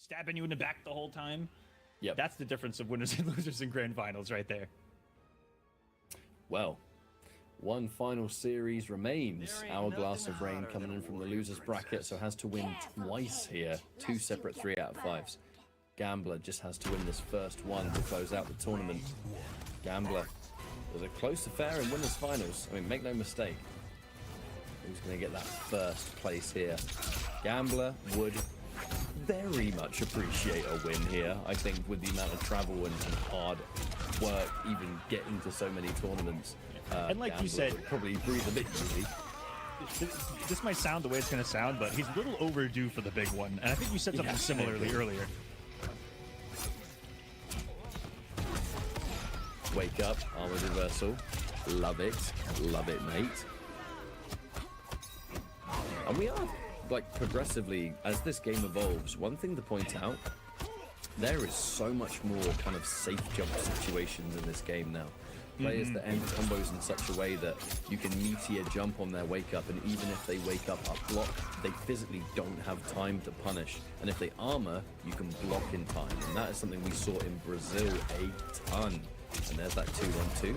stabbing you in the back the whole time. Yep. That's the difference of winners and losers in grand finals right there. Well, one final series remains. Hourglass of Rain coming in from the losers bracket, so has to win twice here. 2 separate 3 out of 5s. Gambler just has to win this first one to close out the tournament. Gambler, there's a close affair in winners finals. I mean, make no mistake. Who's going to get that first place here? Gambler would very much appreciate a win here. I think with the amount of travel and hard work, even getting to so many tournaments. And like Gambler you said, would probably breathe a bit easy. This might sound the way it's going to sound, but he's a little overdue for the big one. And I think you said something similarly earlier. Wake up, armored reversal. Love it, mate. And we are, like, progressively, as this game evolves, one thing to point out, there is so much more kind of safe jump situations in this game now. Players that end combos in such a way that you can meteor jump on their wake up, and even if they wake up block, they physically don't have time to punish. And if they armor, you can block in time. And that is something we saw in Brazil a ton. And there's that 2-1-2.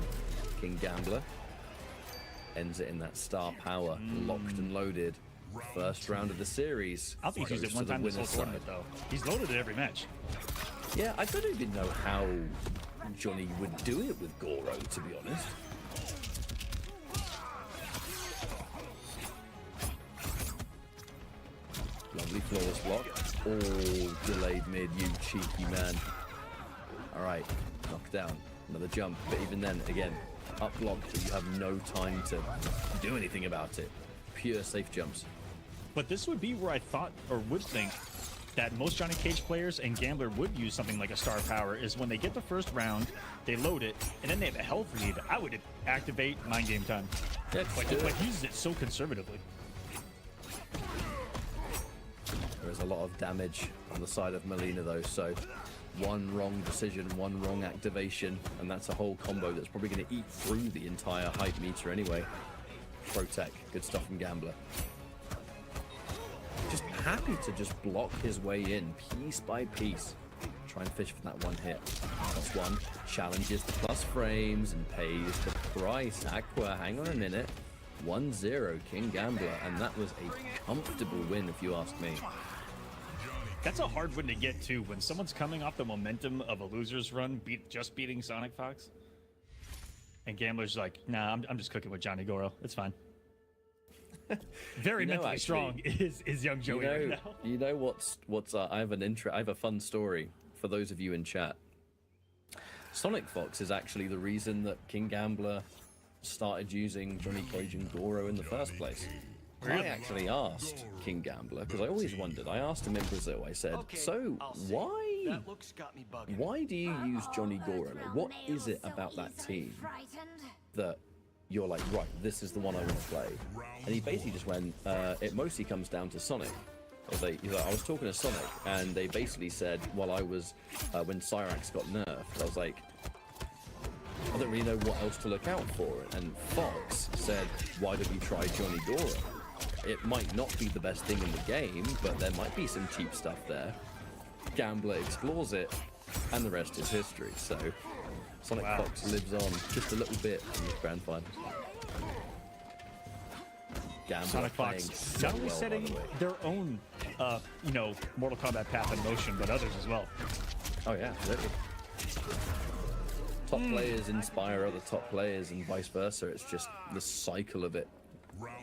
King Gambler ends it in that star power, locked and loaded. First round of the series. I think he's used it one time this whole tournament, though. He's loaded it every match. Yeah, I don't even know how Johnny would do it with Goro, to be honest. Lovely flawless block. Oh, delayed mid, you cheeky man. All right, knockdown. Another jump, but even then, again, up block, but you have no time to do anything about it. Pure safe jumps. But this would be where I thought, or would think, that most Johnny Cage players and Gambler would use something like a star power, is when they get the first round, they load it, and then they have a health lead. I would activate Mind Game Time. Yeah, but he uses it so conservatively. There is a lot of damage on the side of Melina, though, so one wrong decision, one wrong activation, and that's a whole combo that's probably going to eat through the entire hype meter anyway. Pro tech, good stuff from Gambler. Just happy to just block his way in, piece by piece. Try and fish for that one hit. Plus one, challenges the plus frames and pays the price. Aqua, hang on a minute. 1-0, King Gambler, and that was a comfortable win if you ask me. That's a hard win to get to when someone's coming off the momentum of a loser's run, just beating Sonic Fox. And Gambler's like, nah, I'm just cooking with Johnny Goro. It's fine. Very mentally strong is young Joey right now. You know what's I have a fun story for those of you in chat. Sonic Fox is actually the reason that King Gambler started using Johnny Cage and Goro in the first place. Really? I actually asked King Gambler, because I always wondered. I asked him in Brazil, I said, so why do you use Johnny Goro? Like, what is it about that team that you're like, right, this is the one I want to play? And he basically just went, it mostly comes down to Sonic. He's like, I was talking to Sonic, and they basically said, while I was, when Cyrax got nerfed, I was like, I don't really know what else to look out for. And Fox said, why don't you try Johnny Goro? It might not be the best thing in the game, but there might be some cheap stuff there. Gambler explores it, and the rest is history. So Sonic Fox lives on just a little bit in the grand finals. Gambler Sonic Fox not only setting their own, Mortal Kombat path in motion, but others as well. Oh yeah, absolutely. Top players inspire other top players, and vice versa. It's just the cycle of it.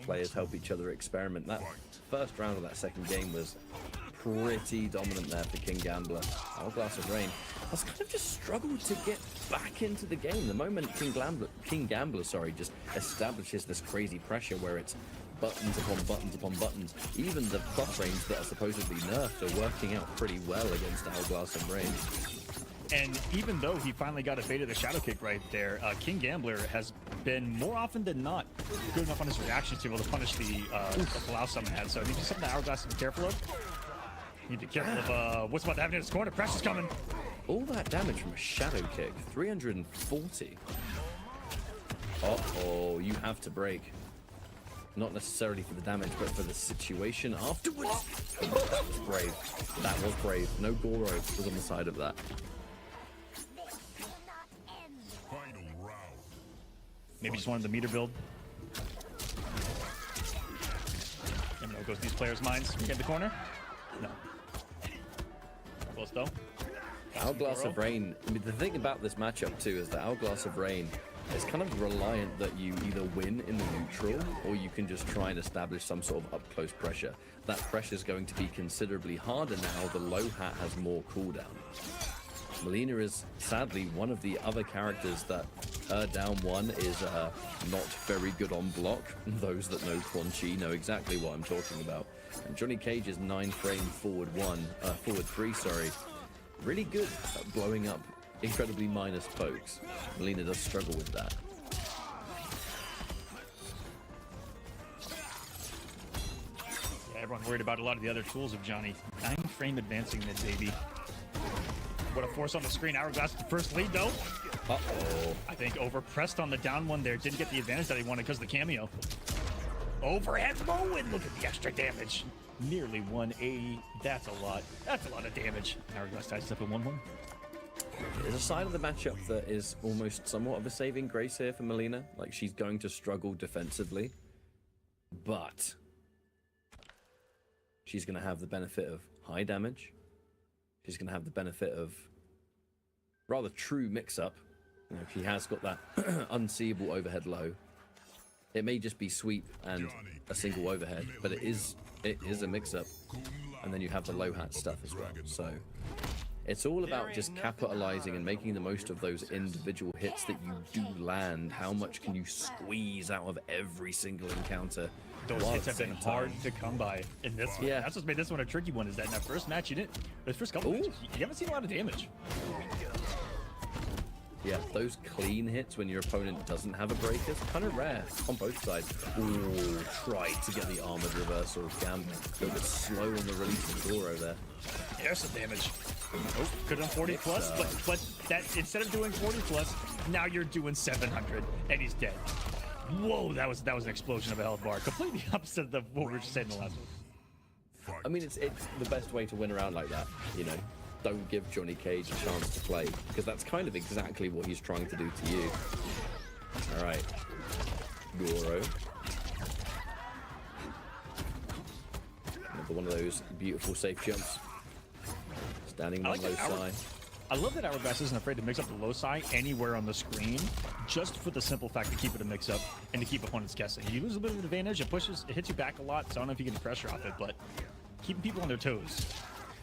Players help each other experiment. That first round of that second game was pretty dominant there for King Gambler. Hourglass of Rain has kind of just struggled to get back into the game. The moment King Gambler, just establishes this crazy pressure where it's buttons upon buttons upon buttons. Even the buff frames that are supposedly nerfed are working out pretty well against Hourglass of Rain. And even though he finally got a bait of the shadow kick right there, King Gambler has been more often than not good enough on his reactions to be able to punish the Palau summon had. So I need to something that Hourglass to be careful of. You need to be careful of what's about to happen in his corner. Pressure's coming. All that damage from a shadow kick, 340. Uh-oh, you have to break. not necessarily for the damage, but for the situation afterwards. That was brave. That was brave. No Goro was on the side of that. Maybe just wanted the meter build. Never know what goes through these players' minds. Get the corner? No. Close though. Hourglass of Rain. I mean, the thing about this matchup too is that Hourglass of Rain is kind of reliant that you either win in the neutral or you can just try and establish some sort of up close pressure. That pressure is going to be considerably harder now. The low hat has more cooldown. Melina is sadly one of the other characters that down one is not very good on block. Those that know Quan Chi know exactly what I'm talking about. And Johnny Cage's 9-frame forward 3, sorry, really good at blowing up incredibly minus pokes. Melina does struggle with that. Yeah, everyone worried about a lot of the other tools of Johnny. 9-frame advancing mid, baby. What a force on the screen. Hourglass the first lead, though. Uh-oh. I think overpressed on the down one there. Didn't get the advantage that he wanted because of the cameo. Overhead low and look at the extra damage. Nearly 180. That's a lot. That's a lot of damage. Hourglass ties up in 1-1. There's a side of the matchup that is almost somewhat of a saving grace here for Melina. Like, she's going to struggle defensively, but she's going to have the benefit of high damage. She's going to have the benefit of rather true mix-up. You know, she has got that unseeable overhead low. It may just be sweep and a single overhead, but it is a mix-up. And then you have the low hat stuff as well. So it's all about just capitalizing and making the most of those individual hits that you do land. How much can you squeeze out of every single encounter? Those hits have been hard to come by in this one. Yeah. That's what's made this one a tricky one, is that in that first match, those first couple matches, you haven't seen a lot of damage. Yeah, those clean hits when your opponent doesn't have a breaker is kind of rare on both sides. Ooh, tried to get the armored reversal of Gam. A little bit slow on the release of Goro there. There's some damage. Oh, could have done 40 plus, but that instead of doing 40 plus, now you're doing 700, and he's dead. Whoa, that was an explosion of a health bar. Completely opposite of what we were just saying in the last one. I mean, it's the best way to win around like that, you know. Don't give Johnny Cage a chance to play, because that's kind of exactly what he's trying to do to you. All right, Goro. Another one of those beautiful safe jumps. Standing on low side. I love that Hourglass isn't afraid to mix up the low side anywhere on the screen, just for the simple fact to keep it a mix-up and to keep opponents guessing. You lose a bit of advantage, it hits you back a lot, so I don't know if you get the pressure off it, but keeping people on their toes.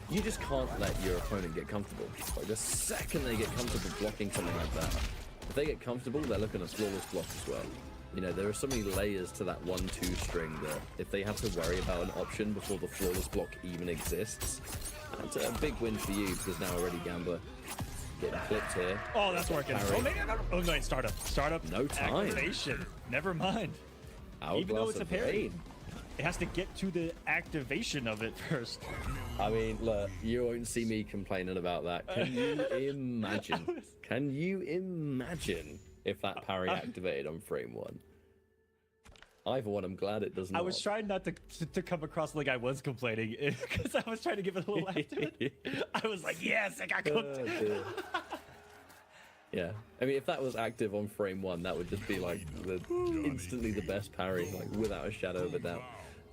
You just can't let your opponent get comfortable. Like, the second they get comfortable blocking something like that, if they get comfortable, they're looking at flawless block as well. You know, there are so many layers to that 1-2 string that if they have to worry about an option before the flawless block even exists, that's a big win for you, because now already Gambler getting clipped here. Oh, that's working. Oh, no, it's startup. No time. Activation. Never mind. Even though it's a parry, it has to get to the activation of it first. I mean, look, you won't see me complaining about that. Can you imagine? Can you imagine if that parry activated on frame 1? Either one, I'm glad it does not. I was trying not to come across like I was complaining, because I was trying to give it a little laugh to it. I was like, yes, I got cooked. Yeah, I mean, if that was active on frame 1, that would just be like instantly the best parry, like without a shadow of a doubt.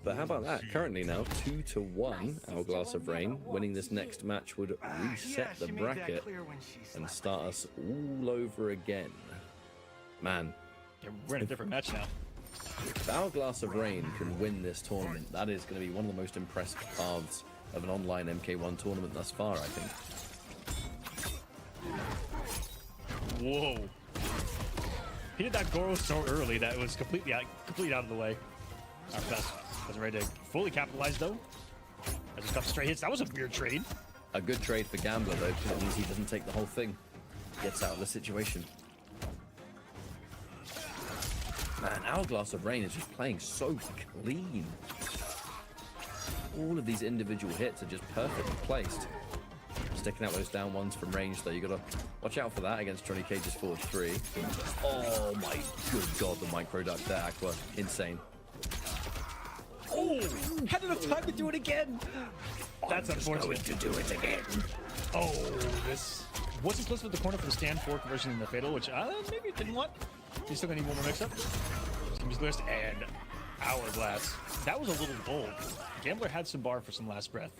But how about that? Currently now 2-1, Hourglass of Rain. Winning this next match would reset the bracket and start us all over again. Man, yeah, we're in a different match now. If Hourglass of Rain can win this tournament, that is going to be one of the most impressive paths of an online MK1 tournament thus far, I think. Whoa. He did that Goro so early that it was completely out of the way. Hourglass wasn't ready to fully capitalize, though. As a couple straight hits, that was a weird trade. A good trade for Gambler, though, because it means he doesn't take the whole thing. Gets out of the situation. Man, Hourglass of Rain is just playing so clean. All of these individual hits are just perfectly placed. Sticking out those down ones from range, though. You gotta watch out for that against Johnny Cage's forward 3. Oh my good god, the micro duck there, Aqua. Insane. Oh, had enough time to do it again. That's unfortunate. To do it again. Oh, this wasn't close with the corner for the stand 4 conversion in the fatal, which maybe it didn't want. He's still gonna need one more mix-up. Team's list and Hourglass. That was a little bold. Gambler had some bar for some last breath.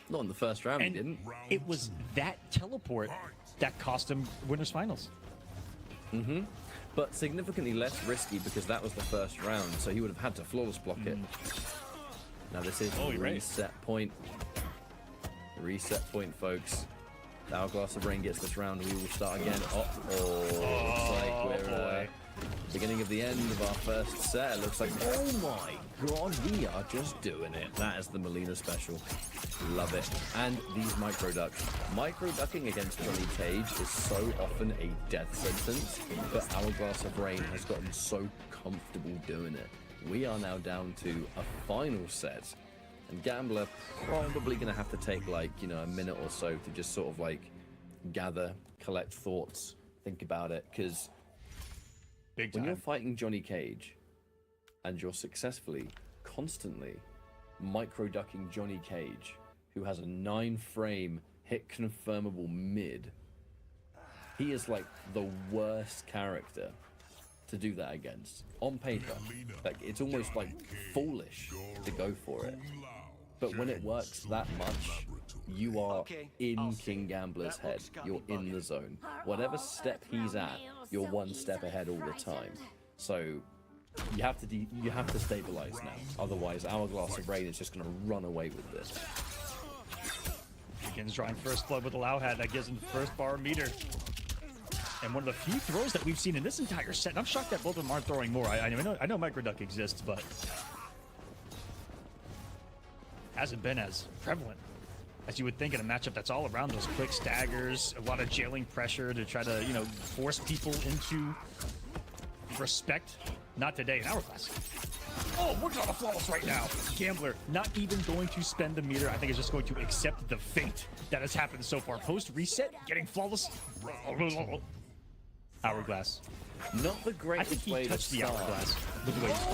Not in the first round, And he didn't. it was that teleport that cost him winners finals. But significantly less risky because that was the first round, so he would have had to flawless block it. Now this is the reset point. Reset point, folks. The Hourglass of Rain gets this round, we will start again. Looks like we're beginning of the end of our first set. Looks like, oh my god, we are just doing it. That is the Melina special. Love it. And these micro ducks. Micro ducking against Johnny Cage is so often a death sentence, but Hourglass of Rain has gotten so comfortable doing it. We are now down to a final set, and Gambler probably gonna have to take like, you know, a minute or so to just sort of like gather, collect thoughts, think about it, because when you're fighting Johnny Cage and you're successfully, constantly micro-ducking Johnny Cage, who has a 9-frame hit confirmable mid, he is like the worst character to do that against. On paper, like it's almost like foolish to go for it. But when it works that much, you are in King Gambler's head. You're in the zone. Whatever step he's at, you're one step ahead all the time. So you have to stabilize now. Otherwise, Hourglass of Rain is just going to run away with this. Begins drawing first blood with a Lao hat. That gives him the first bar meter. And one of the few throws that we've seen in this entire set. And I'm shocked that both of them aren't throwing more. I know microduck exists, but hasn't been as prevalent as you would think in a matchup that's all around those quick staggers, a lot of jailing pressure to try to, you know, force people into respect. Not today in Hourglass. Oh, we're on a flawless right now. Gambler not even going to spend the meter. I think is just going to accept the fate that has happened so far. Post reset, getting flawless. Hourglass. Not the greatest I think way he touched to the start. Hourglass with the way he's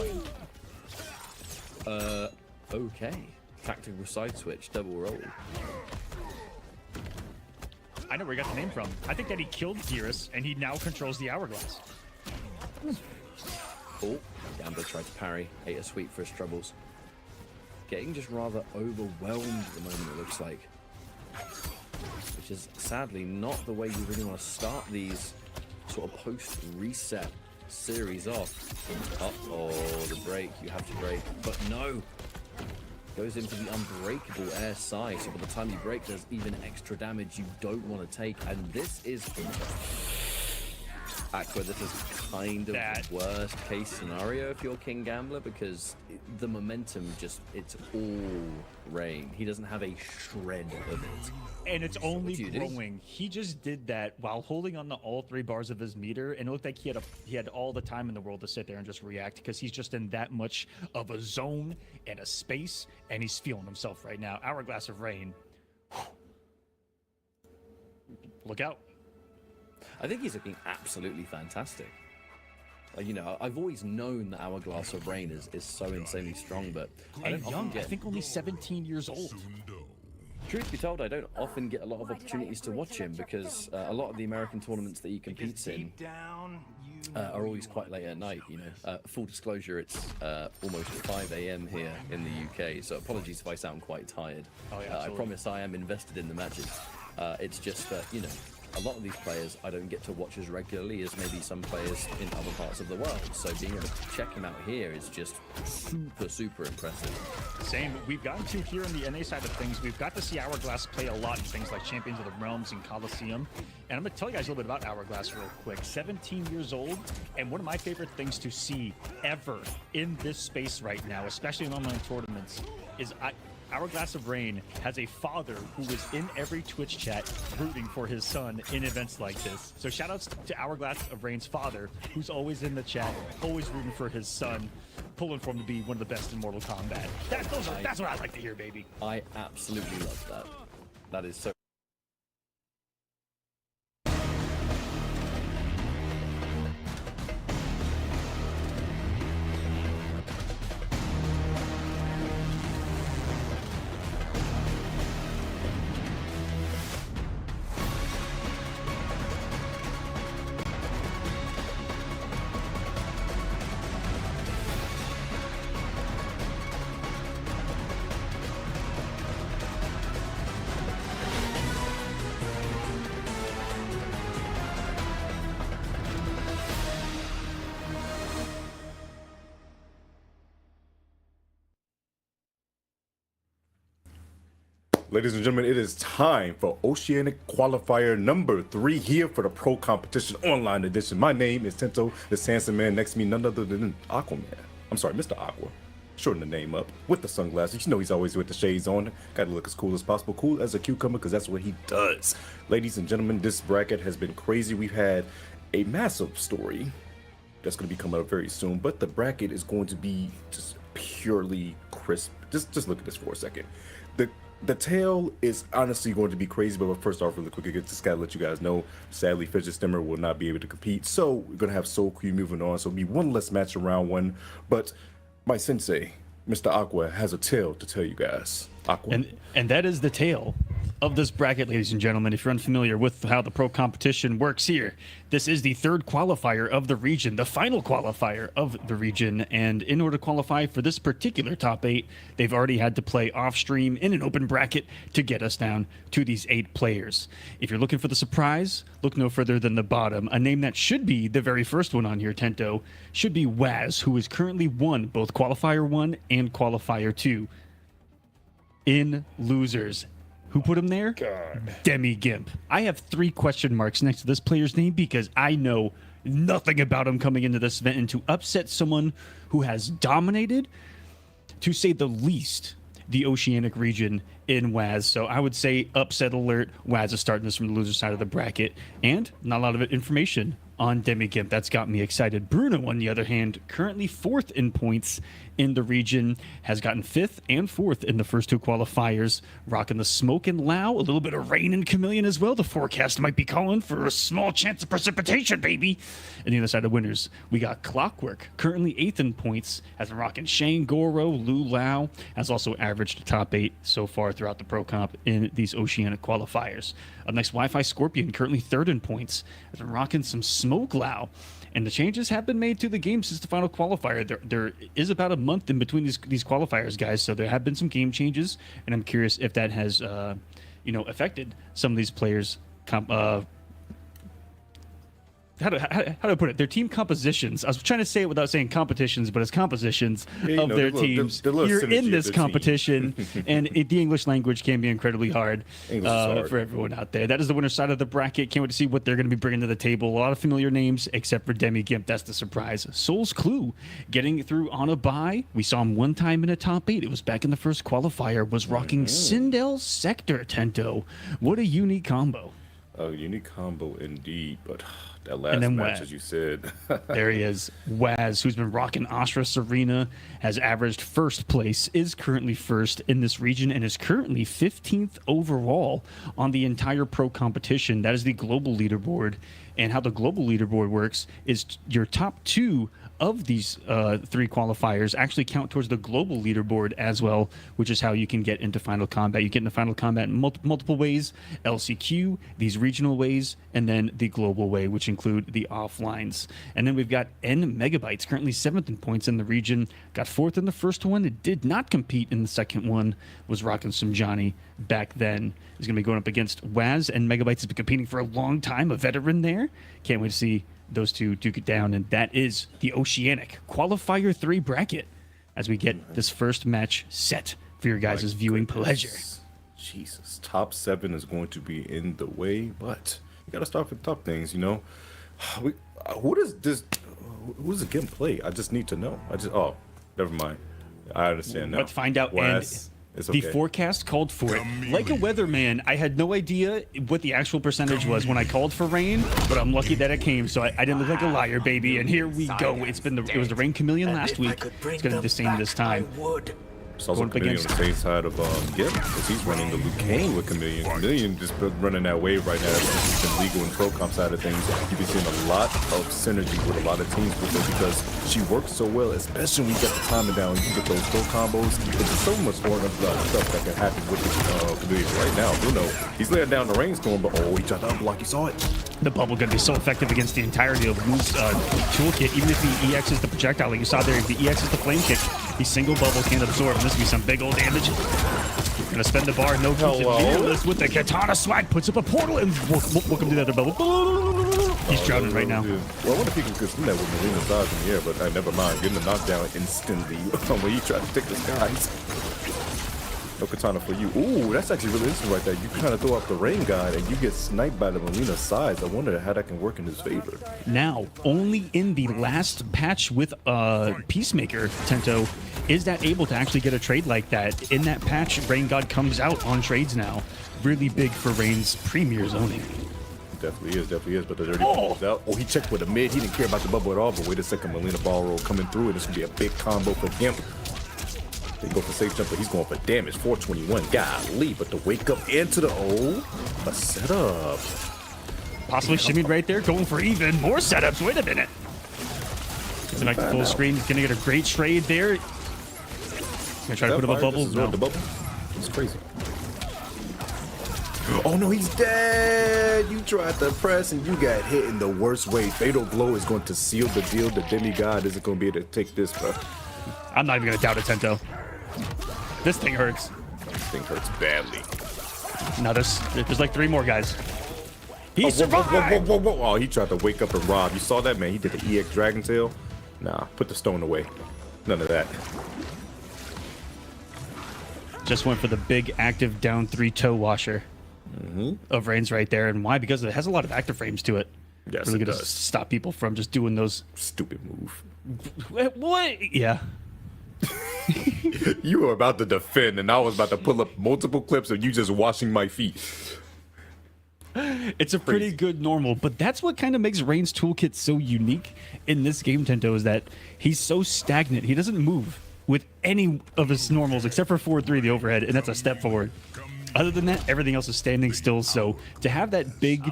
playing. Okay. Tactical side switch, double roll. I know where he got the name from. I think that he killed Gearus and he now controls the Hourglass. Oh, Gambler tried to parry, ate a sweep for his troubles. Getting just rather overwhelmed at the moment, it looks like. Which is sadly not the way you really want to start these sort of post-reset series off. Uh-oh, the break, you have to break. But no! Goes into the unbreakable air side, so by the time you break, there's even extra damage you don't want to take. And this is Aqua, this is kind of the worst case scenario if you're King Gambler, because the momentum just, it's all Rain. He doesn't have a shred of it. And it's only growing. He just did that while holding on to all 3 bars of his meter, and it looked like he had all the time in the world to sit there and just react, because he's just in that much of a zone and a space, and he's feeling himself right now. Hourglass of Rain. Look out. I think he's looking absolutely fantastic. You know, I've always known that Hourglass of Rain is so insanely strong, but I don't often get... I think only 17 years old. Truth be told, I don't often get a lot of opportunities to watch him, because a lot of the American tournaments that he competes in are always quite late at night, you know. Full disclosure, it's almost 5 a.m. here in the UK, so apologies if I sound quite tired. Oh, yeah, I promise I am invested in the matches. It's just that, you know, a lot of these players I don't get to watch as regularly as maybe some players in other parts of the world. So being able to check him out here is just super, super impressive. Same. We've gotten to here on the NA side of things. We've got to see Hourglass play a lot in things like Champions of the Realms and Coliseum. And I'm going to tell you guys a little bit about Hourglass real quick. 17 years old, and one of my favorite things to see ever in this space right now, especially in online tournaments, is Hourglass of Rain has a father who is in every Twitch chat rooting for his son in events like this. So shout outs to Hourglass of Rain's father, who's always in the chat, always rooting for his son, pulling for him to be one of the best in Mortal Kombat. That's what I like to hear, baby. I absolutely love that. That is so... Ladies and gentlemen, it is time for Oceanic Qualifier number 3 here for the Pro Competition Online Edition. My name is Tento, this handsome man next to me, none other than Aquaman. I'm sorry, Mr. Aqua. Shorten the name up with the sunglasses. You know he's always with the shades on. Gotta look as cool as possible. Cool as a cucumber, because that's what he does. Ladies and gentlemen, this bracket has been crazy. We've had a massive story that's going to be coming up very soon, but the bracket is going to be just purely crisp. Just look at this for a second. The tail is honestly going to be crazy, but first off, really quick, I just gotta let you guys know, sadly, Fidget Stimmer will not be able to compete, so we're gonna have Soul Crew moving on, so it'll be one less match in round 1, but my sensei, Mr. Aqua, has a tale to tell you guys. Aqua. And that is the tale of this bracket, ladies and gentlemen. If you're unfamiliar with how the Pro Competition works here, this is the 3rd qualifier of the region, the final qualifier of the region, and in order to qualify for this particular top 8, they've already had to play off stream in an open bracket to get us down to these 8 players. If you're looking for the surprise, look no further than the bottom. A name that should be the very first one on here, Tento, should be Waz, who has currently won both Qualifier 1 and Qualifier 2 in losers. Who put him there? God. Demi Gimp. I have 3 question marks next to this player's name because I know nothing about him coming into this event, and to upset someone who has dominated, to say the least, the Oceanic region in Waz. So I would say upset alert. Waz is starting this from the loser side of the bracket, and not a lot of information on Demi Gimp. That's got me excited. Bruno, on the other hand, currently 4th in points in the region, has gotten 5th and 4th in the first 2 qualifiers, rocking the smoke and Lao, a little bit of rain and chameleon as well. The forecast might be calling for a small chance of precipitation, baby. And the other side of winners, we got Clockwork, currently 8th in points, has been rocking Shane Goro, Lu Lao, has also averaged top 8 so far throughout the Pro Comp in these Oceanic qualifiers. Up next, Wi-Fi Scorpion, currently 3rd in points, has been rocking some smoke Lao. And the changes have been made to the game since the final qualifier. There is about a month in between these qualifiers, guys, so there have been some game changes, and I'm curious if that has, affected some of these players' how do I put it? Their team compositions. I was trying to say it without saying competitions, but it's compositions of their teams. You're in this competition, and the English language can be incredibly hard, for everyone out there. That is the winner side of the bracket. Can't wait to see what they're going to be bringing to the table. A lot of familiar names, except for Demi Gimp. That's the surprise. Soul's Clue getting through on a bye. We saw him one time in a top 8. It was back in the first qualifier. Was rocking Sindel Sector, Tento. What a unique combo. A unique combo indeed, but that last match, as you said. There he is. Waz, who's been rocking Astra Serena, has averaged 1st place, is currently 1st in this region, and is currently 15th overall on the entire Pro Competition. That is the global leaderboard. And how the global leaderboard works is your top 2 of these 3 qualifiers actually count towards the global leaderboard as well, which is how you can get into Final Combat. You get into Final Combat in multiple ways: LCQ, these regional ways, and then the global way, which include the offlines. And then we've got Megabytes, currently 7th in points in the region, got 4th in the first one. It did not compete in the second one, was rocking some Johnny back then. He's going to be going up against Waz, and Megabytes has been competing for a long time, a veteran there. Can't wait to see those two duke it down, and that is the Oceanic Qualifier 3 bracket as we get this first match set for your guys' viewing pleasure. Jesus, top 7 is going to be in the way, but you got to start with the top things, you know. Who does the game play? I just need to know. Oh, never mind. I understand now. Let's find out. Wes, the forecast called for it. Like a weatherman, I had no idea what the actual percentage was when I called for rain, but I'm lucky that it came, so I didn't look like a liar, baby. And here we go. It was the rain chameleon last week. It's going to be the same this time. It's also Chameleon on the same side of Gimp, because he's running the Liu Kang with Chameleon. Chameleon just running that wave right now. It's been legal in pro comp side of things. You've been seeing a lot of synergy with a lot of teams with her, because she works so well, especially when you get the timing down. You get those pro combos. There's so much more stuff that can happen with the Chameleon right now. Bruno, he's laying down the rainstorm, but he tried to unblock. You saw it. The bubble going to be so effective against the entirety of Lu's toolkit. Even if he EXs the projectile, like you saw there, if he EXs the flame kick, these single bubbles can't absorb. And this will be some big old damage. Gonna spend the bar, no this with the katana swag, puts up a portal, and welcome to the other bubble. He's drowning right now. Well, I wonder if he can consume that with Marina Stars in the air, but never mind. Getting the knockdown instantly when he tried to take the skies. No katana for you. Ooh, that's actually really interesting right there. You kind of throw out the rain god and you get sniped by the Melina sides. I wonder how that can work in his favor. Now, only in the last patch with Peacemaker, Tento, is that able to actually get a trade like that. In that patch, Rain God comes out on trades now. Really big for Rain's premier zoning. Definitely is, but the dirty ball's out. Oh, he checked with a mid. He didn't care about the bubble at all, but wait a second, Melina ball roll coming through, and this will be a big combo for him. They go for safe jump, but he's going for damage. 421. Golly, but the wake up into the a setup. Possibly shimmied right there, going for even more setups. Wait a minute. Gets back to full screen. He's gonna get a great trade there. He's gonna try to put up a bubble. No. The bubble. It's crazy. Oh no, he's dead! You tried to press and you got hit in the worst way. Fatal blow is going to seal the deal. The demigod isn't going to be able to take this, bro. I'm not even gonna doubt it, Tento. This thing hurts. This thing hurts badly. Now there's like 3 more guys. He survived! Whoa. Oh, he tried to wake up and rob. You saw that, man? He did the EX Dragon Tail. Nah, put the stone away. None of that. Just went for the big active down 3 toe washer of Reigns right there. And why? Because it has a lot of active frames to it. Yes, really it gonna does. stop people from just doing those. Stupid move. What? Yeah. You were about to defend, and I was about to pull up multiple clips of you just washing my feet. It's a pretty good normal, but that's what kind of makes Reigns' toolkit so unique in this game, Tento, is that he's so stagnant. He doesn't move with any of his normals except for forward 3, the overhead, and that's a step forward. Other than that, everything else is standing still. So to have that big,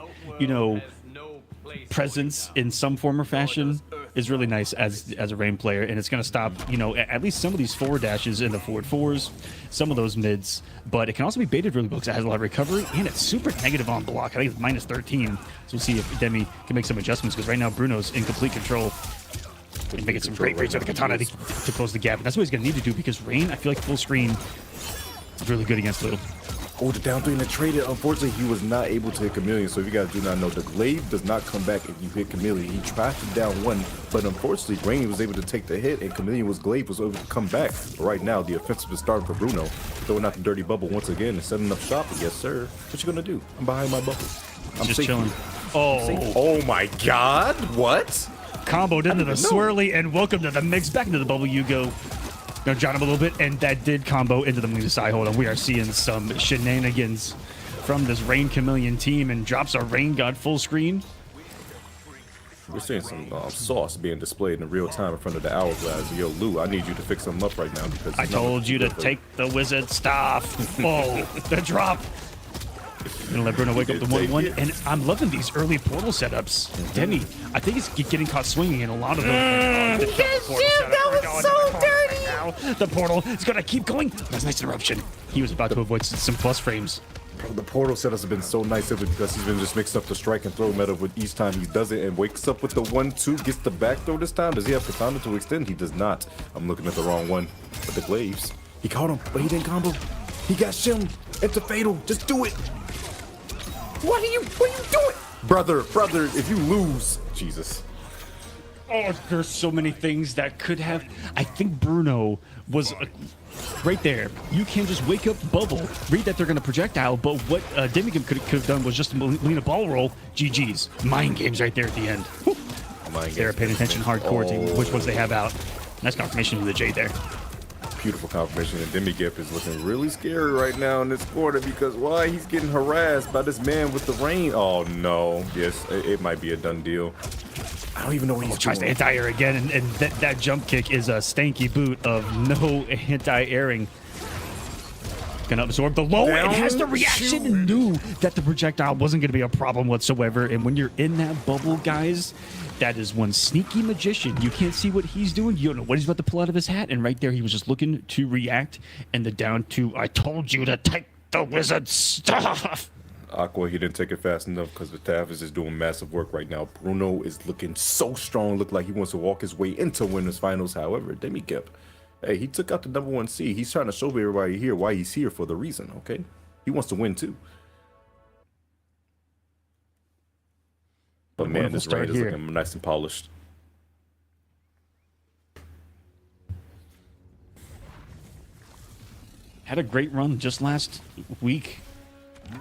presence in some form or fashion is really nice as a Rain player, and it's going to stop, at least some of these forward dashes in the forward 4s, some of those mids, but it can also be baited really well because it has a lot of recovery, and it's super negative on block. I think it's minus 13, so we'll see if Demi can make some adjustments, because right now Bruno's in complete control. And making some great reads with the katana to close the gap. And that's what he's going to need to do, because Rain, I feel like full screen is really good against Little. Oh, the down 3 and the traded. Unfortunately, he was not able to hit Chameleon. So if you guys do not know, the glaive does not come back if you hit Chameleon. He tried to down 1, but unfortunately, Rain was able to take the hit, and Chameleon glaive was able to come back. But right now, the offensive is starting for Bruno, throwing out the dirty bubble once again and setting up shop. Yes, sir. What you gonna do? I'm behind my bubble. I'm just safe. chilling. Oh my God! What? Comboed into the swirly, and welcome to the mix. Back into the bubble you go. Now John him a little bit, and that did combo into the Melina side. Hold on, we are seeing some shenanigans from this Rain Chameleon team, and drops our Rain God full screen. We're seeing some sauce being displayed in real time in front of the hourglass. Yo, Lou, I need you to fix something up right now, because I told you to take the wizard stuff. Oh, the drop. Gonna let Bruno wake up the 1-1, and I'm loving these early portal setups. Demi, I think he's getting caught swinging in a lot of them. That was so dirty. The portal is gonna keep going. That's a nice interruption. He was about to avoid some plus frames. Bro, the portal setups have been so nice simply because he's been just mixing up the strike and throw meta with each time he does it, and wakes up with the 1-2, gets the back throw this time. Does he have katana to extend? He does not. I'm looking at the wrong one. But the glaives. He caught him, but he didn't combo. He got shimmed. It's a fatal. Just do it. What are you doing? Brother, if you lose. Jesus. Oh, there's so many things that could have. I think Bruno was right there. You can just wake up bubble, read that they're going to projectile, but what Demi Gimp could have done was just Melina ball roll. GG's. Mind games right there at the end. They're paying attention hardcore to which ones they have out. Nice confirmation to the J there. Beautiful confirmation, and Demi Gimp is looking really scary right now in this quarter, because why? He's getting harassed by this man with the rain. Oh no. Yes, it might be a done deal. I don't even know what he's tries to doing. anti-air again, and that jump kick is a stanky boot of no anti-airing. Gonna absorb the low, and has the reaction, and knew that the projectile wasn't gonna be a problem whatsoever. And when you're in that bubble, guys, that is one sneaky magician. You can't see what he's doing. You don't know what he's about to pull out of his hat. And right there, he was just looking to react. And the down to, I told you to take the wizard stuff. Aqua, he didn't take it fast enough because the Taff is just doing massive work right now. Bruno is looking so strong, look like he wants to walk his way into winners finals. However, Demi Gimp, hey, he took out the #1 seed. He's trying to show everybody here why he's here for the reason, okay? He wants to win too. But man, this rain is looking nice and polished. had a great run just last week.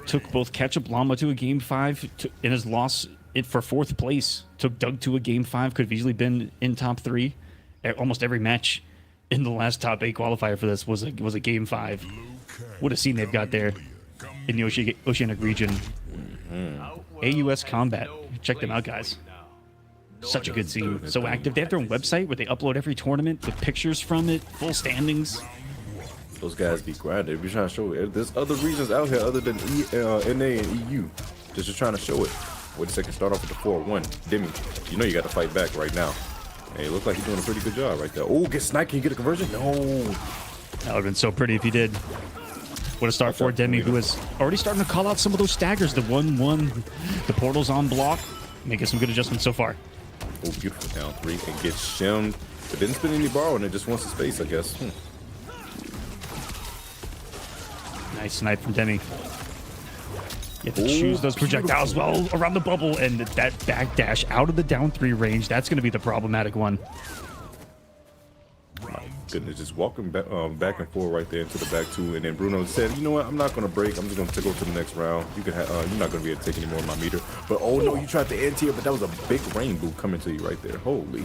Took both Ketchup Llama to a game 5 in his loss for 4th place. Took Doug to a game 5. Could have easily been in top 3. Almost every match in the last top 8 qualifier for this was a game 5. What a scene they've got there in the Oceanic region. AUS Kombat. Check them out, guys. Such a good scene. So active. They have their own website where they upload every tournament with pictures from it, full standings. Those guys be grinding. Be trying to show it. There's other regions out here other than NA and EU. Just trying to show it. Wait a second. Start off with the 4-1. Demi, you know you got to fight back right now. Hey, it looks like he's doing a pretty good job right there. Oh, get sniped. Can you get a conversion? No. That would have been so pretty if he did. What a start for Demi, who is already starting to call out some of those staggers. The 1-1, the portals on block. Making some good adjustments so far. Oh, beautiful. Down 3 and get shimmed. But didn't spend any borrow and it just wants the space, I guess. Nice snipe from Demi. You have to choose those projectiles well around the bubble, and that backdash out of the down 3 range, that's going to be the problematic one. My goodness, just walking back and forth right there into the back 2, and then Bruno said, you know what, I'm not going to break. I'm just going to go to the next round. You can have, you're not going to be able to take any more of my meter. But oh no, you tried to anti-air, but that was a big rainbow coming to you right there. Holy.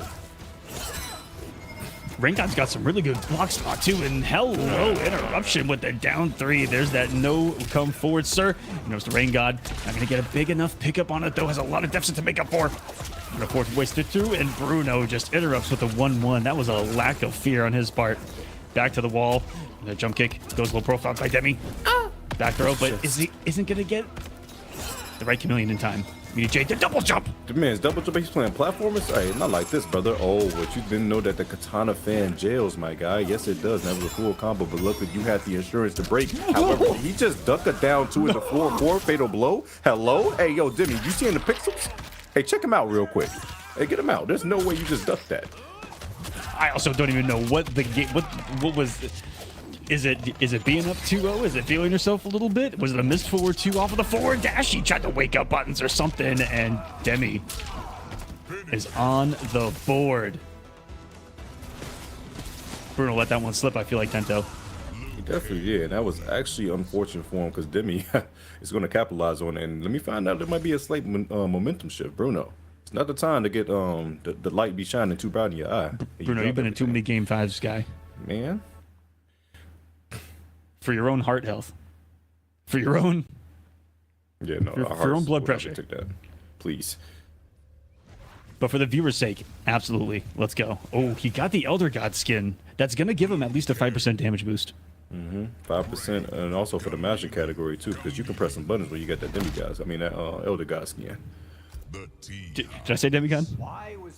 Rain God's got some really good block spot too, and hello, interruption with the down 3. There's that no come forward, sir. Knows the Rain God. Not gonna get a big enough pickup on it though. Has a lot of deficit to make up for. Gonna force wasted through, and Bruno just interrupts with the 1-1. That was a lack of fear on his part. Back to the wall. And a jump kick goes low profile by Demi. Back throw, but isn't gonna get the right chameleon in time. J, the double jump. The man's double jump. He's playing platformers. Hey, not like this, brother. Oh, but you didn't know that the katana fan jails, my guy. Yes, it does. That was a full combo, but look, you had the insurance to break. However, he just ducked a down 2 in the 4-4 fatal blow. Hello, hey, yo, Demi, you seeing the pixels? Hey, check him out real quick. Hey, get him out. There's no way you just ducked that. I also don't even know what the game. What was. Is it being up 2-0? Is it feeling yourself a little bit? Was it a missed forward 2 off of the forward dash? He tried to wake up buttons or something, and Demi is on the board. Bruno let that one slip, I feel like, Tento. He definitely did. And that was actually unfortunate for him because Demi is going to capitalize on it. And let me find out there might be a slight momentum shift. Bruno, it's not the time to get the light be shining too bright in your eye. Bruno, you've been in too many game 5s, guy. Man. For your own heart health. For your own... Yeah, no. For your own blood pressure. Take that, please. But for the viewer's sake, absolutely. Let's go. Oh, he got the Elder God skin. That's going to give him at least a 5% damage boost. 5%, and also for the magic category, too, because you can press some buttons when you get that Demigod. I mean, that Elder God skin. Did I say Demigod?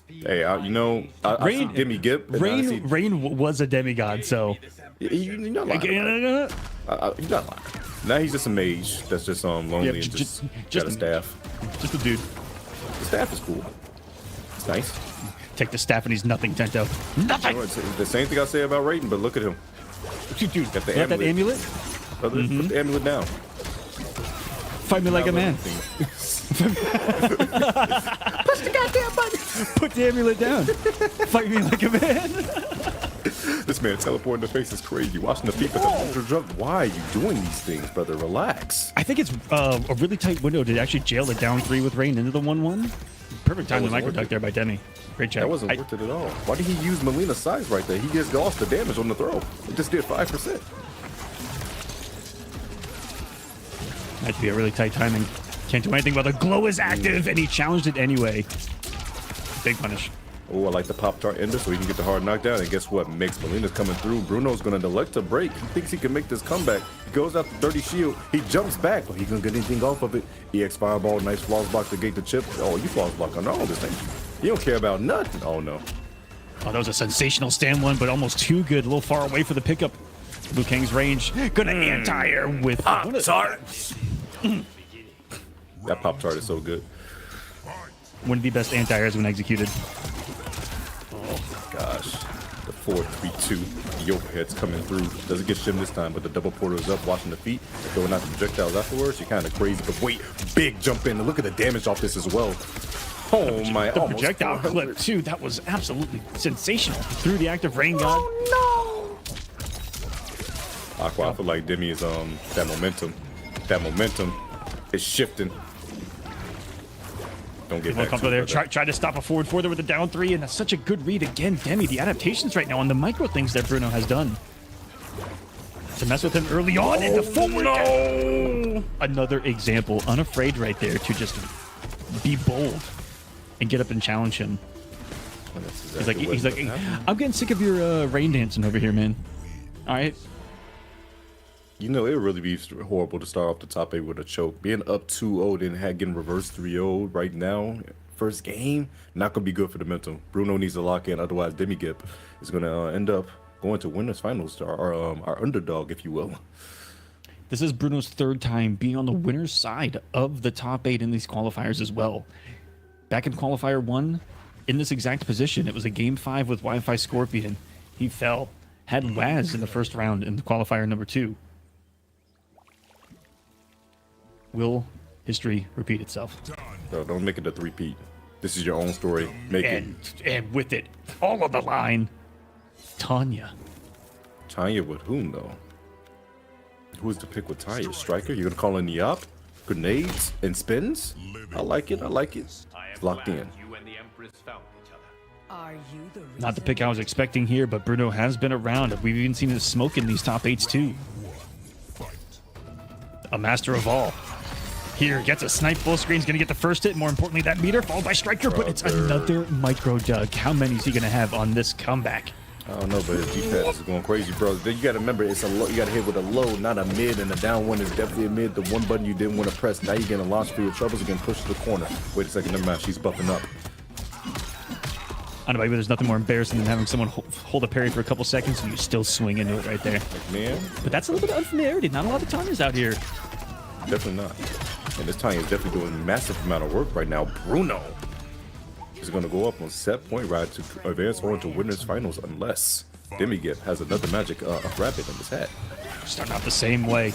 Hey, you know, I see Demi Gimp. Rain was a demigod, so... You're not lying. You're not lying. Now he's just a mage that's just lonely and just got a staff. Just a dude. The staff is cool. It's nice. Take the staff and he's nothing, Tento. Nothing! The same thing I say about Raiden, but look at him. Dude, got that amulet? Put the amulet down. Fight me like a man. Push the goddamn button. Put the amulet down. Fight me like a man. This man teleporting the face is crazy. Watching the people that are drunk. Why are you doing these things, brother? Relax. I think it's a really tight window to actually jail the down 3 with Rain into the 1-1. Perfect time to microduck there by Demi. Great check. That wasn't worth it at all. Why did he use Melina's size right there? He just lost the damage on the throw. It just did 5%. Might be a really tight timing. Can't do anything while the glow is active, and he challenged it anyway. Big punish. Oh, I like the Pop-Tart ender so he can get the hard knockdown. And guess what? Mix Melina's coming through. Bruno's going to elect to break. He thinks he can make this comeback. He goes out the 30 shield. He jumps back. But he going to get anything off of it. EX Fireball, nice flaws block to gate the chip. Oh, you flaws block on all this thing. You don't care about nothing. Oh, no. Oh, that was a sensational stand one, but almost too good. A little far away for the pickup. Liu Kang's range. Gonna anti-air with Pop-Tart. That Pop-Tart is so good. One of the best anti-airs when executed. Oh my gosh. The 4-3-2. The overhead's coming through. Doesn't get shimmed this time, but the double portal is up, watching the feet. Throwing out the projectiles afterwards. You're kind of crazy, but wait. Big jump in. And look at the damage off this as well. Oh my. The projectile clip, too. That was absolutely sensational. Through the active Rain God. Oh no. Aqua, I feel like Demi is that momentum is shifting. Don't get back to there. it, Try to stop a forward four there with a down three, and that's such a good read again. Demi, the adaptations right now on the micro things that Bruno has done to mess with him early on in the forward. No! Another example, unafraid right there to just be bold and get up and challenge him. He's like, I'm getting sick of your rain dancing over here, man. All right. You know, it would really be horrible to start off the top 8 with a choke. Being up 2-0 and getting reversed 3-0 right now, first game, not going to be good for the mental. Bruno needs to lock in, otherwise Demi Gimp is going to end up going to winners finals, to our underdog, if you will. This is Bruno's third time being on the winner's side of the top 8 in these qualifiers as well. Back in Qualifier 1, in this exact position, it was a Game 5 with Wi-Fi Scorpion. He fell, had Waz in the first round in the Qualifier number 2. Will history repeat itself? No, don't make it a three-peat. This is your own story. Make it. And with it, all on the line, Tanya. Tanya with whom, though? Who's the pick with Tanya? Striker? You're going to call in the op? Grenades and spins? I like it. I like it. It's locked in. Not the pick I was expecting here, but Bruno has been around. We've even seen his smoke in these top 8s, too. A master of all. Here, gets a snipe full screen. He's going to get the first hit. More importantly, that meter followed by Striker, but it's another micro dug. How many is he going to have on this comeback? I don't know, but his G-Pass is going crazy, bro. You got to remember, it's a low. You got to hit with a low, not a mid, and a down one is definitely a mid. The one button you didn't want to press. Now you're getting a launch for your troubles. You're getting pushed to the corner. Wait a second, never mind. She's buffing up. I don't know, but there's nothing more embarrassing than having someone hold a parry for a couple seconds and you still swing into it right there. Like, man. But that's a little bit of unfamiliarity. Not a lot of Tanyas out here. Definitely not. And this Tanya is definitely doing a massive amount of work right now. Bruno is going to go up on set point ride to advance on to winners finals unless Demi Gimp has another magic rabbit in his hat. Starting out the same way.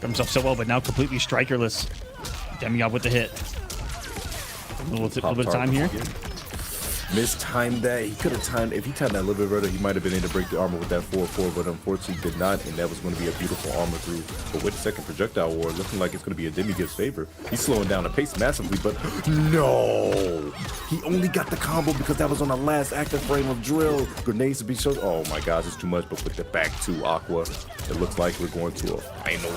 Comes up so well, but now completely strikerless. Demi with the hit. A little bit of time here. Mistimed that. He could have timed, if he timed that a little bit better, he might have been able to break the armor with that 4-4, but unfortunately did not, and that was going to be a beautiful armor through. But with the second projectile war, looking like it's going to be a Demi Gimp's favor. He's slowing down the pace massively, but no! He only got the combo because that was on the last active frame of drill. Grenades to be shown. Oh my gosh, it's too much, but with the back to Aqua, it looks like we're going to a final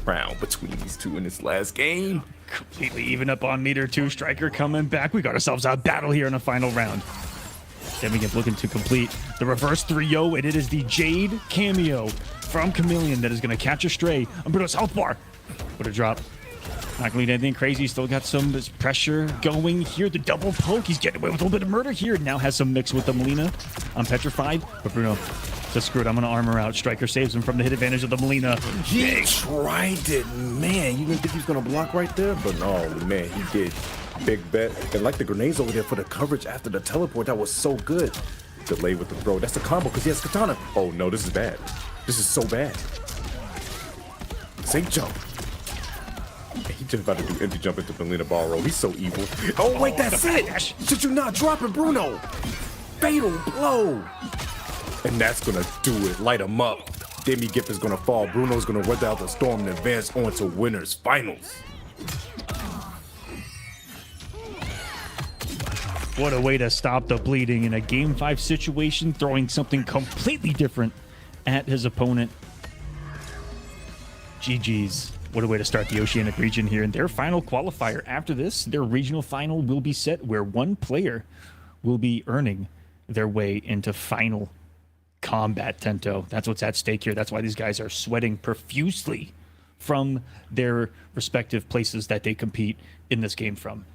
round between these two in this last game. Completely even up on meter 2. Striker coming back. We got ourselves a battle here in the final round. Demi Gimp looking to complete the reverse 3-0, and it is the Jade cameo from Chameleon that is going to catch a stray on Bruno's health bar. What a drop. Not going to need anything crazy. Still got some pressure going here. The double poke. He's getting away with a little bit of murder here. Now has some mix with the Melina. I'm petrified, but Bruno says, screw it. I'm going to armor out. Striker saves him from the hit advantage of the Melina. He tried it, man. You didn't think he was going to block right there? But no, man, he did. Big bet. And like the grenades over there for the coverage after the teleport, that was so good. Delay with the throw. That's the combo because he has katana. Oh, no, this is bad. This is so bad. Safe jump. He just about to do empty jump into Melina ball roll. He's so evil. Oh, wait, that's it. Should you not drop it, Bruno? Fatal blow. And that's going to do it. Light him up. Demi Gimp is going to fall. Bruno's going to weather out the storm and advance on to winners finals. What a way to stop the bleeding in a Game 5 situation, throwing something completely different at his opponent. GG's. What a way to start the Oceanic region here in their final qualifier. After this, their regional final will be set where one player will be earning their way into final combat, Tento. That's what's at stake here. That's why these guys are sweating profusely from their respective places that they compete in this game from.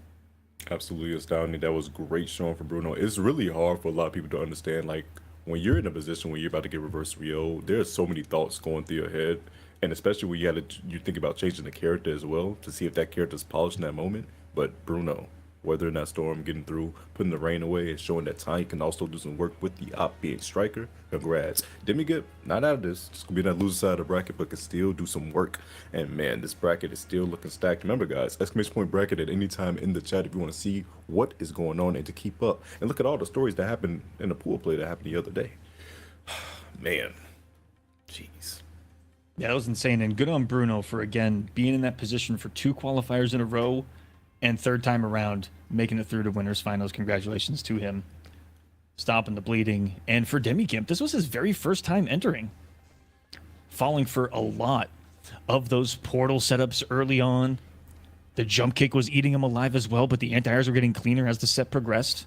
Absolutely astounding. That was great showing from Bruno. It's really hard for a lot of people to understand, like, when you're in a position where you're about to get reverse 3-0, there's so many thoughts going through your head. And especially when you think about changing the character as well to see if that character's polished in that moment. But Bruno, weathering that storm, getting through, putting the rain away, and showing that Tanya can also do some work with the op being striker. Congrats. Demi Gimp, not out of this. It's going to be that loser side of the bracket, but can still do some work. And man, this bracket is still looking stacked. Remember, guys, exclamation point bracket at any time in the chat if you want to see what is going on and to keep up. And look at all the stories that happened in the pool play that happened the other day. Man. Jeez. Yeah, that was insane. And good on Bruno for, again, being in that position for 2 qualifiers in a row and third time around, making it through to winners finals. Congratulations to him. Stopping the bleeding. And for Demi Gimp, this was his very first time entering. Falling for a lot of those portal setups early on. The jump kick was eating him alive as well, but the anti-airs were getting cleaner as the set progressed.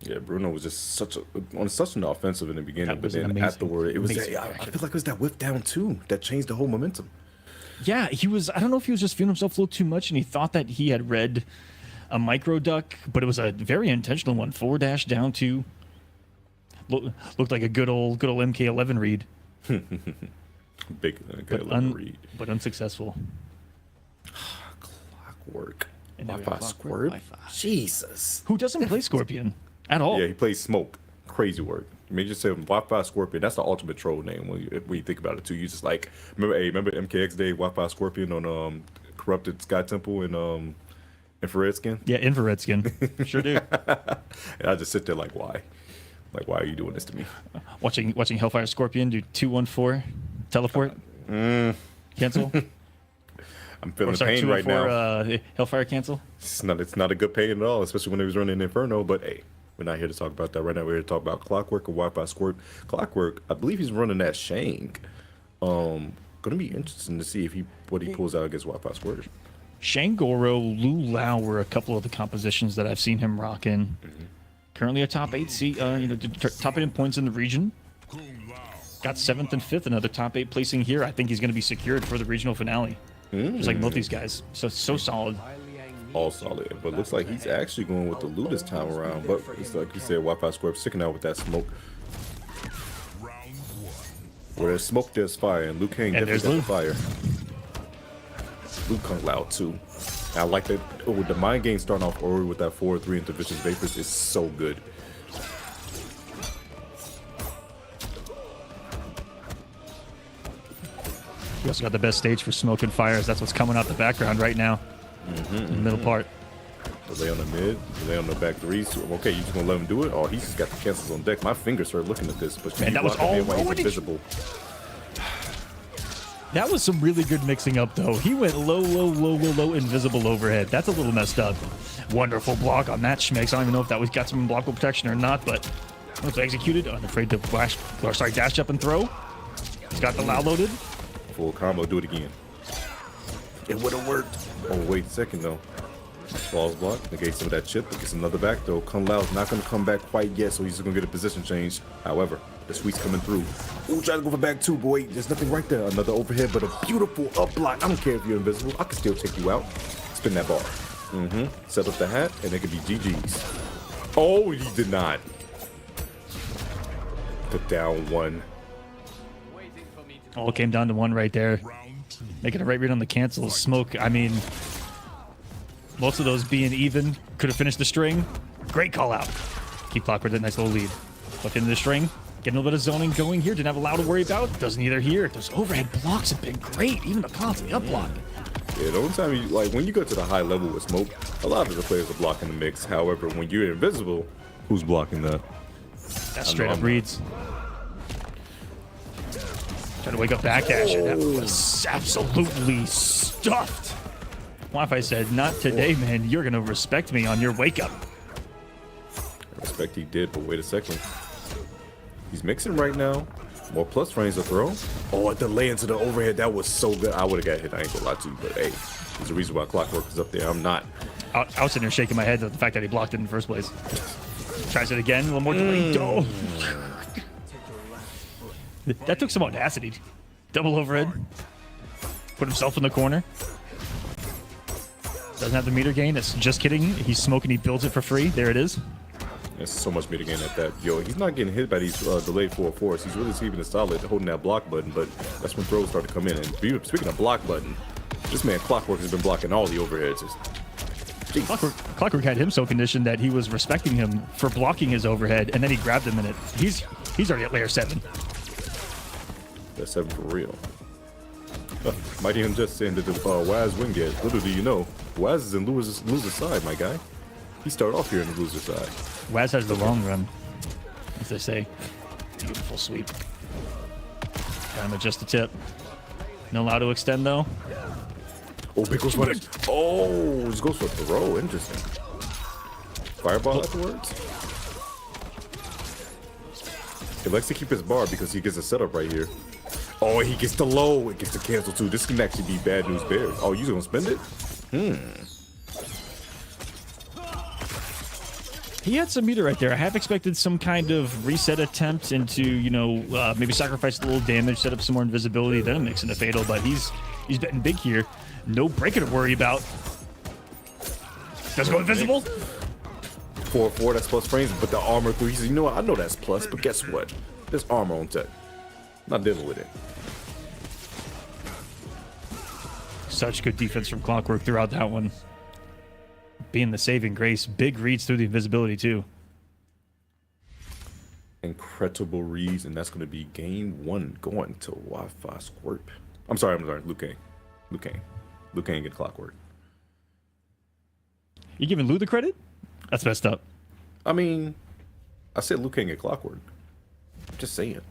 Yeah, Bruno was just such an offensive in the beginning, That but was an then amazing- afterward, it was. amazing I reaction. feel like it was that whip down too that changed the whole momentum. Yeah, he was, I don't know if he was just feeling himself a little too much and he thought that he had read a micro duck, but it was a very intentional one. 4-dash down 2. Looked like a good old MK1 read. Big But, read. but unsuccessful. Clockwork. And there we Wi-Fi go, Squirt. Wi-Fi. Jesus. Who doesn't play Scorpion at all? Yeah, he plays Smoke. Crazy work. I mean, just say Wi-Fi Scorpion. That's the ultimate troll name when you think about it too. You just like remember MKX Day Wi-Fi Scorpion on Corrupted Sky Temple and Infrared Skin. Yeah, infrared skin. Sure do. And I just sit there like, why? Like, why are you doing this to me? Watching Hellfire Scorpion do 214 teleport. Cancel. I'm feeling Or sorry, pain right now. 214 Hellfire cancel. It's not a good pain at all, especially when he was running Inferno. But hey, we're not here to talk about that right now. We're here to talk about Clockwork or Wi-Fi Squirt. Clockwork, I believe he's running that Shank. Gonna be interesting to see what he pulls out against Wi-Fi Squirt. Shangoro, Lu Lao were a couple of the compositions that I've seen him rock in. Currently a top 8 top 8 in points in the region. Got 7th and 5th, another top 8 placing here. I think he's going to be secured for the regional finale. Just like both these guys. So solid. All solid, but looks like he's actually going with the Lu this time around. But it's like you said, Wi-Fi Squirt sticking out with that smoke. Where there's smoke, there's fire, and Liu Kang And definitely there's got the fire. Liu Kang loud too. I like that. Oh, the mind game starting off early with that 4-3 into Vicious Vapors is so good. He also got the best stage for smoke and fires. That's what's coming out the background right now. In the middle part. Delay on the mid, delay on the back 3s. Okay, you just gonna let him do it? Oh, he's just got the cancels on deck. My fingers started looking at this, but Man, that was all while he's low. invisible. That was some really good mixing up, though. He went low, invisible overhead. That's a little messed up. Wonderful block on that Schmix. I don't even know if that was got some blockable protection or not, but it was executed. Unafraid to dash up and throw. He's got the Lao loaded. Full combo, do it again. It would have worked. Oh, wait a second though. Falls block, negate some of that chip, but gets another back though. Kung Lao's not going to come back quite yet, so he's just going to get a position change. However, the sweet's coming through. Ooh, try to go for back 2, boy. There's nothing right there. Another overhead, but a beautiful up block. I don't care if you're invisible. I can still take you out. Spin that bar. Set up the hat, and it could be GG's. Oh, he did not. Put down 1. All came down to 1 right there. Making a right read on the cancels. Smoke, I mean, most of those being even. Could have finished the string. Great call out. Keep Clockwork that nice little lead. Look into the string. Getting a little bit of zoning going here. Didn't have a Lao to worry about. Doesn't either here. Those overhead blocks have been great. Even the constantly up block. Yeah, the only time you, like, when you go to the high level with smoke, a lot of the players are blocking the mix. However, when you're invisible, who's blocking that? That's straight up reads. Trying to wake up backdash, and that was absolutely stuffed. Wi-Fi said, not today, man. You're going to respect me on your wake up. I respect he did, but wait a second. He's mixing right now. More plus frames to throw. Oh, a delay into the overhead. That was so good. I would have got hit. I ain't gonna lie to you, but hey, there's a reason why Clockwork is up there. I'm not. I was sitting there shaking my head at the fact that he blocked it in the first place. Tries it again. A little more delay. Oh. That took some audacity. Double overhead. Put himself in the corner. Doesn't have the meter gain. That's just kidding. He's smoking. He builds it for free. There it is. There's so much meter gain at that. Yo, he's not getting hit by these delayed 4-4s. He's really keeping it solid, holding that block button, but that's when throws start to come in. And speaking of block button, this man Clockwork has been blocking all the overheads. Clockwork had him so conditioned that he was respecting him for blocking his overhead, and then he grabbed him in it. He's already at layer 7. That's 7 for real. Might even just saying that the Waz win get. Little do you know, Waz is in loser's side, my guy. He started off here in the loser side. Waz has the long run, as they say. Beautiful sweep. Kind of just a tip. No allowed to extend though. Oh, big goes for it. Oh, this goes for a throw. Interesting. Fireball afterwards. He likes to keep his bar because he gets a setup right here. Oh, he gets the low. It gets the cancel too. This can actually be bad news bears. Oh, you gonna spend it? He had some meter right there. I have expected some kind of reset attempt into, you know, maybe sacrifice a little damage, set up some more invisibility, then mix in a fatal. But he's betting big here. No breaker to worry about. Does go invisible. 4/4, that's plus frames, but the armor 3. He says, you know what? I know that's plus, but guess what? There's armor on tech. Not dealing with it. Such good defense from Clockwork throughout that one. Being the saving grace. Big reads through the invisibility too. Incredible reads, and that's going to be game 1 going to Wi-Fi Scorpion. I'm sorry, Luke Kang. Luke Kang get Clockwork. You giving Lou the credit? That's messed up. I mean, I said Luke Kang get Clockwork. Just saying.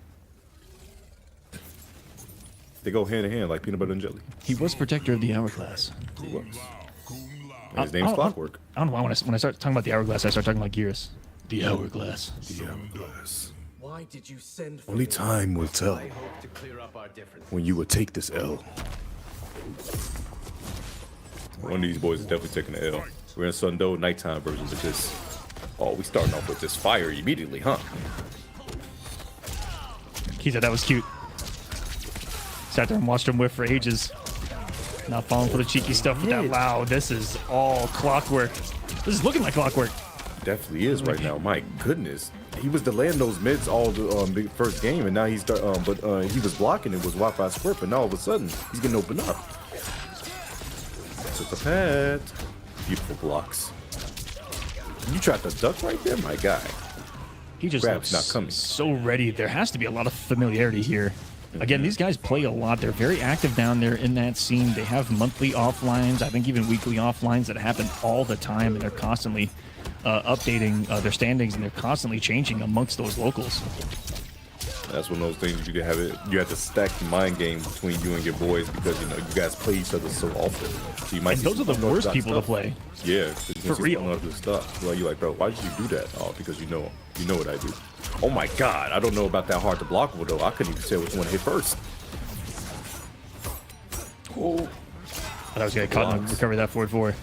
They go hand in hand like peanut butter and jelly. He was protector of the hourglass. He was. And his name's Clockwork. I don't know why when I start talking about the hourglass, I start talking about Gears. The hourglass. The hourglass. Why did you send for Only me? time will tell I hope to clear up our differences. when you will take this L. One of these boys is definitely taking the L. We're in Sundo nighttime versions of this. Oh, we starting off with this fire immediately, huh? He said that was cute. Sat there and watched him whiff for ages. Not falling for the cheeky stuff with that. Wow, this is all Clockwork. This is looking like Clockwork. Definitely is right now. My goodness, he was delaying those mids all the first game, and now he's he was blocking it was Wi-Fi Scorpion, and all of a sudden he's getting opened up. Took the pad. Beautiful blocks. You tried to duck right there, my guy. He just Grab's looks not coming. so ready. There has to be a lot of familiarity here. Again, these guys play a lot. They're very active down there in that scene. They have monthly offlines, I think even weekly offlines that happen all the time, and they're constantly updating their standings, and they're constantly changing amongst those locals. That's one of those things you can have it. You have to stack the mind game between you and your boys because you know you guys play each other so often. So you might And see those are some the worst unorthodox people to stuff. play. Yeah, For real. Unorthodox stuff. Well, you're like, bro, why did you do that? Oh, because you know what I do. Oh my God, I don't know about that hard to blockable though. I couldn't even tell which one to hit first. Oh, I was gonna cut and recover that 4-4.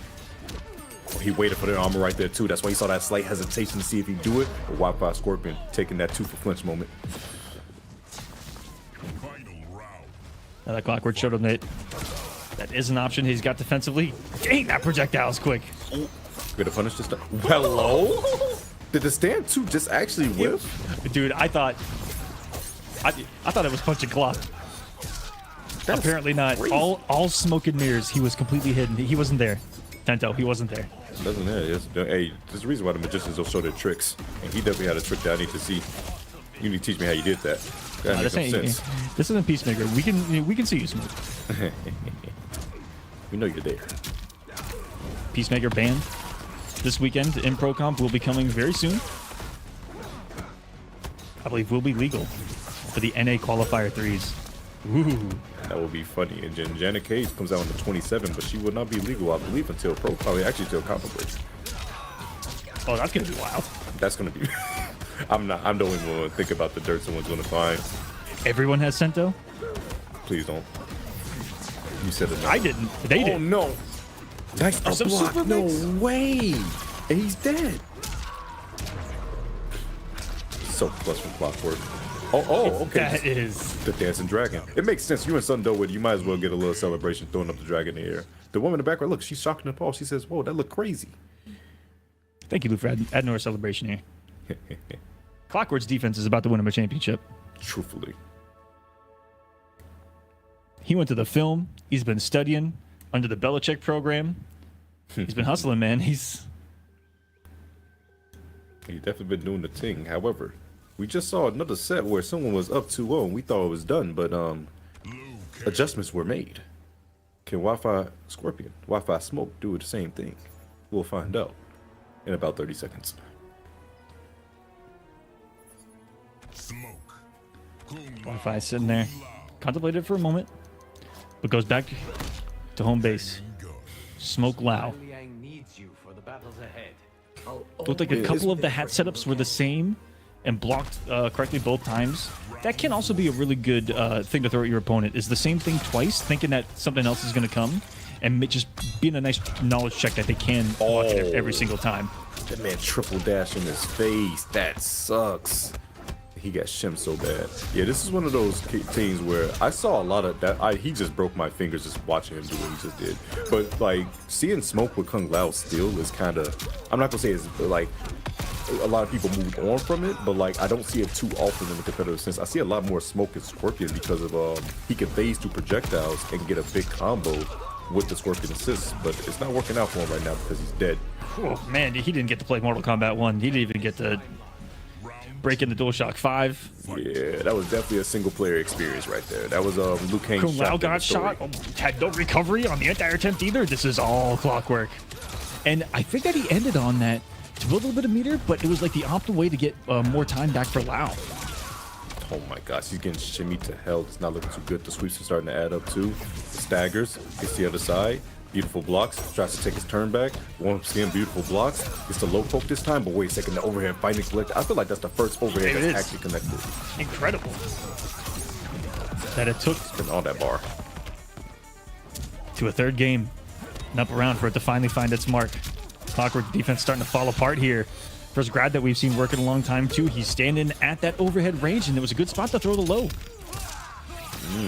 he waited for the armor right there too. That's why he saw that slight hesitation to see if he'd do it. Or Wi-Fi Scorpion taking that 2 for flinch moment. Now that Clockwork showed him that that is an option he's got defensively. Dang, that projectile is quick. Gonna punish this stuff. Hello? Did the stand 2 just actually whiff? Dude, I thought it was punch and clock. That's Apparently not. crazy. All smoke and mirrors. He was completely hidden. He wasn't there. Tento, he wasn't there. Doesn't it? Hey, there's a reason why the magicians don't show their tricks. And he definitely had a trick that I need to see. You need to teach me how you did that. That makes This no ain't. sense. This isn't Peacemaker. We can see you smoke. We know you're there. Peacemaker banned this weekend in Pro Comp will be coming very soon. I believe will be legal for the NA Qualifier 3s. Ooh. That would be funny. And Janet Cage comes out on the 27th, but she will not be legal, I believe, until probably actually till Kombat break. Oh, that's gonna be wild. That's gonna be. I don't even want to think about the dirt someone's gonna find. Everyone has Sento? Please don't. You said it. I didn't. They Oh did. no! Nice Some block. super No mix? way! And he's dead. So plus from Clockwork. Oh, okay. That is. The dancing dragon. It makes sense. You and Sundo with it, you might as well get a little celebration throwing up the dragon in the air. The woman in the background, look, she's shocking the Paul. She says, "Whoa, that looked crazy." Thank you, Lou, for adding our celebration here. Clockwork's defense is about to win him a championship. Truthfully. He went to the film. He's been studying under the Belichick program. He's been hustling, man. He's definitely been doing the thing. However, we just saw another set where someone was up 2-0 and we thought it was done, but adjustments were made. Can Wi-Fi Scorpion, Wi-Fi Smoke do the same thing? We'll find out in about 30 seconds. Wi-Fi sitting there, contemplated for a moment, but goes back to home base. Smoke Lao. Liang needs you for the battles ahead. Looked like a couple of the hat setups were the same and blocked correctly both times. That can also be a really good thing to throw at your opponent, is the same thing twice, thinking that something else is going to come, and just being a nice knowledge check that they can block it every single time. That man triple dash in his face. That sucks. He got shimmed so bad. Yeah, this is one of those teams where I saw a lot of that. He just broke my fingers just watching him do what he just did. But like seeing smoke with Kung Lao still is kind of. I'm not gonna say it's like a lot of people moved on from it, but like I don't see it too often in the competitive sense. I see a lot more smoke in Scorpion because of he can phase through projectiles and get a big combo with the Scorpion assist, but it's not working out for him right now because he's dead. Oh man, he didn't get to play Mortal Kombat 1. He didn't even get to break into DualShock 5. Yeah, that was definitely a single player experience right there. That was Liu Kang. Kung Lao got shot, had no recovery on the entire attempt either. This is all Clockwork. And I think that he ended on that to build a little bit of meter, but it was like the optimal way to get more time back for Lao. Oh my gosh, he's getting shimmied to hell. It's not looking too good. The sweeps are starting to add up too. The staggers, gets the other side. Beautiful blocks, tries to take his turn back. Once again, beautiful blocks. Gets the low poke this time, but wait a second, the overhead finally collected. I feel like that's the first overhead that's actually connected. Incredible. That it took Spin on that bar. to a third game. An up around for it to finally find its mark. Clockwork defense starting to fall apart here. First grad that we've seen working a long time too. He's standing at that overhead range, and it was a good spot to throw the low.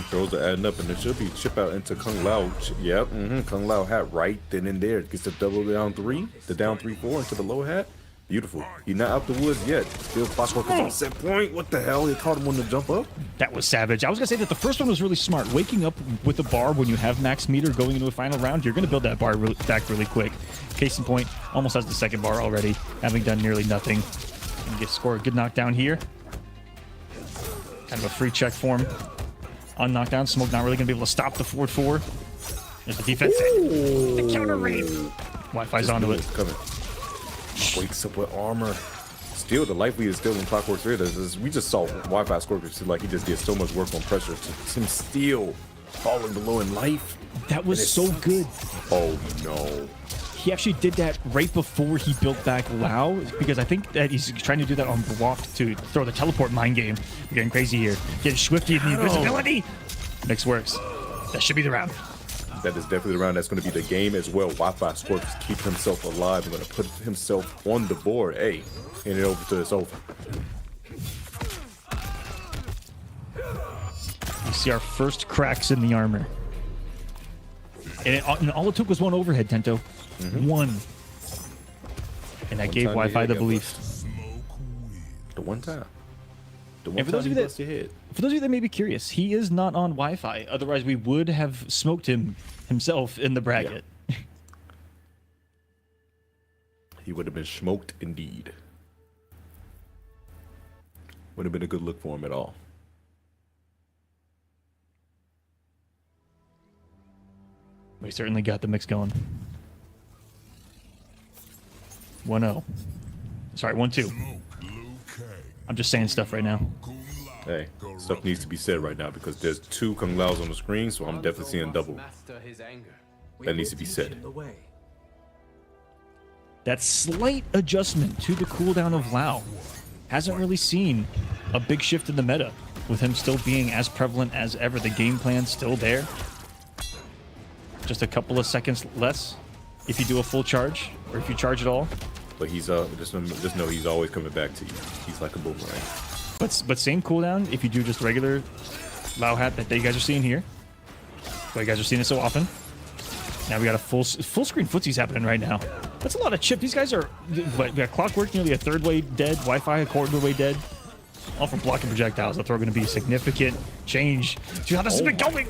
Throws are adding up, and it should be chip out into Kung Lao. Yep, Kung Lao hat right then and there. Gets the double down 3, the down 3-4 into the low hat. Beautiful. He's not out the woods yet. Still Clockwork is on set point. What the hell? He caught him on the jump up. That was savage. I was going to say that the first one was really smart. Waking up with a bar when you have max meter going into a final round, you're going to build that bar back really quick. Case in point, almost has the second bar already, having done nearly nothing. And get score a good knockdown here. Kind of a free check for him. On knockdown, Smoke not really going to be able to stop the forward 4. There's the defense. The counter raid. Wi-Fi's onto it. Coming. Wakes up with armor. Still, the life lead is still in Clockwork's rear. We just saw Wi-Fi Scorpion seem like he just did so much work on pressure. Him still falling below in life. That was so good. Oh no. He actually did that right before he built back Lao, because I think that he's trying to do that on block to throw the teleport mind game. We're getting crazy here. Getting Swifty in the invisibility. Mix works. That should be the round. That is definitely the round. That's going to be the game as well. Wi-Fi Scorpion keep himself alive and going to put himself on the board. Hey, hand it over to it's over. You see our first cracks in the armor. And all it took was one overhead, Tento. One. And that gave Wi-Fi the belief. The one time. The And one for time those of he you bust your head. For those of you that may be curious, he is not on Wi-Fi. Otherwise, we would have smoked himself in the bracket. Yeah. He would have been smoked indeed. Would have been a good look for him at all. We certainly got the mix going. 1-0. Sorry, 1-2. I'm just saying stuff right now. Hey, stuff needs to be said right now because there's 2 Kung Laos on the screen, so I'm definitely seeing double. That needs to be said. That slight adjustment to the cooldown of Lao hasn't really seen a big shift in the meta, with him still being as prevalent as ever. The game plan's still there. Just a couple of seconds less if you do a full charge, or if you charge at all. But he's just know he's always coming back to you. He's like a boomerang. But same cooldown if you do just regular Lao hat that you guys are seeing here. But you guys are seeing it so often. Now we got a full screen footsies happening right now. That's a lot of chip. These guys are, we got Clockwork nearly a third way dead, Wi-Fi a quarter way dead. All from blocking projectiles. I thought going to be a significant change to how this has been going.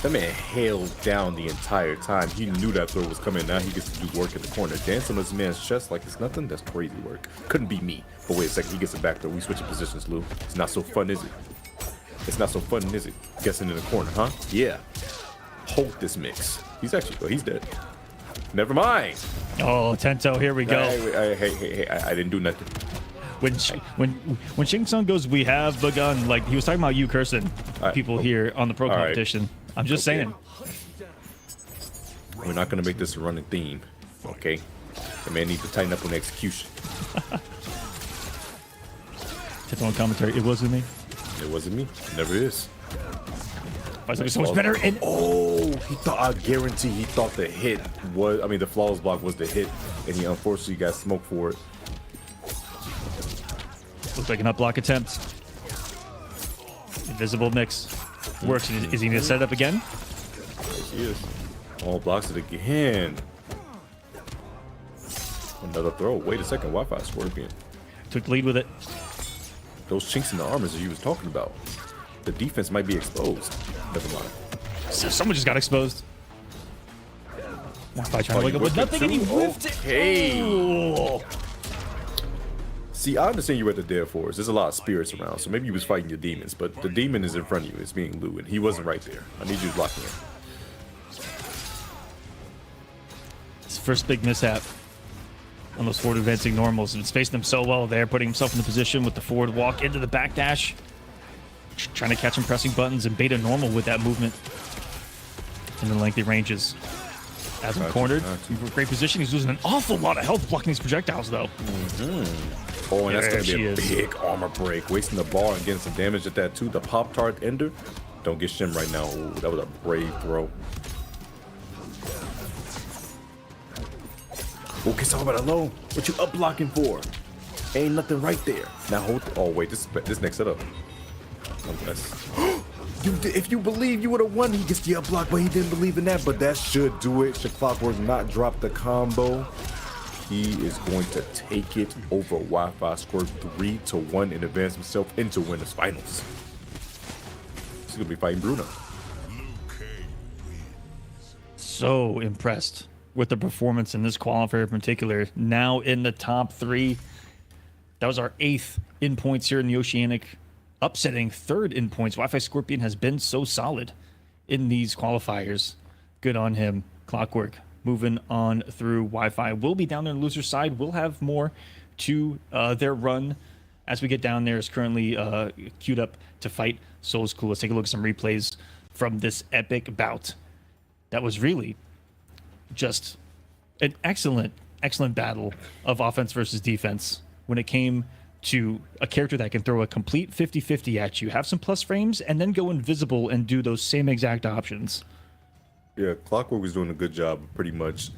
That man held down the entire time. He knew that throw was coming. Now he gets to do work in the corner. Dancing on this man's chest like it's nothing. That's crazy work. Couldn't be me. But wait a second. He gets it back though. We switching positions, Lou. It's not so fun, is it? It's not so fun, is it? Guessing in the corner, huh? Yeah. Hold this mix. He's actually, oh, he's dead. Never mind. Oh, Tento, here we go. Hey, I didn't do nothing. When Shing Tsung goes, we have begun. Like he was talking about you cursing people here on the pro competition. I'm just saying. We're not gonna make this a running theme, okay? The man needs to tighten up on execution. Tip on commentary. It wasn't me. It wasn't me. It never is. It's so much better. And he thought, I guarantee he thought the hit was, the flawless block was the hit, and he unfortunately got smoked for it. Looks like an up block attempt. Invisible mix. Works. Is he going to set it up again? Yes, he is. All blocks it again. Another throw. Wait a second. Wi-Fi Scorpion. Took the lead with it. Those chinks in the armors that you was talking about. The defense might be exposed. Never mind. So someone just got exposed. Wi-Fi trying to wake up with nothing, and he whiffed it. Hey. See, I understand you're at the Dead Forest. There's a lot of spirits around, so maybe you was fighting your demons, but the demon is in front of you. It's being Lou, and he wasn't right there. I need you to lock in. His first big mishap on those forward advancing normals. And spacing them so well there, putting himself in the position with the forward walk into the backdash. Trying to catch him pressing buttons and bait a normal with that movement in the lengthy ranges. As him cornered, great position. He's losing an awful lot of health blocking these projectiles, though. Oh, and that's going to be a big armor break. Wasting the bar and getting some damage at that, too. The Pop-Tart Ender. Don't get shim right now. Ooh, that was a brave throw. Okay, talk about it low. What you up blocking for? Ain't nothing right there. Now hold. Oh wait, this next setup. If you believe you would have won, he gets the up block, but he didn't believe in that. But that should do it. Should Clockwork not drop the combo? He is going to take it over Wi-Fi Scorpion 3-1 and advance himself into winners finals. He's gonna be fighting Bruno. So impressed with the performance in this qualifier in particular. Now in the top 3. That was our 8th in points here in the Oceanic, upsetting 3rd in points. Wi-Fi Scorpion has been so solid in these qualifiers. Good on him. Clockwork moving on through Wi-Fi. We'll be down there on the loser side. We'll have more to their run as we get down there. Is currently queued up to fight Soul's Cool. Let's take a look at some replays from this epic bout. That was really just an excellent battle of offense versus defense when it came to a character that can throw a complete 50-50 at you, have some plus frames, and then go invisible and do those same exact options. Yeah, Clockwork was doing a good job, pretty much.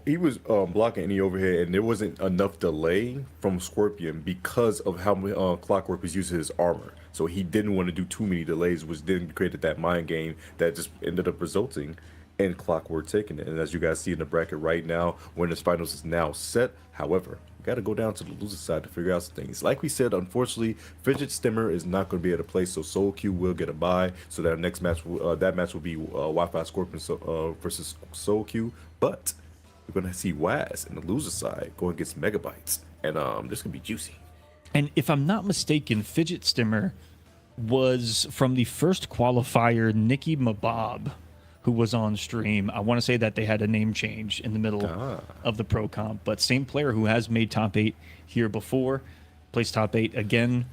He was blocking any overhead, and there wasn't enough delay from Scorpion because of how Clockwork was using his armor. So he didn't want to do too many delays, which then created that mind game that just ended up resulting in Clockwork taking it. And as you guys see in the bracket right now, winners finals is now set. However, we got to go down to the loser side to figure out some things. Like we said, unfortunately, Fidget Stimmer is not going to be able to play, so Soul Q will get a bye. So that next match, that match will be Wi-Fi Scorpion versus Soul Q. But we're going to see Waz in the loser side going against Megabytes, and this can be juicy. And if I'm not mistaken, Fidget Stimmer was from the first qualifier, Nikki Mabob, who was on stream. I want to say that they had a name change in the middle of the pro comp, but same player who has made top 8 here before, plays top 8 again,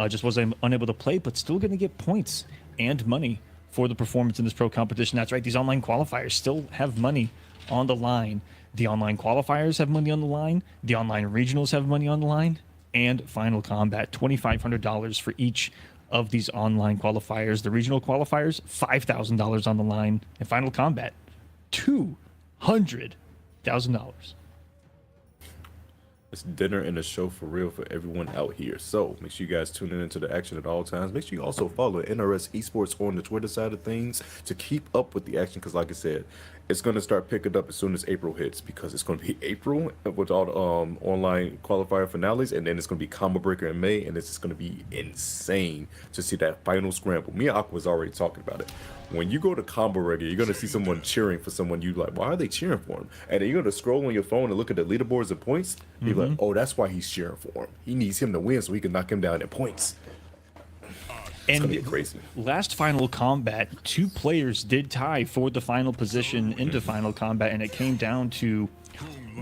just was unable to play, but still going to get points and money for the performance in this pro competition. That's right, these online qualifiers still have money on the line. The online qualifiers have money on the line, the online regionals have money on the line, and Final Combat, $2,500 for each of these online qualifiers. The regional qualifiers, $5,000 on the line, and Final Combat, $200,000. It's dinner and a show for real for everyone out here. So make sure you guys tune in into the action at all times. Make sure you also follow NRS Esports on the Twitter side of things to keep up with the action, because like I said, it's going to start picking up as soon as April hits, because it's going to be April with all the online qualifier finales, and then it's going to be Combo Breaker in May, and it's just going to be insane to see that final scramble. Me and Aqua was already talking about it. When you go to Combo Breaker, you're going to see someone cheering for someone you like. Why are they cheering for him? And then you're going to scroll on your phone and look at the leaderboards and points. You're like, oh, that's why he's cheering for him. He needs him to win so he can knock him down in points. It's gonna be crazy. Last Final Combat, 2 players did tie for the final position into Final Combat, and it came down to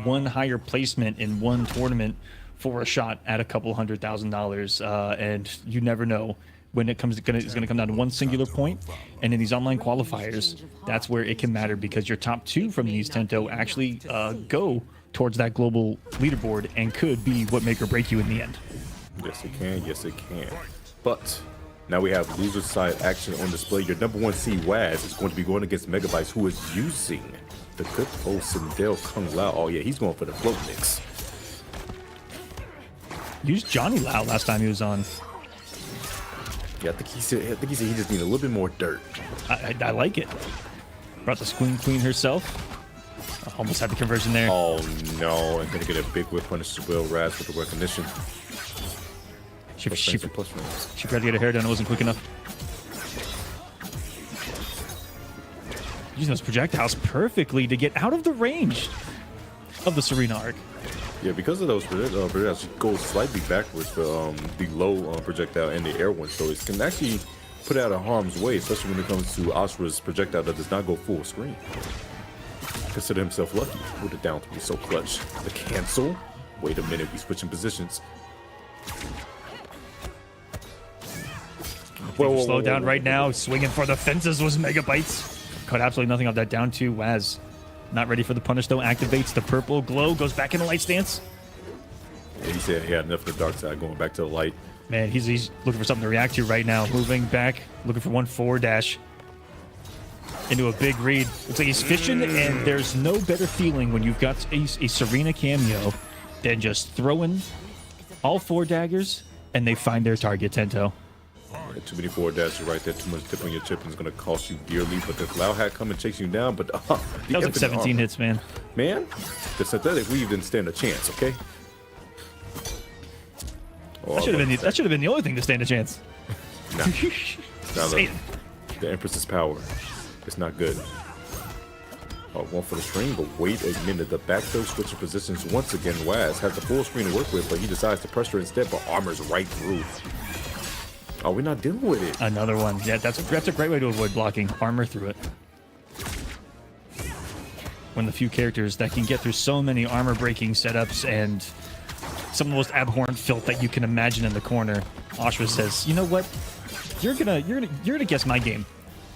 one higher placement in one tournament for a shot at a couple $100,000, and you never know when it's going to come down to one singular point. And in these online qualifiers, that's where it can matter, because your top 2 from these Tento actually go towards that global leaderboard and could be what make or break you in the end. Yes, it can. Yes, it can. But now we have loser side action on display. Your number 1 seed Waz is going to be going against Megabytes, who is using the good old Sindel Kung Lao. Oh yeah, he's going for the float mix. Used Johnny Lau last time he was on. Yeah, I think he said he just needs a little bit more dirt. I like it. Brought the Queen herself. Almost had the conversion there. Oh no, and gonna get a big whip punish as well. Raz with the recognition. She Plus frames. tried to get her hair done. It wasn't quick enough. Using those projectiles perfectly to get out of the range of the Serena arc. Yeah, because of those projectiles, she goes slightly backwards for the low projectile and the air one, so it can actually put out of harm's way, especially when it comes to Ashra's projectile that does not go full screen. Consider himself lucky. Hold it down to be so clutch. The cancel. Wait a minute, we switching positions. Slow down right now. Swinging for the fences was Megabytes. Caught absolutely nothing off that down 2. Waz not ready for the punish though. Activates the purple glow. Goes back into light stance. Yeah, he said he had enough of the dark side, going back to the light. Man, he's looking for something to react to right now. Moving back. Looking for 1 forward dash. Into a big read. Looks like he's fishing, and there's no better feeling when you've got a Serena cameo than just throwing all 4 daggers and they find their target, Tento. Yeah, too many forward dashes right there. Too much tip on your chip and it's going to cost you dearly. But the Lao hat come and chase you down. But that was like 17 hits, man. Man, the synthetic weave didn't stand a chance, okay? Oh, That should have been the only thing to stand a chance. Nah. Now the Empress's power. It's not good. Oh, 1 for the string, but wait a minute. The back throw switching positions once again. Waz has the full screen to work with, but he decides to pressure instead, but armor's right through. Oh, we're not dealing with it. Another one. Yeah, that's a great way to avoid blocking. Armor through it. One of the few characters that can get through so many armor breaking setups and some of the most abhorrent filth that you can imagine in the corner. Ashra says, "You know what? You're gonna guess my game."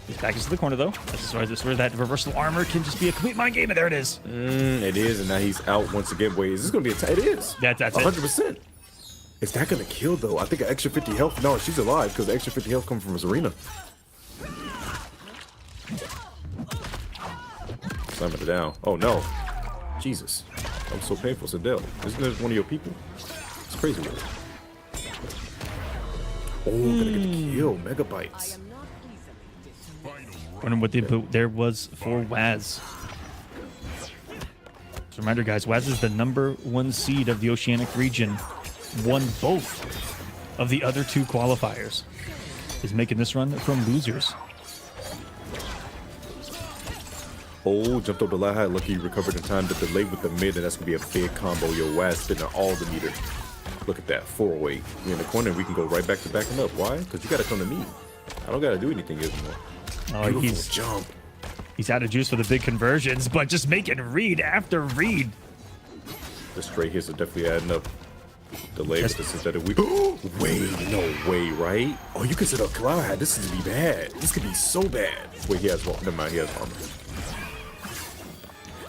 He's back into the corner though. This is where that reversal armor can just be a complete mind game, and there it is. It is, and now he's out once again. Wait, is this gonna be it is. That's 100%. Is that gonna kill though? I think an extra 50 health. No, she's alive because the extra 50 health comes from Serena. Slamming it down. Oh no. Jesus. That was so painful, Sindel. Isn't this one of your people? It's crazy. Really. Oh, gonna get the kill. Megabytes. Wondering what the input there was for Waz. Just a reminder, guys, Waz is the #1 seed of the Oceanic region. Won both of the other 2 qualifiers. Is making this run from losers. Oh, jumped over the light high. Lucky he recovered in time to delay with the mid, and that's gonna be a big combo. Yo, Waz spinning all the meter. Look at that, 4-way. We're in the corner, and we can go right back to backing up. Why? Because you gotta come to me. I don't gotta do anything anymore. Oh, he's out of juice for the big conversions, but just making read after read. The straight hits are definitely adding up. Delay with the synthetic weave. Wait, no way, right? Oh, you consider a cloud hat. This is gonna be bad. This could be so bad. Wait, he has one. Never mind, he has armor.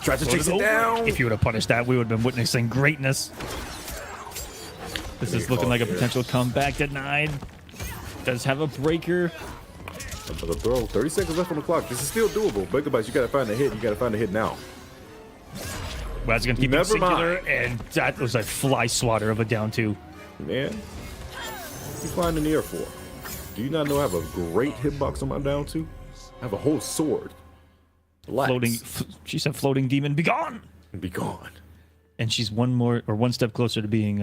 Tried to chase it down. If you would have punished that, we would have been witnessing greatness. This is looking like a potential comeback. Denied. Does have a breaker. Another throw. 30 seconds left on the clock. This is still doable. Megabytes, you gotta find a hit. You gotta find a hit now. Well, it's gonna keep it singular, and that was a fly swatter of a down 2. Man, what you flying in the air for? Do you not know I have a great hitbox on my down 2? I have a whole sword. Relax. She said, "Floating demon, be gone." Be gone. And she's one step closer to being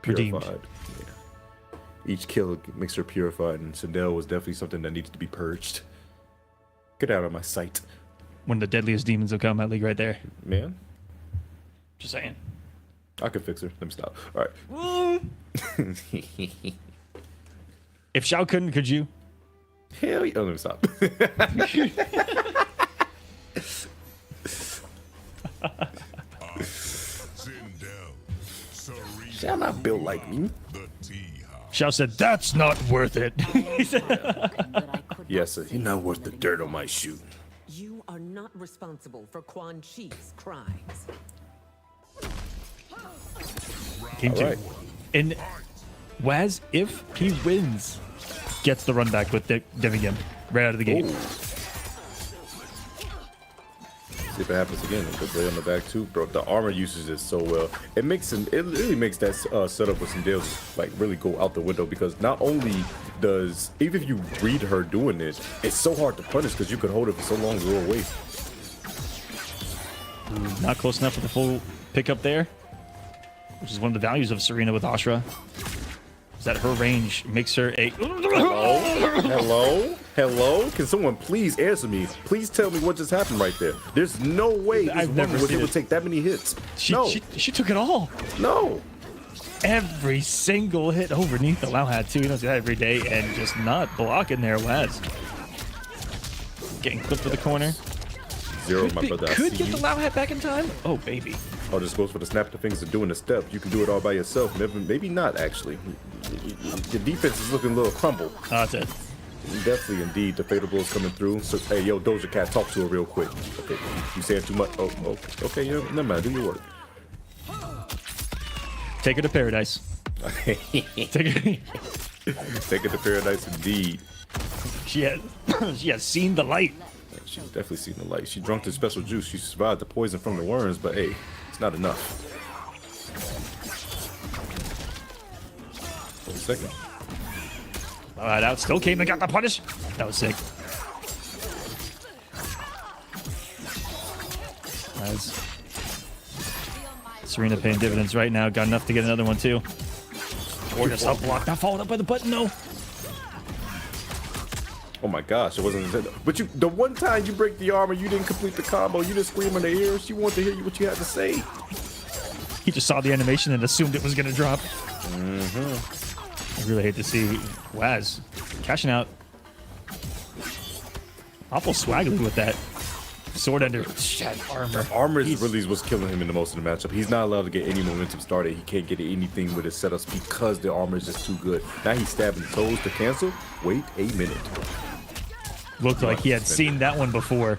redeemed. Purified. Yeah. Each kill makes her purified, and Sindel was definitely something that needs to be purged. Get out of my sight. One of the deadliest demons of Kombat League right there. Man. Just saying. I could fix her. Let me stop. All right. If Shao couldn't, could you? Hell yeah. Oh, let me stop. Shall not built like me. Xiao said, "That's not worth it." He said, Yes, sir. You're not worth the dirt on my shoe. You are not responsible for Quan Chi's crimes. Game two. All right. And Waz, if he wins, gets the run back with Demi Gimp right out of the gate. Ooh. See if it happens again. Good play on the back too, bro. The armor uses it so well. It makes him. It really makes that setup with some deals like really go out the window, because not only does, even if you read her doing this, it's so hard to punish because you could hold it for so long to go away. Not close enough for the full pickup there, which is one of the values of Serena with Ashra. Is that her range makes her a... Hello? Hello? Can someone please answer me? Please tell me what just happened right there. There's no way this I've never woman was seen able it. to take that many hits. She took it all. No. Every single hit overneath the Lao hat too. You don't see that every day, and just not blocking there, Waz. Getting clipped to the corner. Zero, my brother. I Could see get you. the Lao hat back in time. Oh, baby. Oh, this goes for the snap the fingers of doing the step. You can do it all by yourself. Maybe not, actually. The defense is looking a little crumbled. Oh, that's it. Definitely, indeed. The fatal blow is coming through. So, hey, yo, Doja Cat, talk to her real quick. Okay, you saying too much? Oh, okay, yeah, never mind. Do your work. Take her to paradise. Take her. Take it to paradise, indeed. She has seen the light. She's definitely seen the light. She drunk the special juice. She survived the poison from the worms, but hey, it's not enough. Wait a second. All right, out. Still came and got the punish. That was sick. As Serena paying dividends right now. Got enough to get another one too. Or just up block. Not followed up by the button, no. Oh my gosh, it wasn't. But you, the one time you break the armor, you didn't complete the combo. You just scream in the ear. She wanted to hear you what you had to say. He just saw the animation and assumed it was gonna drop. I really hate to see Waz cashing out. Awful swaggly with that sword under shed armor. Armor is really what's killing him in the most of the matchup. He's not allowed to get any momentum started. He can't get anything with his setups because the armor is just too good. Now he's stabbing toes to cancel. Wait a minute. Looked like he had seen that one before.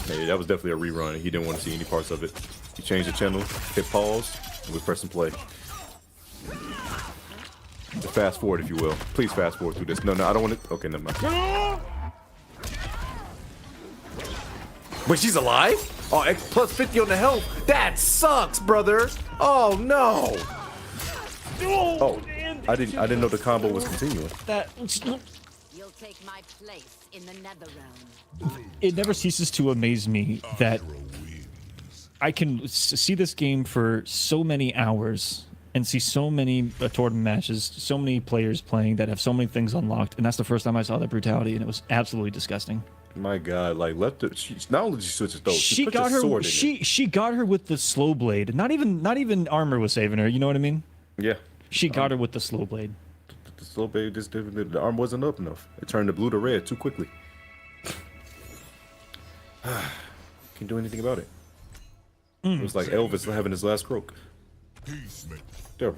Hey, that was definitely a rerun. He didn't want to see any parts of it. He changed the channel, hit pause, and we press and play. Just fast forward, if you will. Please fast forward through this. No, I don't want it. Okay, never mind. Wait, she's alive? Oh, plus 50 on the health. That sucks, brother. Oh no. Oh, I didn't know the combo was continuing. You'll take my place in the nether realm. It never ceases to amaze me that I can see this game for so many hours and see so many tournament matches, so many players playing that have so many things unlocked, and that's the first time I saw that brutality, and it was absolutely disgusting. My God, like not only did she switch it though, She put got the her. sword in She got her with the slow blade. Not even armor was saving her. You know what I mean? it. Yeah. She got her with the slow blade. The slow baby just the arm wasn't up enough. It turned the blue to red too quickly. Can't do anything about it. It was like Elvis having his last croak. There.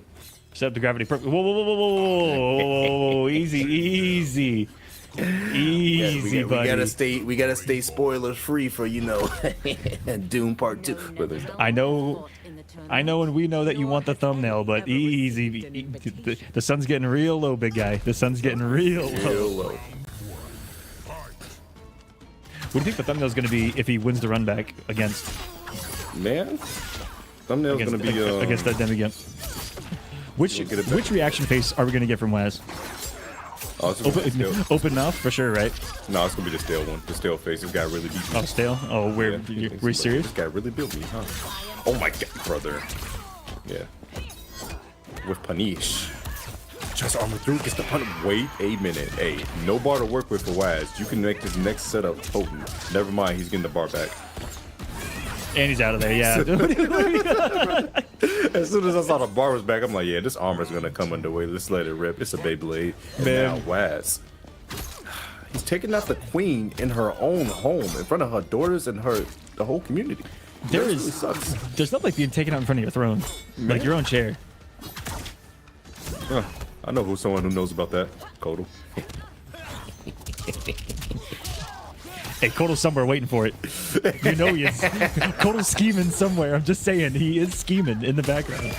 Except the gravity. Whoa, whoa, whoa, whoa, whoa, whoa, easy, easy, easy, buddy. We gotta stay spoilers free for Doom Part 2. I know, and we know that you want the thumbnail, but easy. The sun's getting real low, big guy. The sun's getting real low. What do you think the thumbnail's going to be if he wins the run back against? Man, thumbnail's gonna be against that Demi Gimp. Which reaction face are we going to get from Waz? Oh, it's gonna be stale. Open mouth for sure, right? No, it's gonna be the stale one. The stale face. This guy really beat me. Oh, stale. Oh, we're serious. This guy really built me, huh? Oh my God, brother. Yeah. With punish. Tries to armor through, gets the punish. Wait a minute. Hey, no bar to work with for Waz. You can make this next setup potent. Never mind, he's getting the bar back. And he's out of there, yeah. As soon as I saw the bar was back, I'm like, yeah, this armor's gonna come underway. Let's let it rip. It's a Beyblade. And Man. now Waz. He's taking out the queen in her own home, in front of her daughters and the whole community. There's nothing like being taken out in front of your throne, like your own chair. I know who's someone who knows about that. Kodal. Hey, Kodal's somewhere waiting for it. You know he is. Kodal's scheming somewhere. I'm just saying, he is scheming in the background.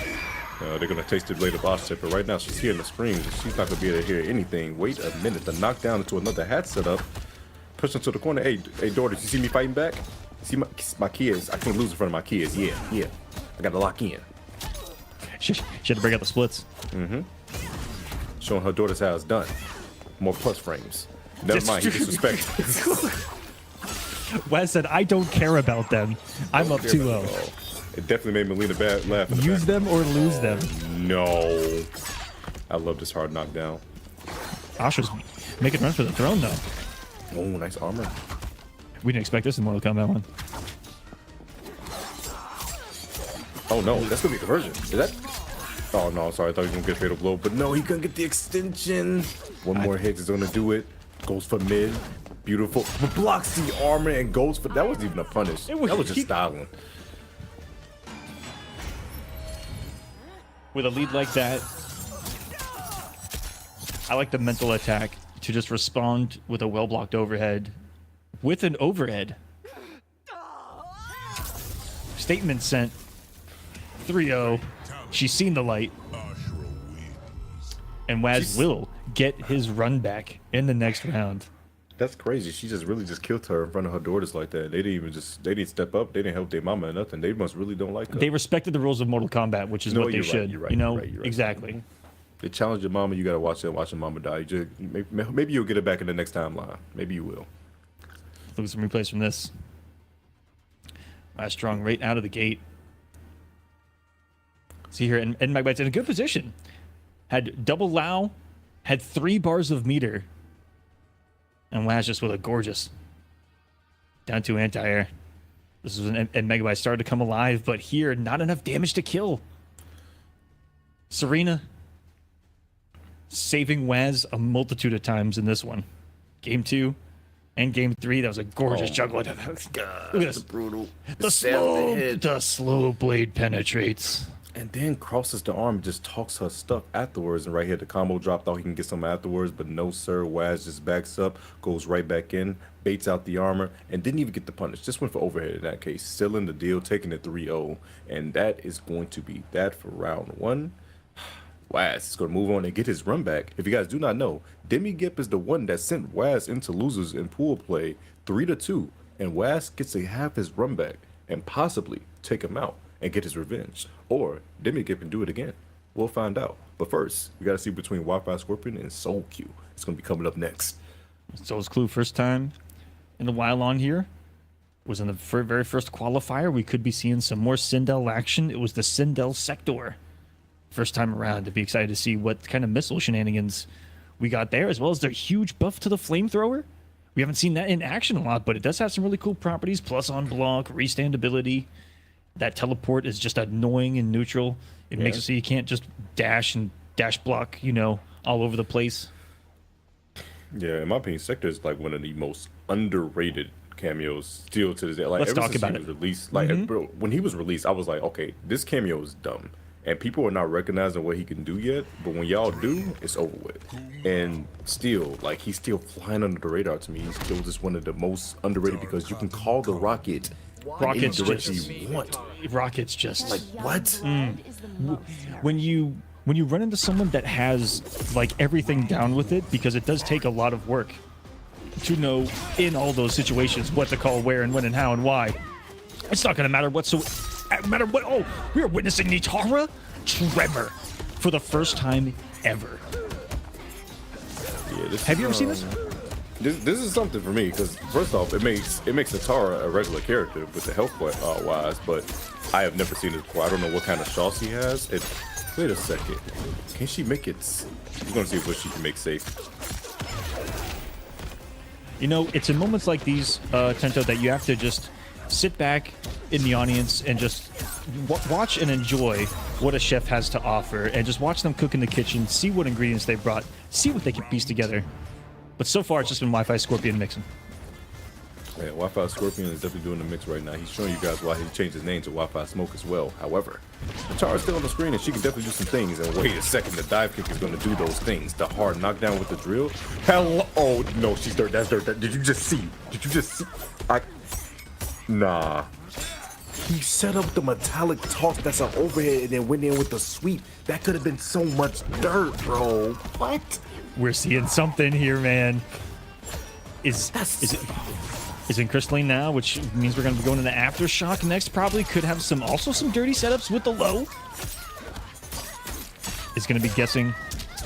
They're gonna taste it later, boss tip, but right now she's hearing the screams. She's not gonna be able to hear anything. Wait a minute. The knockdown into another hat setup. Push into the corner. Hey, daughter, you see me fighting back? See my kids. I can't lose in front of my kids. Yeah. I gotta lock in. She had to break out the splits. Showing her daughters how it's done. More plus frames. Never mind, he disrespectful. Wes said, I don't care about them. I'm up 2-0. It definitely made Melina laugh. Use them or lose them. No. I love this hard knockdown. Asha's making runs for the throne, though. Oh, nice armor. We didn't expect this in Mortal Kombat 1. Oh no, that's gonna be conversion. Is that? Oh no, sorry, I thought he was gonna get fatal blow, but no, he couldn't get the extension. One more hit is gonna do it. Goes for mid. Beautiful. But blocks the armor and goes for that wasn't even a punish. That was just styling. With a lead like that, I like the mental attack to just respond with a well-blocked overhead. With an overhead. Statement sent. 3-0. She's seen the light. And Waz will get his run back in the next round. That's crazy. She just really just killed her in front of her daughters like that. They didn't step up. They didn't help their mama or nothing. They must really don't like her. They respected the rules of Mortal Kombat, which is what they should. You're right, you know, you're right. exactly. They challenge your mama. You gotta watch your mama die. You just, maybe you'll get it back in the next timeline. Maybe you will. Look at some replays from this. Last strong right out of the gate. See here, and Megabytes in a good position. Had double Lao, had 3 bars of meter. And Waz just with a gorgeous down to anti-air. This was and Megabytes started to come alive, but here, not enough damage to kill. Serena saving Waz a multitude of times in this one. Game 2 and game 3, that was a gorgeous juggle. Look at this. Brutal. The slow blade penetrates. And then crosses the arm and just talks her stuff afterwards. And right here, the combo drop. Thought he can get some afterwards, but no, sir. Waz just backs up, goes right back in, baits out the armor, and didn't even get the punish. Just went for overhead in that case. Still in the deal, taking it 3-0. And that is going to be that for round 1. Waz is going to move on and get his run back. If you guys do not know, Demi Gimp is the one that sent Waz into losers in pool play 3-2. And Waz gets to have his run back and possibly take him out and get his revenge. Or Demi Gimp can do it again. We'll find out. But first, we got to see between Wi-Fi Scorpion and Soul Q. It's going to be coming up next. Soul's Clue, first time in a while on here. Was in the very first qualifier. We could be seeing some more Sindel action. It was the Sindel sector. First time around, to be excited to see what kind of missile shenanigans we got there, as well as their huge buff to the flamethrower. We haven't seen that in action a lot, but it does have some really cool properties. Plus on block, restand ability. That teleport is just annoying and neutral. It makes it so you can't just dash and dash block, you know, all over the place. Yeah, in my opinion, Sector is like one of the most underrated cameos still to this day. Like, Let's ever talk since about he it. was released, like bro, when he was released, I was like, okay, this cameo is dumb. And people are not recognizing what he can do yet, but when y'all do, it's over with. And still, like, he's still flying under the radar to me. He's still just one of the most underrated because you can call the rocket Rocket's any direction just you want. Rocket's just Like, what? when you run into someone that has like everything down with it, because it does take a lot of work to know in all those situations what to call, where and when and how and why. It's not going to matter matter what. Oh, we are witnessing Nitara Tremor for the first time ever. Yeah, Have you ever seen this? This is something for me because first off, it makes Atara a regular character with the health wise, but I have never seen it before. I don't know what kind of shots he has. Wait a second, can she make it? We're gonna see what she can make safe. You know, it's in moments like these, Tento, that you have to just sit back in the audience and just watch and enjoy what a chef has to offer, and just watch them cook in the kitchen, see what ingredients they brought, see what they can piece together. But so far, it's just been Wi-Fi Scorpion mixing. Yeah, Wi-Fi Scorpion is definitely doing the mix right now. He's showing you guys why he changed his name to Wi-Fi Smoke as well. However, Natara's still on the screen and she can definitely do some things. And wait a second, the dive kick is going to do those things. The hard knockdown with the drill. Hello. Oh, no, she's dirt. That's dirt. Did you just see? Did you just see? Nah. He set up the metallic toss that's an overhead and then went in with the sweep. That could have been so much dirt, bro. What? We're seeing something here, man. Is it in Crystalline now, which means we're going to be going into Aftershock next, probably. Could have some dirty setups with the low. Is going to be guessing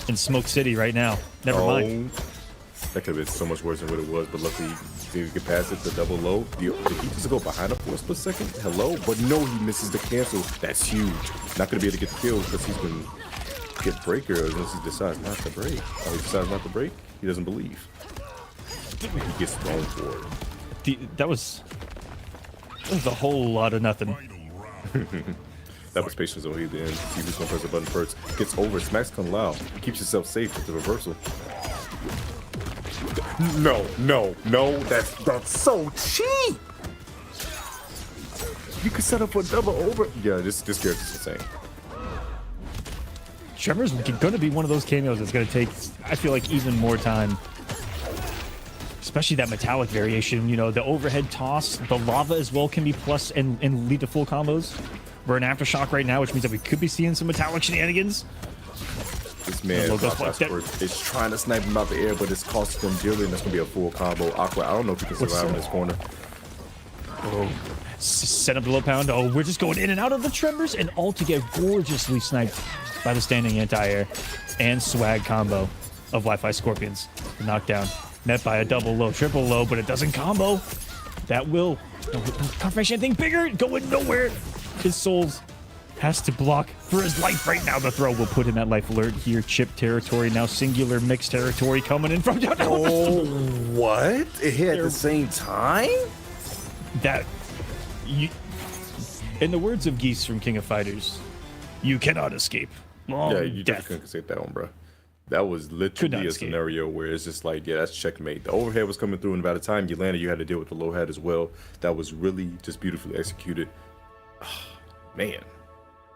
in Smoke City right now. Never mind. That could have been so much worse than what it was, but luckily he could get past it, the double low. Did he just go behind him for a split second? Hello? But no, he misses the cancel. That's huge. Not going to be able to get the kill because he's going to get breaker unless he decides not to break. Oh, he decides not to break? He doesn't believe. He gets thrown for it. That was a whole lot of nothing. That was patience over here at the end. See who's gonna press the button first. Gets over, smacks come loud. Keeps himself safe with the reversal. No, that's so cheap. You could set up a double over. Yeah, this character's insane. Tremor's going to be one of those cameos that's going to take, I feel like, even more time. Especially that metallic variation, you know, the overhead toss, the lava as well can be plus and lead to full combos. We're in Aftershock right now, which means that we could be seeing some metallic shenanigans. This man is trying to snipe him out the air, but it's costing him dearly, and that's going to be a full combo. Aqua, I don't know if he can survive in this corner. Oh, set up the low pound. Oh, we're just going in and out of the Tremors, and all to get gorgeously sniped by the standing anti-air and swag combo of Wi-Fi Scorpions. The knockdown. Met by a double low, triple low, but it doesn't combo. That will confirmation anything bigger, going nowhere. His souls has to block for his life right now. The throw will put him at life alert here. Chip territory, now singular mixed territory coming in from down. Oh, what? It hit at the same time? In the words of Geese from King of Fighters, you cannot escape. Long you death. just couldn't say that one, bro. That was literally a scenario where it's just like, yeah, that's checkmate. The overhead was coming through, and by the time you landed, you had to deal with the low head as well. That was really just beautifully executed. Oh, man,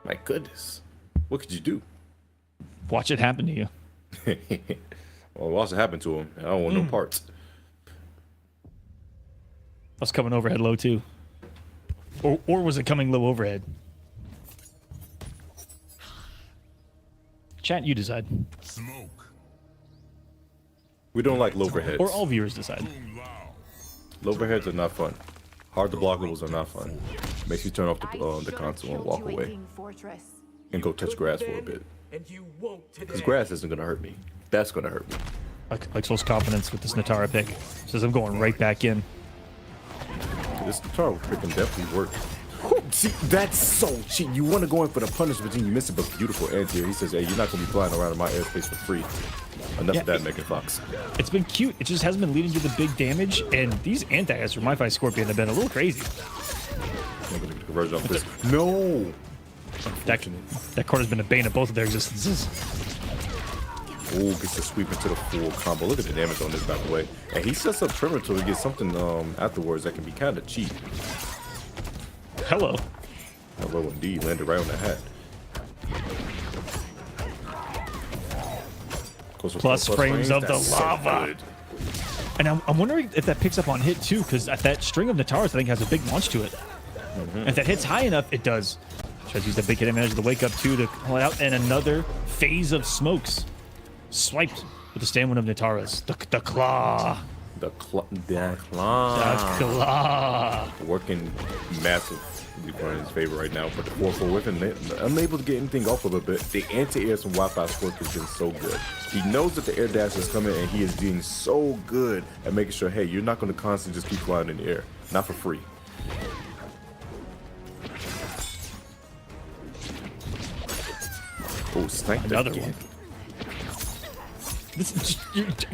my goodness. What could you do? Watch it happen to you. Well, watch it happen to him. I don't want no parts. I was coming overhead low, too. Or was it coming low overhead? Chat, you decide. Smoke. We don't like lowerheads. Or all viewers decide. Lowerheads are not fun. Hard to blockables are not fun. Makes you turn off the console and walk away. And go touch grass for a bit. Because grass isn't going to hurt me. That's going to hurt me. Like Soul's confidence with this Natara pick. Says I'm going right back in. This Natara pick can definitely work. See, that's so cheap. You want to go in for the punishment, and you miss it, but beautiful anti-air. He says, hey, you're not going to be flying around in my airspace for free. Enough of that, Megan Fox. It's been cute. It just hasn't been leading to the big damage, and these anti-airs from Wi-Fi Scorpion have been a little crazy. Conversion off this. No! That corner's been a bane of both of their existences. Oh, gets the sweep into the full combo. Look at the damage on this, by the way. And he sets up Tremor to get something afterwards that can be kind of cheap. Hello. Hello, indeed. Landed right on the hat. Plus frames of the lava. And I'm wondering if that picks up on hit, too, because that string of Nataras, I think, has a big launch to it. If that hits high enough, it does. Tries to use that big hit advantage of the wake up, too, to call it out. And another phase of smokes. Swiped with the stamina of Nataras. The claw. The claw. The claw. Working massive in his favor right now, but the 4-4 with him, unable to get anything off of a bit. The anti-airs from Wi-Fi Scorpion has been so good. He knows that the air dash is coming, and he is being so good at making sure, hey, you're not going to constantly just keep flying in the air. Not for free. Oh, sniped Another again. one.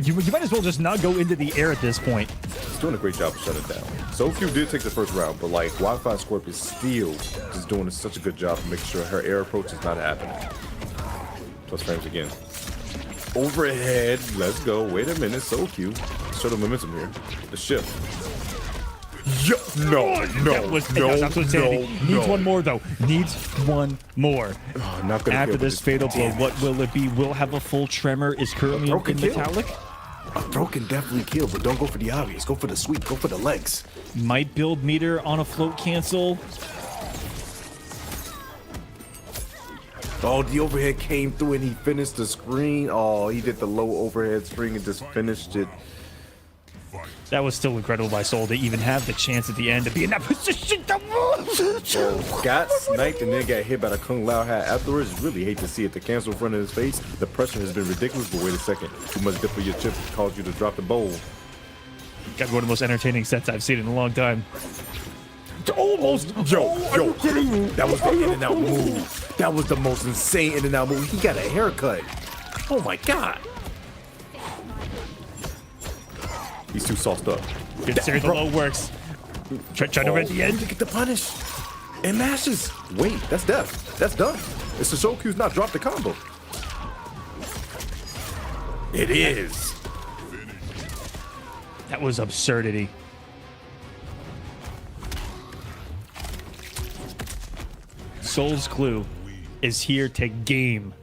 You might as well just not go into the air at this point. He's doing a great job of shutting it down. So few did take the first round, but like Wi-Fi Scorpion still just doing such a good job of making sure her air approach is not happening. Plus frames again. Overhead. Let's go. Wait a minute. So cute. Show the momentum here. The shift. No, That was absolute insanity. Needs one more though. Needs one more. Oh, not gonna After kill this fatal blow, damage. what will it be? Will have a full tremor. Is currently Broken in kill. metallic. A throw can definitely kill, but don't go for the obvious. Go for the sweep. Go for the legs. Might build meter on a float cancel. Oh, the overhead came through and he finished the screen. Oh, he did the low overhead string and just finished it. That was still incredible by Soul to even have the chance at the end to be in that position. Oh, got sniped and then got hit by the Kung Lao hat afterwards. Really hate to see it. The cancel in front of his face. The pressure has been ridiculous, but wait a second. Too much dip for your chip caused you to drop the bowl. Got one of the most entertaining sets I've seen in a long time. Almost. Yo, that was the in and out move. That was the most insane in and out move. He got a haircut. Oh my god. He's too sauced up. Good series of low works. Try to read the end. To get the punish. And mashes. Wait, that's death. That's done. It's the Shoku's not dropped the combo. It is. That was absurdity. Soul's Clue is here to game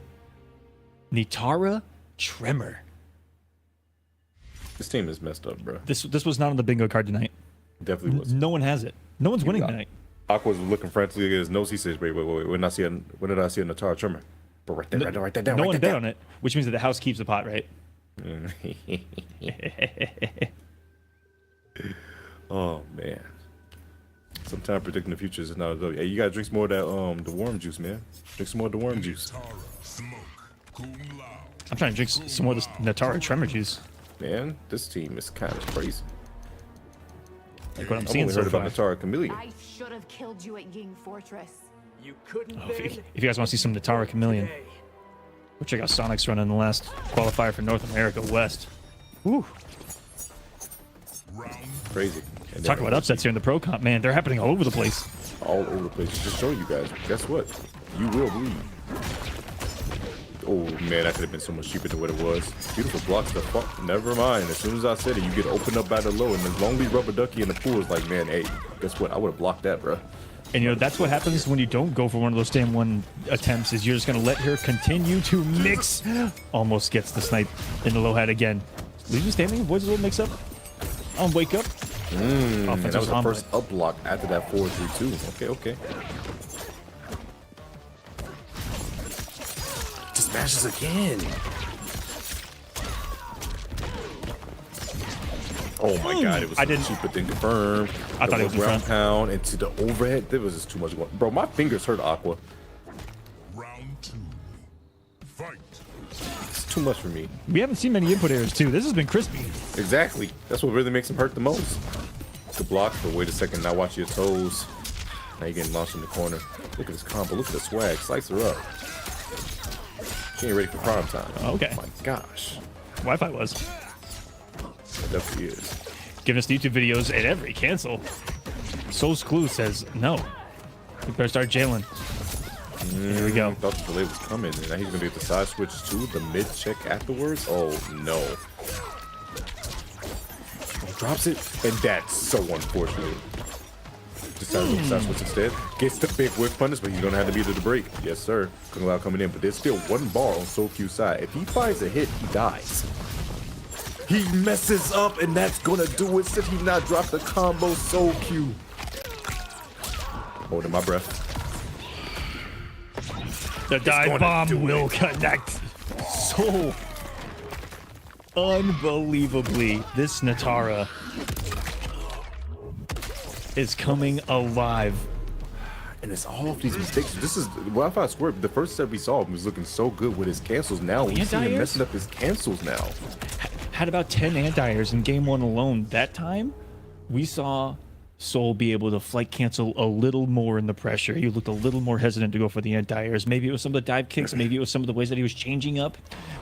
Nitara Tremor. This team is messed up, bro. This was not on the bingo card tonight. Definitely was. No one has it. No one's winning got- tonight. Aqua's looking frantically at his nose. He says, wait. When did I see a Natara Tremor? But write that down. No write one that bet down. on it, which means that the house keeps the pot, right? Oh man. Sometimes predicting the future is not a W. Hey, you gotta drink some more of that the worm juice, man. Drink some more of the worm juice. I'm trying to drink some more of this Natara Tremor juice. Man, this team is kind of crazy. Like what I'm I've seeing only so heard far. about Natara Chameleon. I should have killed you at Ying Fortress. You couldn't Oh, if you guys want to see some Natara Chameleon, go check out Sonic's run in the last qualifier for North America West. Woo. Crazy. And Talk then about upsets here in the Pro Comp, man. They're happening all over the place. all over the place. Just show you guys. Guess what? You will bleed. Oh man, that could have been so much cheaper than what it was. Beautiful blocks the fuck. Never mind. As soon as I said it, you get opened up by the low, and the lonely rubber ducky in the pool is like, man, hey, guess what? I would have blocked that, bro. And you know, that's what happens when you don't go for one of those stand one attempts, is you're just going to let her continue to mix. Almost gets the snipe in the low hat again. Legion standing, avoids a little mix up. On wake up. And that was the omelet. first up block after that 4-3-2. Okay. Just smashes again. Oh my god, it was I so didn't- cheaper than confirmed. I thought it was in ground front. pound into the overhead. There was just too much going. Bro, my fingers hurt, Aqua. Round 2. Fight. It's too much for me. We haven't seen many input errors, too. This has been crispy. Exactly. That's what really makes him hurt the most. Good block, but wait a second. Now watch your toes. Now you're getting launched in the corner. Look at this combo. Look at the swag. Slice her up. She ain't ready for prime time. Okay. Oh my gosh. Wi-Fi was. It definitely is. Giving us YouTube videos at every cancel. Soul's Clue says, no. We better start jailing. Here we go. I thought the delay was coming, and now he's gonna get the side switch to the mid check afterwards. Oh no. Drops it, and that's so unfortunate. Decides to side switch instead. Gets the big whip punish, but he's gonna have to be to the break. Yes, sir. Kung Lao coming in, but there's still one bar on SoQ's side. If he finds a hit, he dies. He messes up, and that's gonna do it. Should he not drop the combo, SoQ? Holding my breath. The dive gonna bomb do will it. connect. So unbelievably, this Natara is coming alive. And it's all of these mistakes. This is Wi-Fi Scorpion. The first set we saw him was looking so good with his cancels. Now we see him Anti-airs? messing up his cancels now. Had about 10 anti-airs in game one alone. That time, we saw Soul be able to flight cancel a little more in the pressure. He looked a little more hesitant to go for the anti-airs. Maybe it was some of the dive kicks. Maybe it was some of the ways that he was changing up.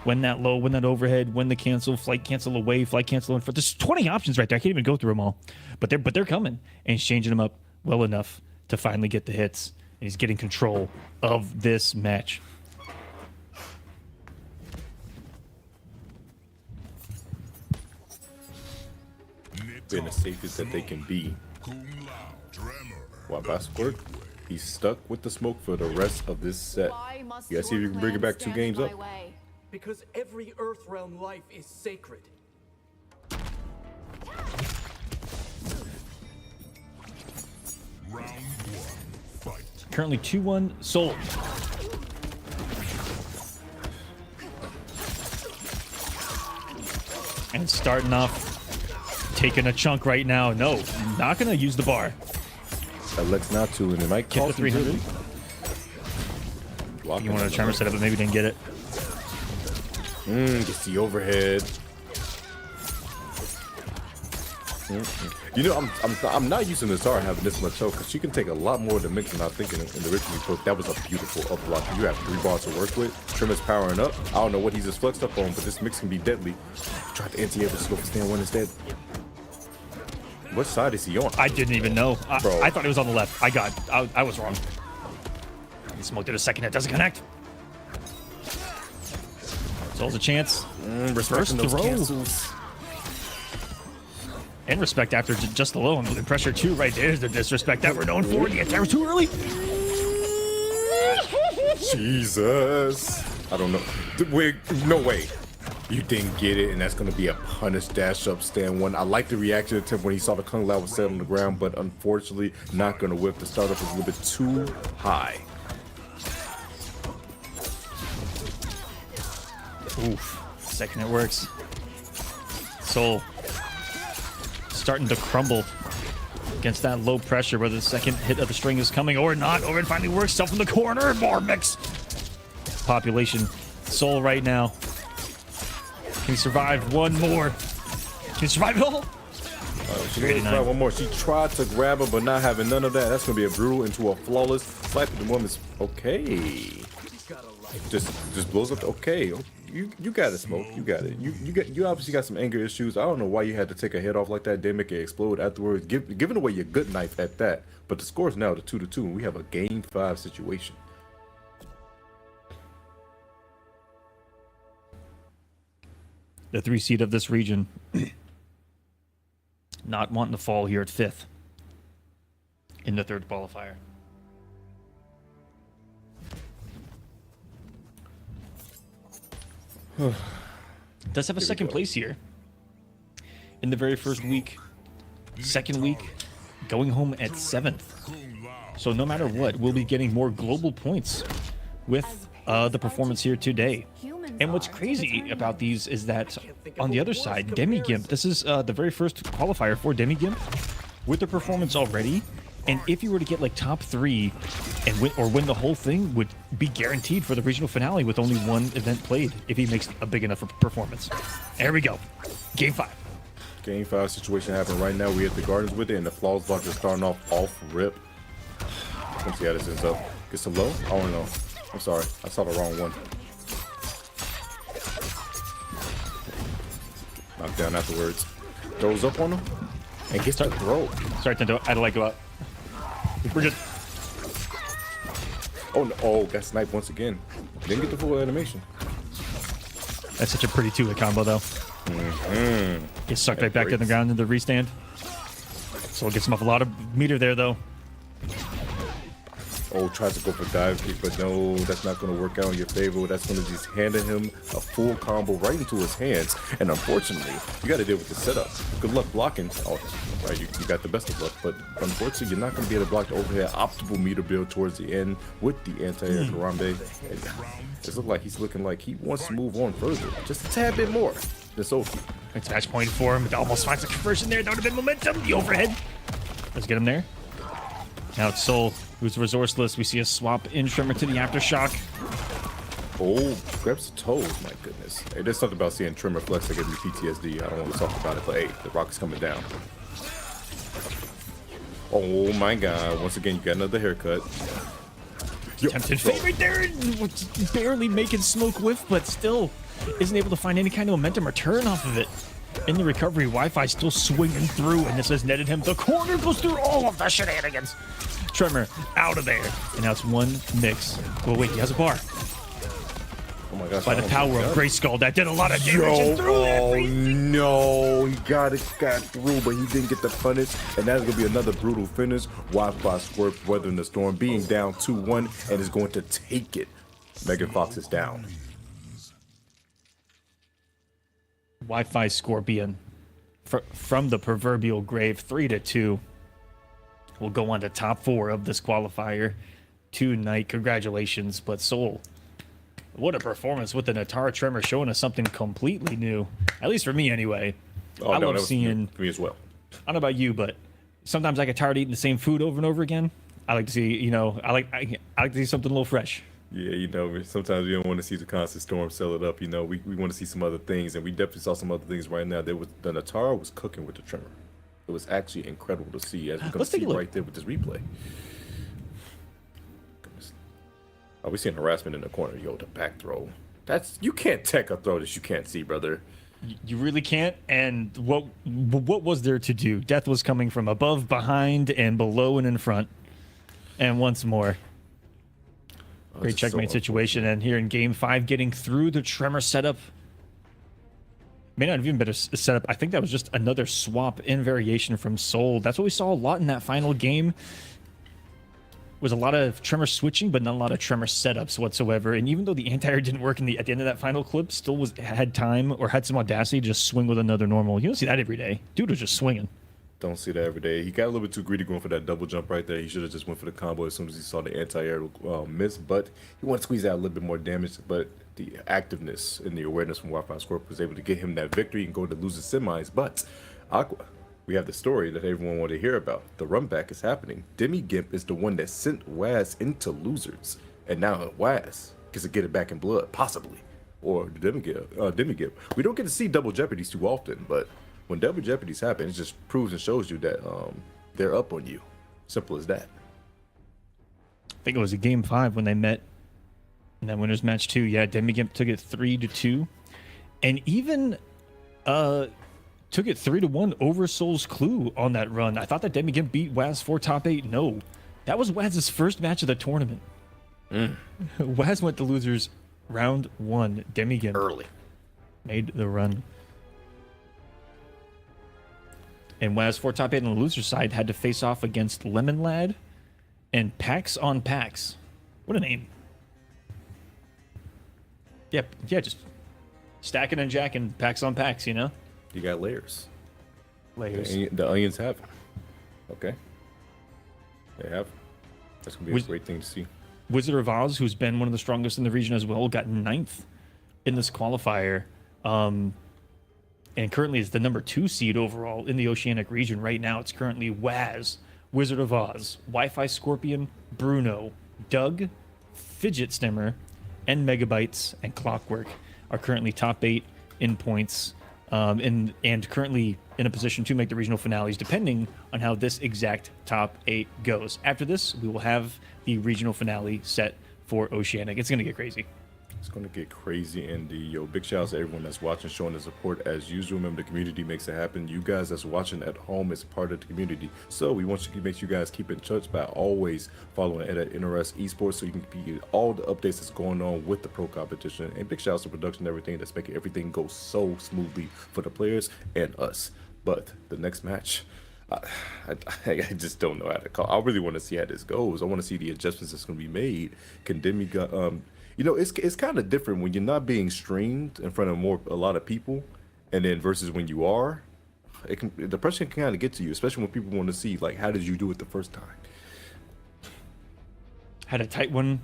When that low, when that overhead, when the cancel, flight cancel away, flight cancel in front. There's 20 options right there. I can't even go through them all. But they're coming. And he's changing them up well enough to finally get the hits. And he's getting control of this match. Being the safest that they can be. Wi-Fi Squirt. He's stuck with the smoke for the rest of this set. You guys see if you can bring it back 2 games up. Because every Earthrealm life is sacred. Round 1. Fight. Currently 2-1 Soul. And starting off, taking a chunk right now. No, not gonna use the bar. Elects not to, and it might Get the cost 300. You wanted a tremor setup, but maybe didn't get it. Gets the overhead. You know, I'm not using this Zara having this much choke because she can take a lot more than Mix than I think in the original poke. That was a beautiful up block. You have 3 bars to work with. Trimmer's powering up. I don't know what he's just flexed up on, but this Mix can be deadly. Tried to anti-air, but just go for stand 1 instead. What side is he on? I didn't even know. Bro. I thought it was on the left. I was wrong. He smoked it a second. It doesn't connect. Soul's a chance. Respecting those throw. cancels. And respect after just the low and pressure 2 right there's the disrespect that we're known for. The attack was too early. Jesus. I don't know. Wait, no way. You didn't get it, and that's going to be a punish dash up stand 1. I like the reaction attempt when he saw the Kung Lao was set on the ground, but unfortunately not going to whip. The startup is a little bit too high. Oof. Second it works. Soul starting to crumble against that low pressure, whether the second hit of the string is coming or not. Or it finally works. Self in the corner. More Mix. Population. Soul right now. Can he survive one more? Can he survive it all? She didn't try one more. She tried to grab her, but not having none of that. That's going to be a brutal into a flawless. Slap at the woman's okay. Just blows up. Okay. You got it, Smoke. You got it. You obviously got some anger issues. I don't know why you had to take a head off like that. Then make it explode afterwards. Giving away your good knife at that. But the score is now 2-2, and we have a game 5 situation. The 3 seed of this region not wanting to fall here at 5th in the 3rd qualifier. Does have a second place here in the very first week. Second week, going home at 7th. So no matter what, we'll be getting more global points with the performance here today. And what's crazy about these is that on the other side, Demi Gimp, this is the very first qualifier for Demi Gimp with the performance already. And if you were to get like top 3 and win the whole thing, would be guaranteed for the regional finale with only 1 event played if he makes a big enough performance. There we go. Game 5. Game 5 situation happening right now. We at the Gardens with it, and the flaws block is starting off rip. Let's see how this ends up. Get some low? Oh no. I'm sorry. I saw the wrong one. Knocked down afterwards. Throws up on him and gets to throw. Sorry, Tinto. I had to like go out. We're good. Oh no! Oh, got sniped once again. Didn't get the full animation. That's such a pretty 2-hit combo, though. Gets sucked right back to the ground in the restand. So it gets him off a lot of meter there, though. Oh, tries to go for dive kick, but no, that's not going to work out in your favor. That's going to just hand him a full combo right into his hands. And unfortunately, you got to deal with the setup. Good luck blocking. Oh, right, you got the best of luck. But unfortunately, you're not going to be able to block the overhead optimal meter build towards the end with the anti-air Harambe. It looks like he's looking like he wants to move on further. Just a tad bit more than Sophie. It's match point for him. It almost finds a conversion there. That would have been momentum. The overhead. Let's get him there. Now it's Soul, who's resourceless. We see a swap in Shrimmer to the Aftershock. Oh, grabs the toes. My goodness. Hey, there's something about seeing Trimmer flex that gives me PTSD. I don't want to talk about it, but hey, the rock is coming down. Oh my god. Once again, you got another haircut. Tempted fate right there. Barely making smoke whiff, but still isn't able to find any kind of momentum or turn off of it. In the recovery, Wi-Fi still swinging through, and this has netted him. The corner goes through all of the shenanigans. Tremor out of there. And now it's 1 Mix. Well, wait, he has a bar. Oh my gosh. By the power of Grayskull, that did a lot of damage. Yo, and threw oh everything. no, he got through, but he didn't get the punish, and that's gonna be another brutal finish. Wi-Fi Scorpion weathering the storm, being down 2-1, and is going to take it. Megan Fox is down. Wi-Fi Scorpion from the proverbial grave, 3-2. Will go on to top 4 of this qualifier tonight. Congratulations, but Soul, what a performance with the Natara Tremor, showing us something completely new. At least for me, anyway. Oh, I no, love that was seeing. for me as well. I don't know about you, but sometimes I get tired of eating the same food over and over again. I like to see, I like to see something a little fresh. Yeah, sometimes we don't want to see the constant storm sell it up. We want to see some other things, and we definitely saw some other things right now. The Natara was cooking with the Tremor. It was actually incredible to see, as we're going to see right there with this replay. Goodness. Oh, we're seeing harassment in the corner. Yo, the back throw. You can't tech a throw that you can't see, brother. You really can't. And what was there to do? Death was coming from above, behind, and below and in front. And once more. Great checkmate situation. And here in Game 5, getting through the Tremor setup. May not have even been a setup. I think that was just another swap in variation from Soul. That's what we saw a lot in that final game. Was a lot of Tremor switching, but not a lot of Tremor setups whatsoever. And even though the anti-air didn't work at the end of that final clip, still had time or had some audacity to just swing with another normal. You don't see that every day. Dude was just swinging. Don't see that every day. He got a little bit too greedy going for that double jump right there. He should have just went for the combo as soon as he saw the anti-air miss, but he wanted to squeeze out a little bit more damage. But the activeness and the awareness from Wi-Fi Scorpion was able to get him that victory and go to lose the semis. But Aqua, we have the story that everyone wanted to hear about. The runback is happening. Demi Gimp is the one that sent Waz into losers, and now Waz gets to get it back in blood, possibly, or Demi Gimp. We don't get to see double jeopardies too often, but when double jeopardies happen, it just proves and shows you that they're up on you. Simple as that. I think it was a Game 5 when they met in that winners match 2. Yeah, Demi Gimp took it 3-2, and even took it 3-1 over Soul's Clue on that run. I thought that Demi Gimp beat Waz for top 8. No, that was Waz's first match of the tournament. Waz went to losers round 1. Demi Gimp Early. made the run. And Waz for top 8 on the loser side had to face off against Lemon Lad and Pax on Pax. What a name. Yeah, just stacking and jacking, Pax on Pax, You got layers. Layers. The onions have them. Okay. They have. That's going to be a great thing to see. Wizard of Oz, who's been one of the strongest in the region as well, got 9th in this qualifier. And currently is the number 2 seed overall in the Oceanic region. Right now, it's currently Waz, Wizard of Oz, Wi-Fi Scorpion, Bruno, Doug, Fidget Stimmer, and Megabytes and Clockwork are currently top 8 in points, and currently in a position to make the regional finales, depending on how this exact top 8 goes. After this, we will have the regional finale set for Oceanic. It's going to get crazy. It's going to get crazy, and big shout out to everyone that's watching, showing the support as usual. Remember, the community makes it happen. You guys that's watching at home is part of the community, so we want you to make you guys keep in touch by always following at NRS Esports, so you can get all the updates that's going on with the pro competition. And big shout out to production and everything that's making everything go so smoothly for the players and us. But the next match, I just don't know how to call. I really want to see how this goes. I want to see the adjustments that's going to be made. Can Demi it's kind of different when you're not being streamed in front of a lot of people, and then versus when you are, the pressure can kind of get to you, especially when people want to see how did you do it the first time. Had a tight one,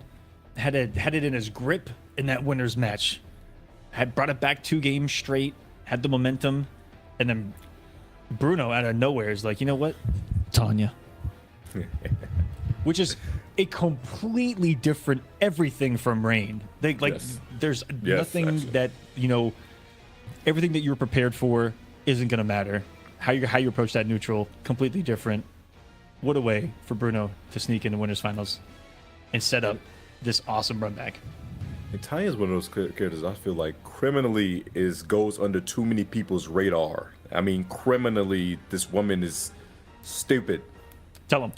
had it in his grip in that winners match, had brought it back 2 games straight, had the momentum, and then Bruno out of nowhere is like, you know what, Tanya, which is a completely different everything from Rain. There's nothing that everything that you were prepared for isn't gonna matter. How you approach that neutral, completely different. What a way for Bruno to sneak into winners finals and set up this awesome run back. And Tanya's one of those characters I feel like criminally goes under too many people's radar. I mean, criminally, this woman is stupid. Tell him.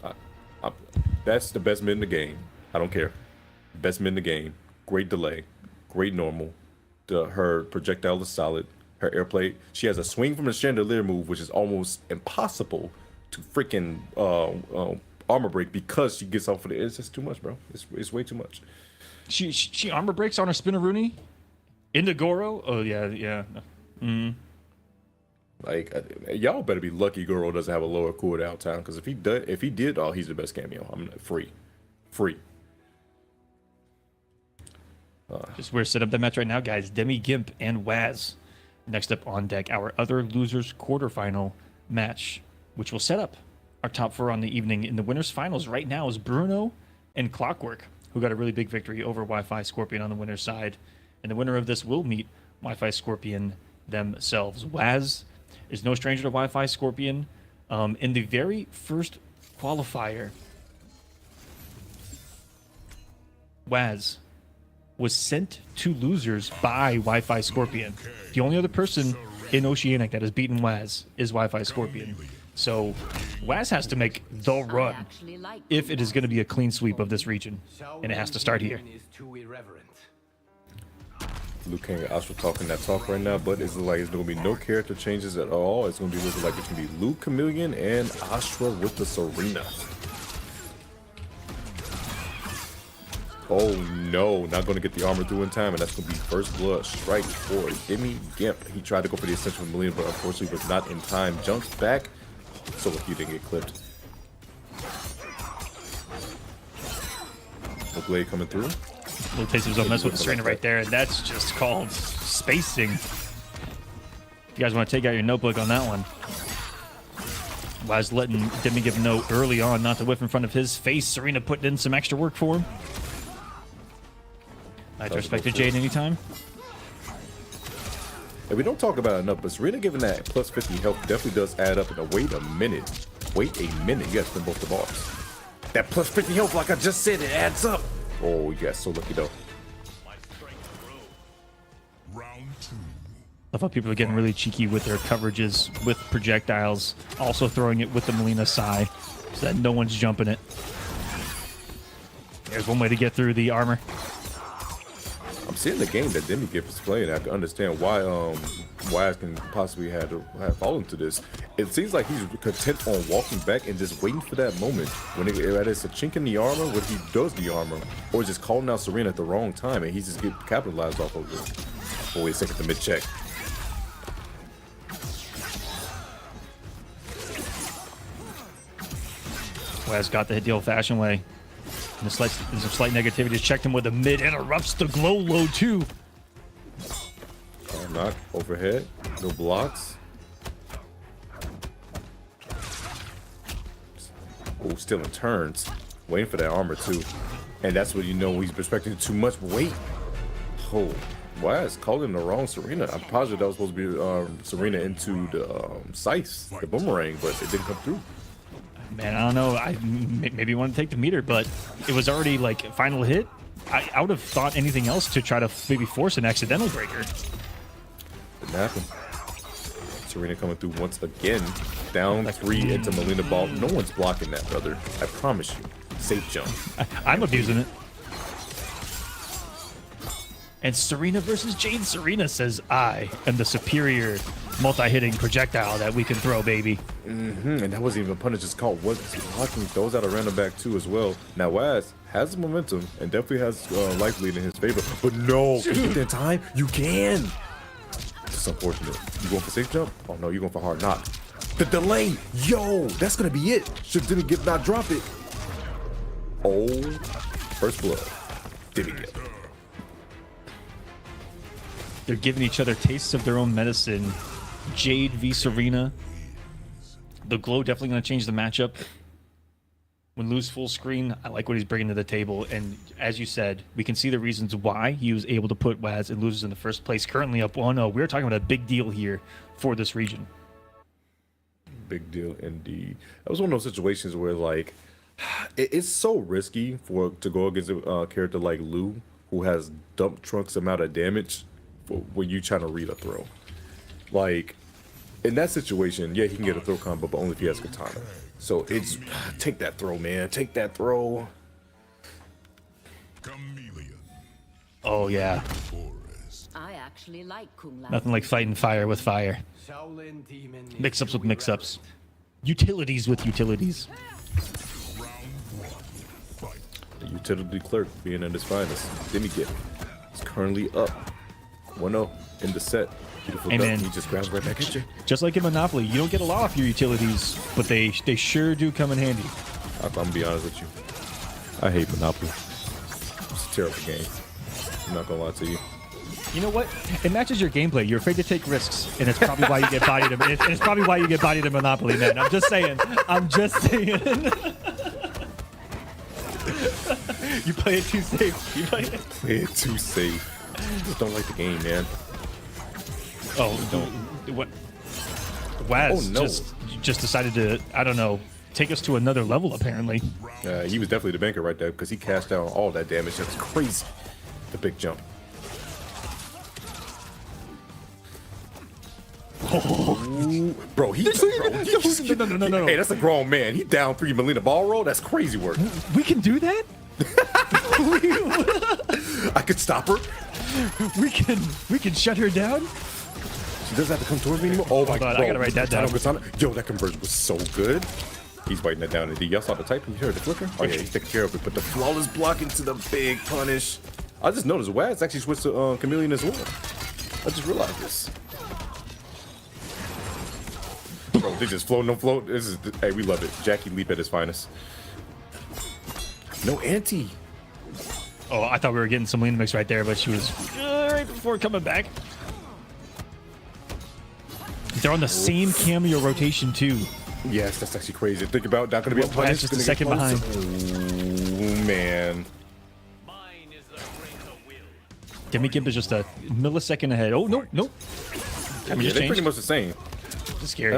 That's the best mid in the game. I don't care. Best mid in the game. Great delay. great normal. Her projectile is solid. Her airplay. She has a swing from a chandelier move, which is almost impossible to freaking armor break because she gets off of the edge. It's just too much, bro. It's way too much. She armor breaks on her Spinaroonie into Goro. Oh yeah. Like y'all better be lucky Goro doesn't have a lower cooldown time, because if he did, oh, he's the best cameo. I'm free. Just we're set up the match right now, guys. Demi Gimp and Waz. Next up on deck, our other losers quarterfinal match, which will set up our top 4 on the evening. In the winners finals right now is Bruno and Clockwork, who got a really big victory over Wi-Fi Scorpion on the winner's side. And the winner of this will meet Wi-Fi Scorpion themselves. Waz is no stranger to Wi-Fi Scorpion. In the very first qualifier, Waz was sent to losers by Wi-Fi Scorpion. The only other person in Oceanic that has beaten Waz is Wi-Fi Scorpion. So Waz has to make the run if it is going to be a clean sweep of this region, and it has to start here. Liu Kang and Astra talking that talk right now, but it's like there's going to be no character changes at all. It's going to be looking like it's going to be Liu Chameleon and Astra with the Serena. Oh no, not going to get the armor through in time, and that's going to be first blood strike for Demi Gimp. He tried to go for the essential million, but unfortunately was not in time. Jumps back, so lucky he didn't get clipped. The blade coming through. Little taste of his own mess with the Serena right there, and that's just called spacing. You guys want to take out your notebook on that one. Waz letting Demi Gimp know early on not to whiff in front of his face. Serena putting in some extra work for him. I respect to Jade anytime. And we don't talk about it enough, but Serena giving that plus 50 health definitely does add up. And wait a minute. You gotta spin both the bars. That plus 50 health, like I just said, it adds up. Oh, you guys so lucky though. Round 2. Love how people are getting really cheeky with their coverages with projectiles, also throwing it with the Melina Sai so that no one's jumping it. There's one way to get through the armor. I'm seeing the game that Demi Gimp is playing. I can understand why Waz can possibly have fallen to this. It seems like he's content on walking back and just waiting for that moment when it's a chink in the armor when he does the armor, or just calling out Serena at the wrong time and he just get capitalized off of it. Oh, wait a second, the mid check. Waz got the hit the old-fashioned way. And there's some slight negativity. Checked him with a mid, interrupts the glow low too. Knock overhead, no blocks. Oh, still in turns, waiting for that armor too, and that's what you know he's expecting too much weight. Oh, Waz calling the wrong Serena. I'm positive that was supposed to be Serena into the scythe, the boomerang, but it didn't come through. Man, I don't know. I maybe want to take the meter, but it was already like final hit. I would have thought anything else to try to maybe force an accidental breaker. Didn't happen. Serena coming through once again. Down 3 into Melina Ball. No one's blocking that, brother. I promise you. Safe jump. I'm abusing it. And Serena versus Jade. Serena says, I am the superior multi-hitting projectile that we can throw, baby. And that wasn't even a punish. It's called what? Blocking throws out a random back too as well. Now Waz has momentum and definitely has life lead in his favor. But no, can you get in time? You can. It's unfortunate. You going for safe jump? Oh no, you're going for hard knock. The delay, yo, that's gonna be it. Should Demi Gimp not drop it? Oh, first blood. Demi Gimp. They're giving each other tastes of their own medicine. Jade v Serena. The glow definitely going to change the matchup. When Lou's full screen, I like what he's bringing to the table. And as you said, we can see the reasons why he was able to put Waz and loses in the first place. Currently up 1-0. We're talking about a big deal here for this region. Big deal indeed. That was one of those situations where, like, it's so risky to go against a character like Lou, who has dump trunks amount of damage when you trying to read a throw. Like, in that situation, yeah, he can get a throw combo, but only if he has katana. So it's take that throw, man. Take that throw. Chameleon. Oh yeah. actually like Kung Lao. Nothing like fighting fire with fire. Shaolin demon. Mix-ups with mix-ups. Utilities with utilities. The utility clerk being at his finest. Demi Gimp is currently up 1-0 in the set. Beautiful Hey, duck. man. He just grabs right back at you. Just like in Monopoly, you don't get a lot off your utilities, but they sure do come in handy. I'm gonna be honest with you. I hate Monopoly. It's a terrible game. I'm not gonna lie to you. You know what? It matches your gameplay. You're afraid to take risks, and it's probably why you get bodied. And it's probably why you get bodied in Monopoly, man. I'm just saying. I'm just saying. You play it too safe. You play it too safe. I just don't like the game, man. Oh, don't. What? Waz just decided to, I don't know, take us to another level, apparently. He was definitely the banker right there because he cashed out all that damage. That's crazy. The big jump. Oh. Bro, no. Hey, that's a grown man. He down 3 Melina ball roll. That's crazy work. We can do that? I could stop her. We can shut her down. She doesn't have to come towards me anymore. Oh my god! I gotta write that down. Yo, that conversion was so good. He's writing that down. Indeed, y'all saw the type. You heard the flicker? Oh yeah, he's taking care of it. But the flawless blocking to the big punish. I just noticed Waz actually switched to Chameleon as well. I just realized this. Bro, they just float, no float. This is hey, we love it. Jackie Leap at his finest. No anti. Oh, I thought we were getting some lean mix right there, but she was right before coming back. They're on the same cameo rotation too. Yes, that's actually crazy. Think about not gonna be a punish. Just a second behind. Oh man. Demi Gimp is just a millisecond ahead. Oh no, no. I mean, they're pretty much the same. Just scary.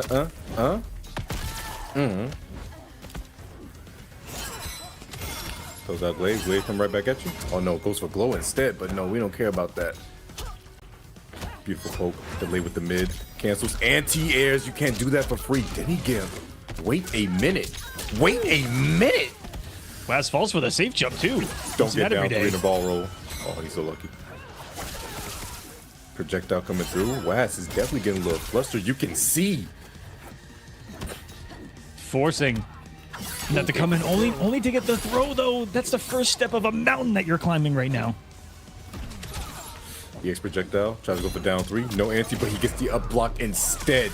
Those out Glade. Glade come right back at you. Oh no, it goes for glow instead. But no, we don't care about that. Beautiful poke. Delay with the mid. Cancels anti-airs. You can't do that for free. Demi Gimp. Wait a minute. Wait a minute. Waz falls for the safe jump too. Don't get down three in the ball roll. Oh, he's so lucky. Projectile coming through. Waz is definitely getting a little flustered. You can see. Forcing that to come in only to get the throw though. That's the first step of a mountain that you're climbing right now. EX projectile tries to go for down 3. No anti, but he gets the up block instead.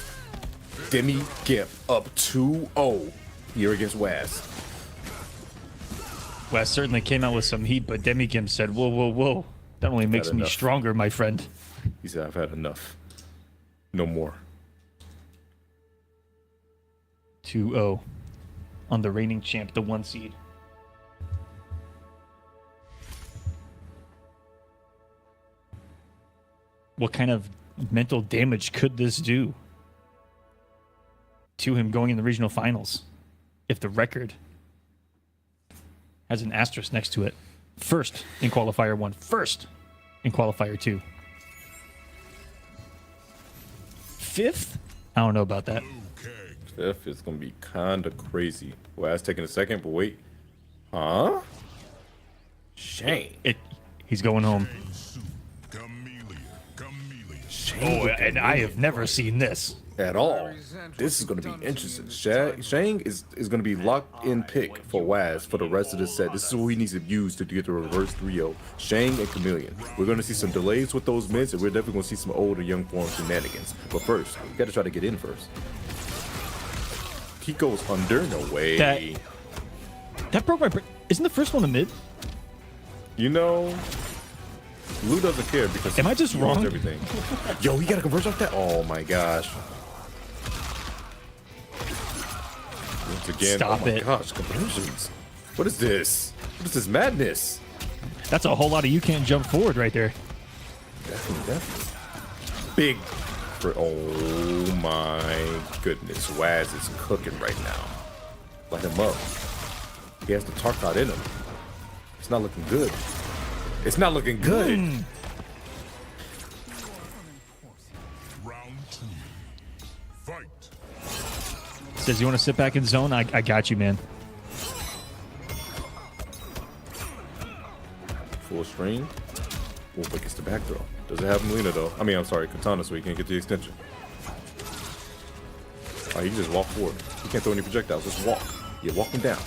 Demi Gimp up 2-0 here against Waz. Waz certainly came out with some heat, but Demi Gimp said, "Whoa, whoa, whoa! That only makes me stronger, my friend." He said, "I've had enough. No more." 2-0 on the reigning champ, the 1 seed. What kind of mental damage could this do to him going in the regional finals if the record has an asterisk next to it? First in Qualifier 1, first in Qualifier 2. 5th? I don't know about that. 5th is going to be kind of crazy. Waz taking a second, but wait. Huh? Shane. He's going home. Oh, and I have never seen this at all. This is going to be interesting. Shang is going to be locked in pick for Waz for the rest of the set. This is what he needs to use to get the reverse 3-0. Shang and Chameleon. We're going to see some delays with those mids, and we're definitely going to see some older young form shenanigans. But first, we got to try to get in first. He goes under. No way. That broke my brain. Isn't the first one a mid? You know, Lou doesn't care because am I just wrong? Everything. Yo, he got a conversion off that. Oh my gosh. Once again, stop it. Gosh, conversions. What is this? What is this madness? That's a whole lot of you can't jump forward right there. Definitely. Big. Oh my goodness. Waz is cooking right now. Light him up. He has the Tarkot in him. It's not looking good. It's not looking good. Round 2. Fight. Says you want to sit back in zone? I got you, man. Full stream. Oh, but gets the back throw. Doesn't have Melina though. I mean, I'm sorry, Katana, so he can't get the extension. Oh, he can just walk forward. He can't throw any projectiles. Just walk. Yeah, walk him down.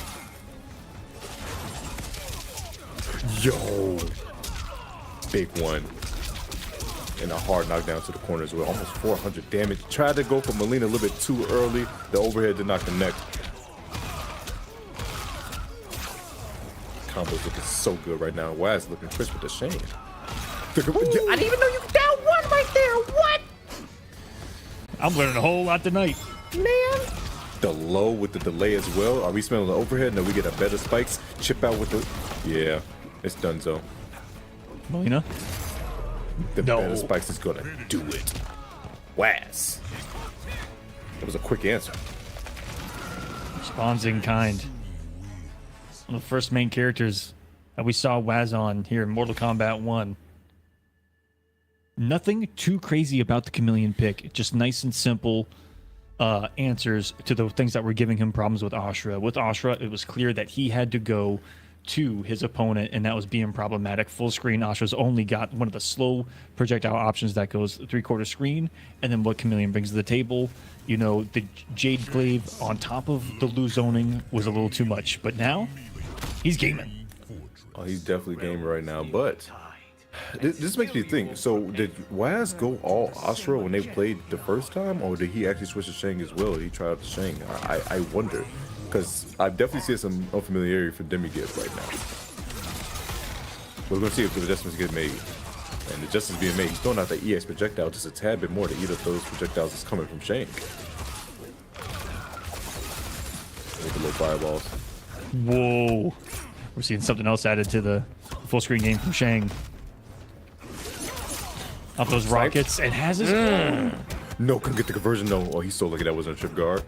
Yo, big one. And a hard knockdown to the corner as well. Almost 400 damage. Tried to go for Melina a little bit too early. The overhead did not connect. Combo's looking so good right now. Waz looking crisp with the Shane. I didn't even know you could down one right there. What? I'm learning a whole lot tonight. Man. The low with the delay as well. Are we smelling the overhead? No, we get a better spikes. Chip out with the... Yeah, it's done so. Melina? The No. better spikes is gonna do it. Waz. That was a quick answer. Responds in kind. One of the first main characters that we saw Waz on here in Mortal Kombat 1. Nothing too crazy about the Chameleon pick. Just nice and simple answers to the things that were giving him problems with Ashura. With Ashura, it was clear that he had to go to his opponent, and that was being problematic. Full screen, Ashura's only got one of the slow projectile options that goes 3/4 screen, and then what Chameleon brings to the table. You know, the Jade Glaive on top of the Lu zoning was a little too much, but now he's gaming. Oh, he's definitely gaming right now, but this makes me think. So did Waz go all Ashura when they played the first time, or did he actually switch to Shang as well? Did he try out the Shang? I wonder. Because I definitely see some unfamiliarity for Demi Gimp right now. We're going to see if the adjustments get made. And the adjustments being made, he's throwing out the EX projectile just a tad bit more to eat up those projectiles that's coming from Shane. With the little fireballs. Whoa. We're seeing something else added to the full screen game from Shang. Off those rockets, and has his... No, couldn't get the conversion though. Oh, he's so lucky that wasn't a trip guard.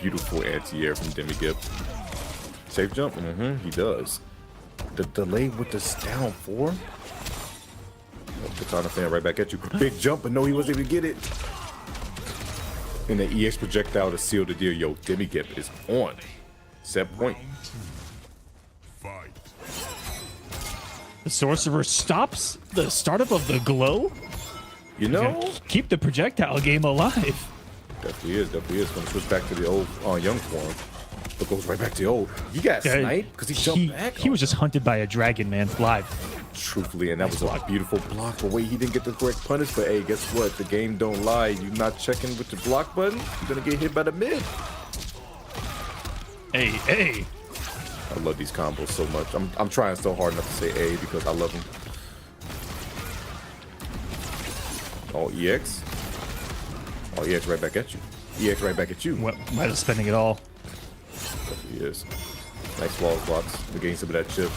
Beautiful anti-air from Demi Gimp. Safe jump? He does. The delay with the down 4. Oh, Katana fan right back at you. Big jump, but no, he wasn't able to get it. And the EX projectile to seal the deal. Yo, Demi Gimp is on. Set point. Fight. The sorcerer stops the startup of the glow. You know? Keep the projectile game alive. Definitely is. Gonna switch back to the old young form. But goes right back to the old. He got sniped because he jumped back. He was just hunted by a dragon, man, live. Truthfully, and that was a beautiful block. But wait, he didn't get the correct punish. But hey, guess what? The game don't lie. You're not checking with the block button, you're gonna get hit by the mid. Hey. I love these combos so much. I'm trying so hard not to say A because I love them. Oh, EX. Oh, EX right back at you. EX right back at you. What, might have spending it all. He is. Nice flawless blocks to gain some of that chip.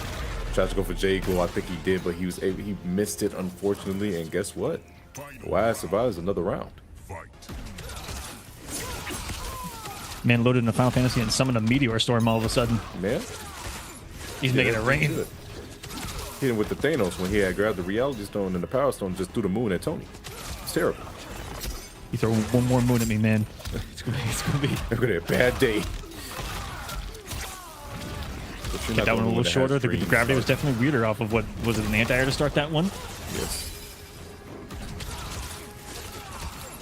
Tried to go for Jago. I think he did, but he missed it unfortunately. And guess what? Waz survives another round. Fight. Man loaded into Final Fantasy and summoned a meteor storm all of a sudden. Man. He's making it rain. Hit him with the Thanos when he had grabbed the Reality Stone and the Power Stone just threw the moon at Tony. It's terrible. You throw one more moon at me, man. It's gonna be a bad day. Get that one a little shorter. The gravity was definitely weirder off of what was it, an anti-air to start that one? Yes.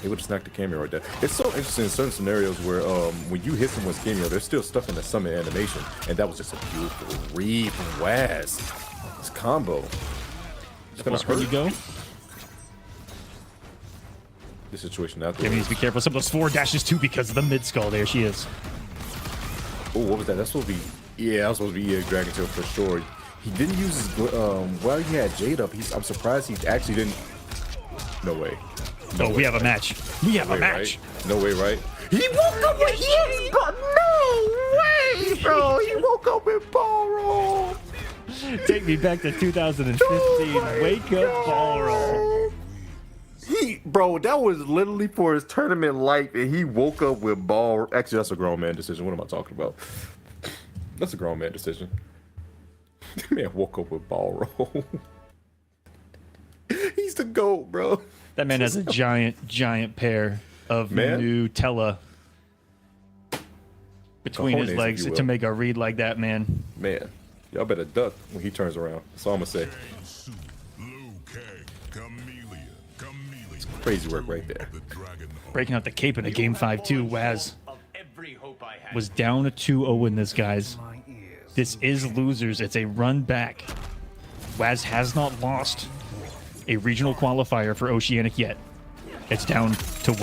He would have snacked the cameo right there. It's so interesting in certain scenarios where when you hit someone's cameo, they're still stuck in the summon animation, and that was just a beautiful read from Waz. This combo. It's gonna hurt. You go. This situation out there. Demi needs to be careful. Some of those forward dashes too because of the mid skull. There she is. Oh, what was that? That's supposed to be. Yeah, that was supposed to be Dragon Tail for sure. He didn't use his. While he had Jade up, I'm surprised he actually didn't. No way. No, we have a match. We have a match. Right? No way, right? He woke up with EX, but no way, bro. He woke up with ball roll. Take me back to 2015. Wake up, ball roll. Bro, that was literally for his tournament life, and he woke up with ball. Actually, that's a grown man decision. What am I talking about? That's a grown man decision. Man woke up with ball roll. He's the GOAT, bro. That man has a giant pair of Nutella between his legs to make a read like that, man. Man, y'all better duck when he turns around. That's all I'm gonna say. Crazy work right there. Breaking out the cape in a game 5 too. Waz Of every hope I had. was down to 2-0 in this, guys. This is losers. It's a run back. Waz has not lost a regional qualifier for Oceanic yet. It's down to 1.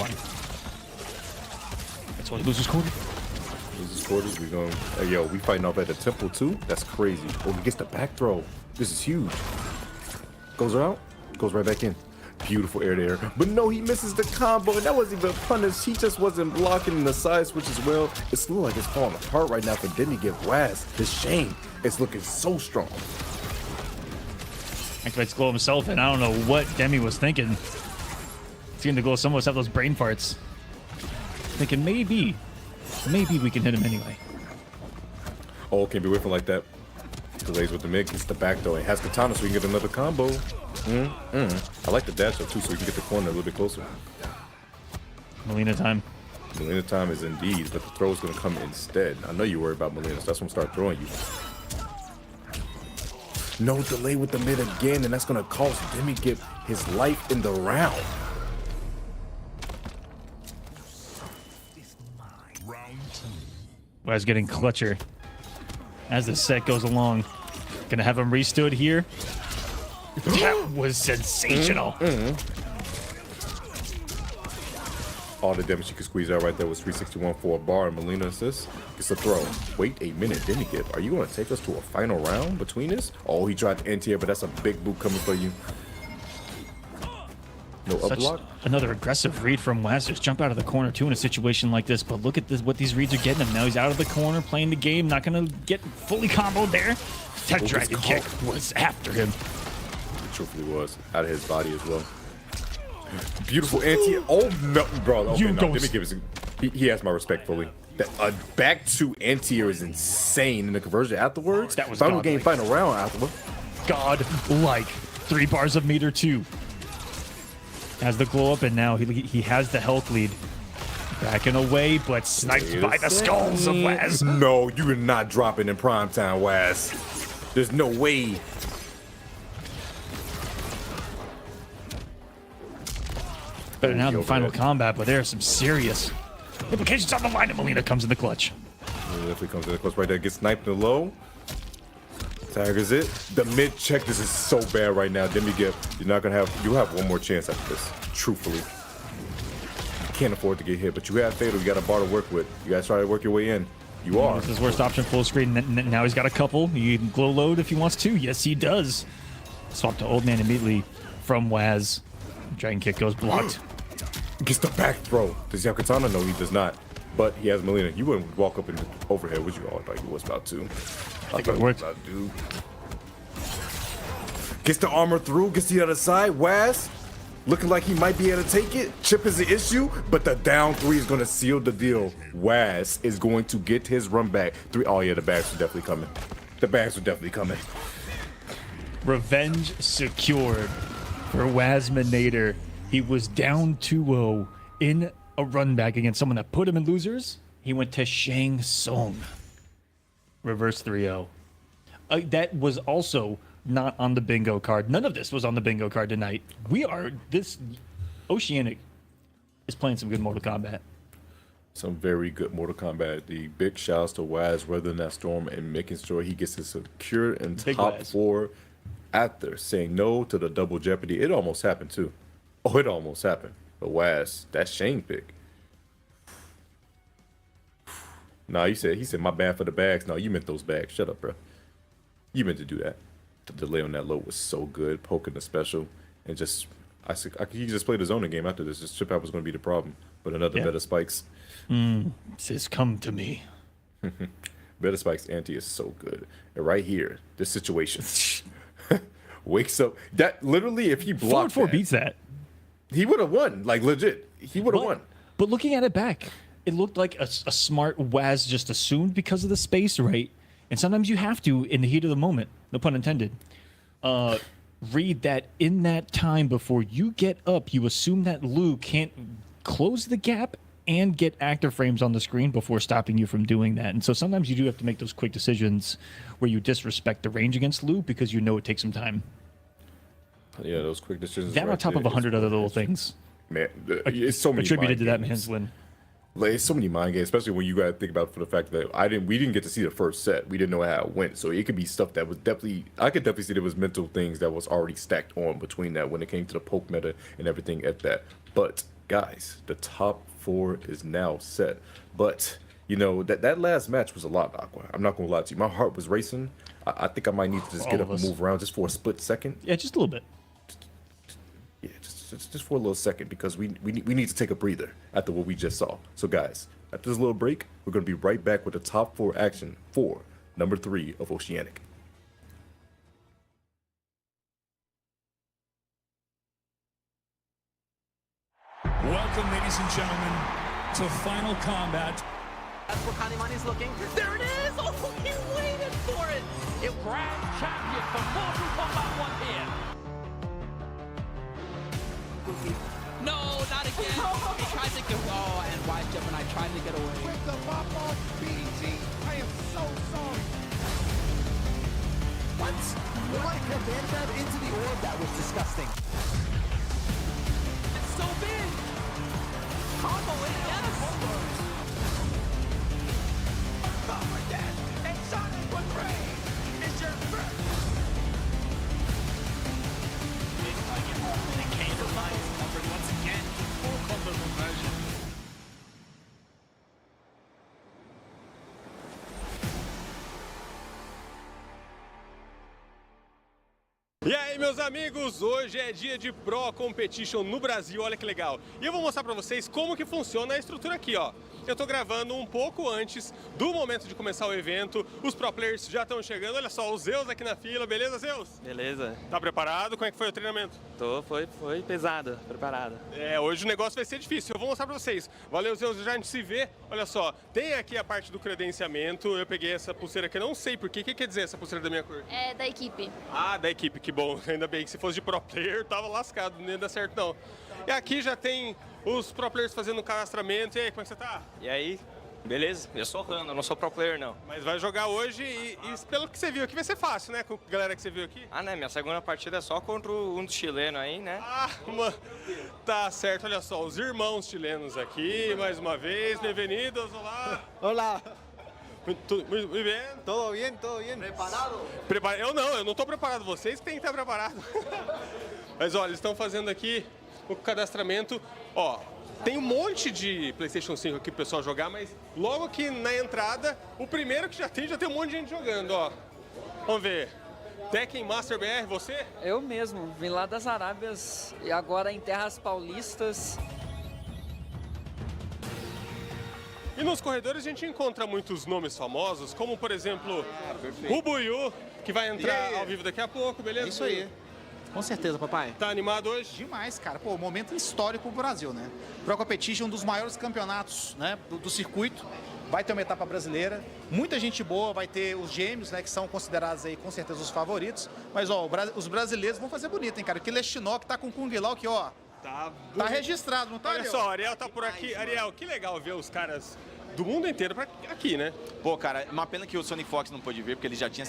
That's what losers quarter. Losers quarters. We going. Yo, we fighting off at the temple too. That's crazy. Oh, he gets the back throw. This is huge. Goes out. Goes right back in. Beautiful air there. But no, he misses the combo, and that wasn't even a punish. He just wasn't blocking in the side switch as well. It's looking like it's falling apart right now for Demi Gimp. Waz. It's shame. It's looking so strong. Activates glow himself, and I don't know what Demi was thinking. Seeing the glow, some of us have those brain farts. Thinking maybe we can hit him anyway. Oh, can't be whiffing like that. Delays with the mid, gets the back though. It has katana, so we can get another combo. I like the dash up too, so we can get the corner a little bit closer. Melina time. Melina time is indeed, but the throw is going to come instead. I know you worry about Melina, so that's when I start throwing you. No delay with the mid again, and that's going to cost Demi Gimp his life in the round. Waz getting clutcher as the set goes along. Gonna have him restood here. That was sensational. All the damage you could squeeze out right there was 361 for a bar, and Melina assists. Gets a throw. Wait a minute, Demi Gimp. Are you going to take us to a final round between us? Oh, he tried to anti-air, but that's a big boot coming for you. No up block. Another aggressive read from Waz. Just jump out of the corner too in a situation like this. But look at this, what these reads are getting him. Now he's out of the corner, playing the game. Not going to get fully comboed there. Tech dragon kick was after him. It truthfully was. Out of his body as well. Beautiful anti. Oh, no, bro. Okay, no, Demi Gimp is, he has my respect fully. That back to anti-air is insane. And the conversion afterwards. That was final game, final round afterwards. God-like. 3 bars of meter 2. Has the glow up, and now he has the health lead. Backing away, but sniped by the skulls of Waz. No, you are not dropping in primetime, Waz. There's no way. Better now than final combat, but there are some serious implications on the line, and Melina comes in the clutch. Definitely comes in the clutch right there. Gets sniped in the low. Tigers it. The mid check. This is so bad right now. Demi Gimp, you're not gonna have. You have one more chance after this. Truthfully, you can't afford to get hit, but you have fatal. You got a bar to work with. You guys try to work your way in. You are. This is his worst option. Full screen. Now he's got a couple. He can glow load if he wants to. Yes, he does. Swap to old man immediately from Waz. Dragon kick goes blocked. Gets the back throw. Does he have katana? No, he does not. But he has Melina. You wouldn't walk up in the overhead, would you? All like he was about to. I think it worked. Dude. Gets the armor through, gets the other side. Waz looking like he might be able to take it. Chip is the issue, but the down 3 is going to seal the deal. Waz is going to get his run back. 3. Oh, yeah, the bags are definitely coming. The bags are definitely coming. Revenge secured for Wazminator. He was down 2-0 in a run back against someone that put him in losers. He went to Shang Tsung. Reverse 3-0. That was also not on the bingo card. None of this was on the bingo card tonight. This Oceanic is playing some good Mortal Kombat. Some very good Mortal Kombat. The big shouts to Waz weathering that storm and making sure he gets it secured in top 4 after saying no to the double jeopardy. It almost happened too. Oh, it almost happened. But Waz, that Shane pick. Nah, he said my bad for the bags. No, you meant those bags. Shut up, bro. You meant to do that. The delay on that low was so good, poking the special, and just he just played his own game after this. Just chip out was going to be the problem, but another better spikes. Says come to me. Better spikes anti is so good, and right here, this situation wakes up. That literally, if he blocked 4 beats that, he would have won. Like legit, he would have won. But looking at it back, it looked like a smart Waz just assumed because of the space rate. And sometimes you have to, in the heat of the moment, no pun intended, read that in that time before you get up, you assume that Lu can't close the gap and get actor frames on the screen before stopping you from doing that. And so sometimes you do have to make those quick decisions where you disrespect the range against Lu because you know it takes some time. Yeah, those quick decisions. That on top of 100 other little things. Man, it's so many attributed to mind that games. man's win. Like, it's so many mind games, especially when you got to think about for the fact that we didn't get to see the first set. We didn't know how it went, so it could be stuff that was definitely. I could definitely see there was mental things that was already stacked on between that when it came to the poke meta and everything at that. But guys, the top 4 is now set. But you know that last match was a lot, Aqua. I'm not gonna lie to you. My heart was racing. I think I might need to just get up and move around just for a split second. Yeah, just a little bit. Yeah, just for a little second, because we need to take a breather after what we just saw. So guys, after this little break, we're going to be right back with the top 4 action for number 3 of Oceanic. Welcome, ladies and gentlemen, to Final Combat. That's where Kanimani's looking. There it is! Oh, he waited for it! It grand champion from Kombat 1 here. No, not again. He tried to go. Oh, and Wise Gemini tried to get away. With the pop off BG, I am so sorry. What? What? Command that into the orb? That was disgusting. It's so big. Combo in, yes. Oh my God! And Sonic with Ray is your first. The candlelight numbered once again. Full combo conversion. E aí, meus amigos, hoje é dia de Pro Competition no Brasil, olha que legal. E eu vou mostrar pra vocês como que funciona a estrutura aqui, ó. Eu tô gravando um pouco antes do momento de começar o evento, os pro players já estão chegando, olha só, o Zeus aqui na fila, beleza, Zeus? Beleza. Tá preparado? Como é que foi o treinamento? Foi pesado, preparado. É, hoje o negócio vai ser difícil, eu vou mostrar pra vocês. Valeu, Zeus, já a gente se vê. Olha só, tem aqui a parte do credenciamento, eu peguei essa pulseira aqui, eu não sei por quê. O que quer dizer essa pulseira da minha cor? É da equipe. Ah, da equipe, que bom. Ainda bem que se fosse de pro player, tava lascado, não ia dar certo não. E aqui já tem os pro players fazendo o cadastramento. E aí, como é que você tá? E aí? Beleza? Eu sou rando, eu não sou pro player não. Mas vai jogar hoje e pelo que você viu aqui vai ser fácil, né? Com a galera que você viu aqui. Ah, né? Minha segunda partida é só contra um dos chilenos aí, né? Ah, mano. Tá certo, olha só, os irmãos chilenos aqui, mais uma vez. Bem-vindos, olá. Olá. Muito bem. Todo bem, todo bem. Preparado? Eu não tô preparado. Vocês têm que estar preparados. Mas olha, eles estão fazendo aqui o cadastramento. Ó, tem um monte de PlayStation 5 aqui pro pessoal jogar, mas logo aqui na entrada, o primeiro que já tem um monte de gente jogando, ó. Vamos ver. Tekken Master BR, você? Eu mesmo, vim lá das Arábias e agora em terras paulistas. E nos corredores a gente encontra muitos nomes famosos, como por exemplo, o Buiu, que vai entrar ao vivo daqui a pouco, beleza? Isso aí. Com certeza, papai. Tá animado hoje? Demais, cara. Pô, momento histórico pro Brasil, né? Pro Competition, um dos maiores campeonatos, né, do circuito. Vai ter uma etapa brasileira. Muita gente boa, vai ter os gêmeos, né, que são considerados aí com certeza os favoritos. Mas, ó, os brasileiros vão fazer bonito, hein, cara? Que Lestinó que tá com o Kung Lao aqui, ó. Tá registrado, não tá, Olha só, Ariel tá por aqui. Ariel, que legal ver os caras do mundo inteiro aqui, né? Pô, cara, é uma pena que o Sonic Fox não pôde vir, porque ele já tinha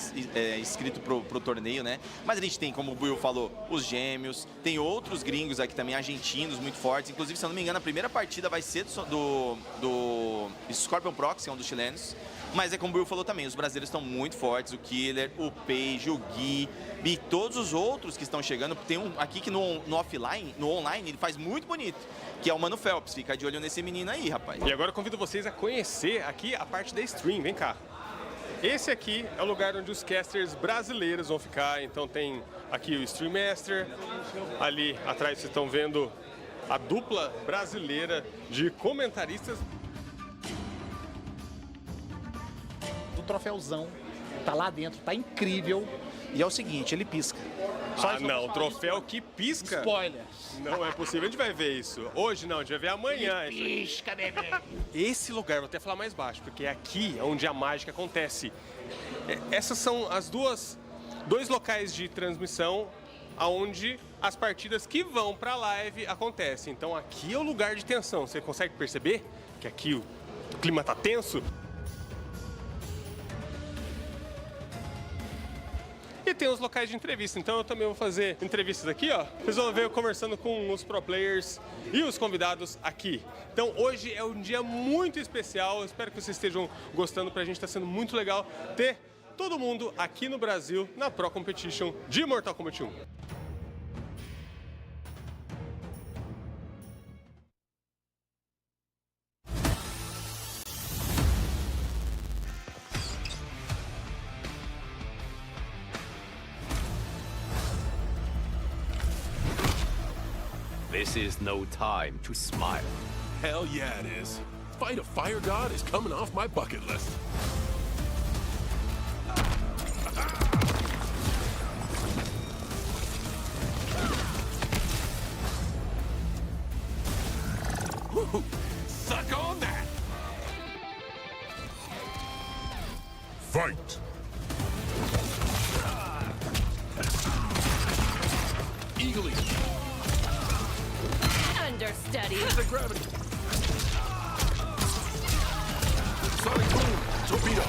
inscrito pro torneio, né? Mas a gente tem, como o Buiu falou, os gêmeos, tem outros gringos aqui também, argentinos, muito fortes. Inclusive, se eu não me engano, a primeira partida vai ser do Scorpion Prox, que é um dos chilenos. Mas é como o Buiu falou também, os brasileiros estão muito fortes, o Killer, o Page, o Gui e todos os outros que estão chegando. Tem um aqui que no offline, no online, ele faz muito bonito, que é o Mano Phelps. Fica de olho nesse menino aí, rapaz. E agora eu convido vocês a conhecer aqui a parte da stream, vem cá. Esse aqui é o lugar onde os casters brasileiros vão ficar, então tem aqui o Stream Master, ali atrás vocês estão vendo a dupla brasileira de comentaristas. Troféuzão, tá lá dentro, tá incrível. E é o seguinte, ele pisca. Ah, não, troféu que pisca? Spoiler. Não é possível, a gente vai ver isso. Hoje não, a gente vai ver amanhã. Ele pisca, bebê. Esse lugar, vou até falar mais baixo, porque é aqui onde a mágica acontece. Essas são as dois locais de transmissão onde as partidas que vão pra live acontecem. Então aqui é o lugar de tensão. Você consegue perceber que aqui o clima tá tenso? e tem os locais de entrevista. Então eu também vou fazer entrevistas aqui, ó. Vocês vão ver eu conversando com os pro players e os convidados aqui. Então hoje é um dia muito especial, eu espero que vocês estejam gostando, pra gente tá sendo muito legal ter todo mundo aqui no Brasil na Pro Competition de Mortal Kombat 1. This is no time to smile. Hell yeah it is. Fight a fire god is coming off my bucket list. Woo, suck on that! Fight! Eagerly. Understudy. The gravity. Sonic boom. Torpedo.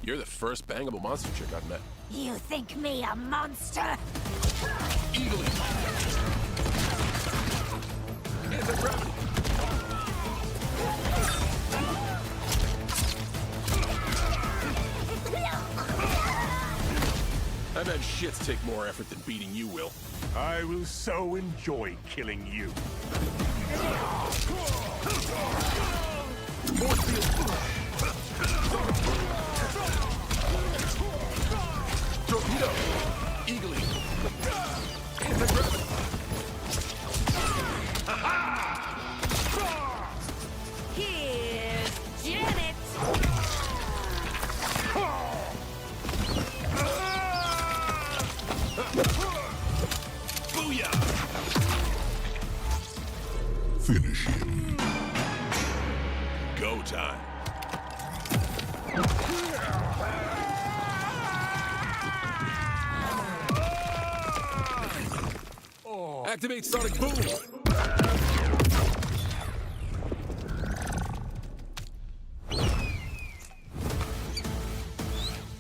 You're the first bangable monster chick I've met. You think me a monster? Eagerly. Anti-gravity. I bet shits take more effort than beating you will. I will so enjoy killing you. Torpedo. Eagerly. Anti-gravity. Here's Janet. Booyah! Finish him. Go time. Activate Sonic Boom!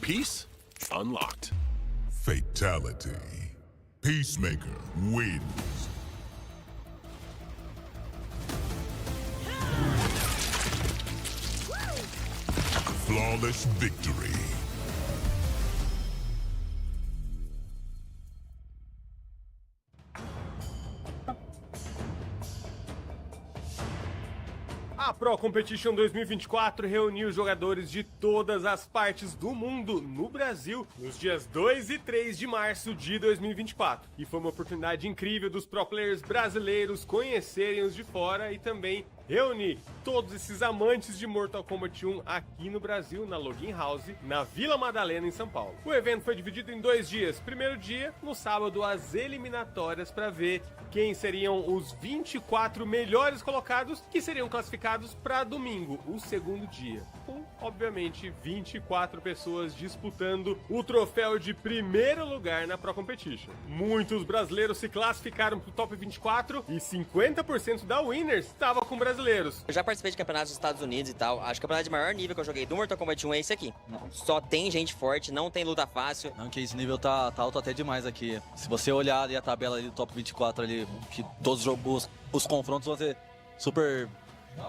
Peace unlocked. Fatality. Peacemaker wins. Flawless victory. A Pro Competition 2024 reuniu jogadores de todas as partes do mundo no Brasil nos dias 2 e 3 de março de 2024. E foi uma oportunidade incrível dos pro players brasileiros conhecerem os de fora e também reunir todos esses amantes de Mortal Kombat 1 aqui no Brasil, na Login House, na Vila Madalena, em São Paulo. O evento foi dividido em 2 dias. Primeiro dia, no sábado, as eliminatórias para ver quem seriam os 24 melhores colocados que seriam classificados para domingo, o segundo dia. Com, obviamente, 24 pessoas disputando o troféu de primeiro lugar na Pro Competition. Muitos brasileiros se classificaram para o top 24 e 50% da Winners estava com brasileiros. Eu já participei de campeonatos dos Estados Unidos e tal. Acho que o campeonato de maior nível que eu joguei do Mortal Kombat 1 é esse aqui. Só tem gente forte, não tem luta fácil. Não, que esse nível tá alto até demais aqui. Se você olhar ali a tabela ali do top 24 ali, que todos os confrontos vão ser super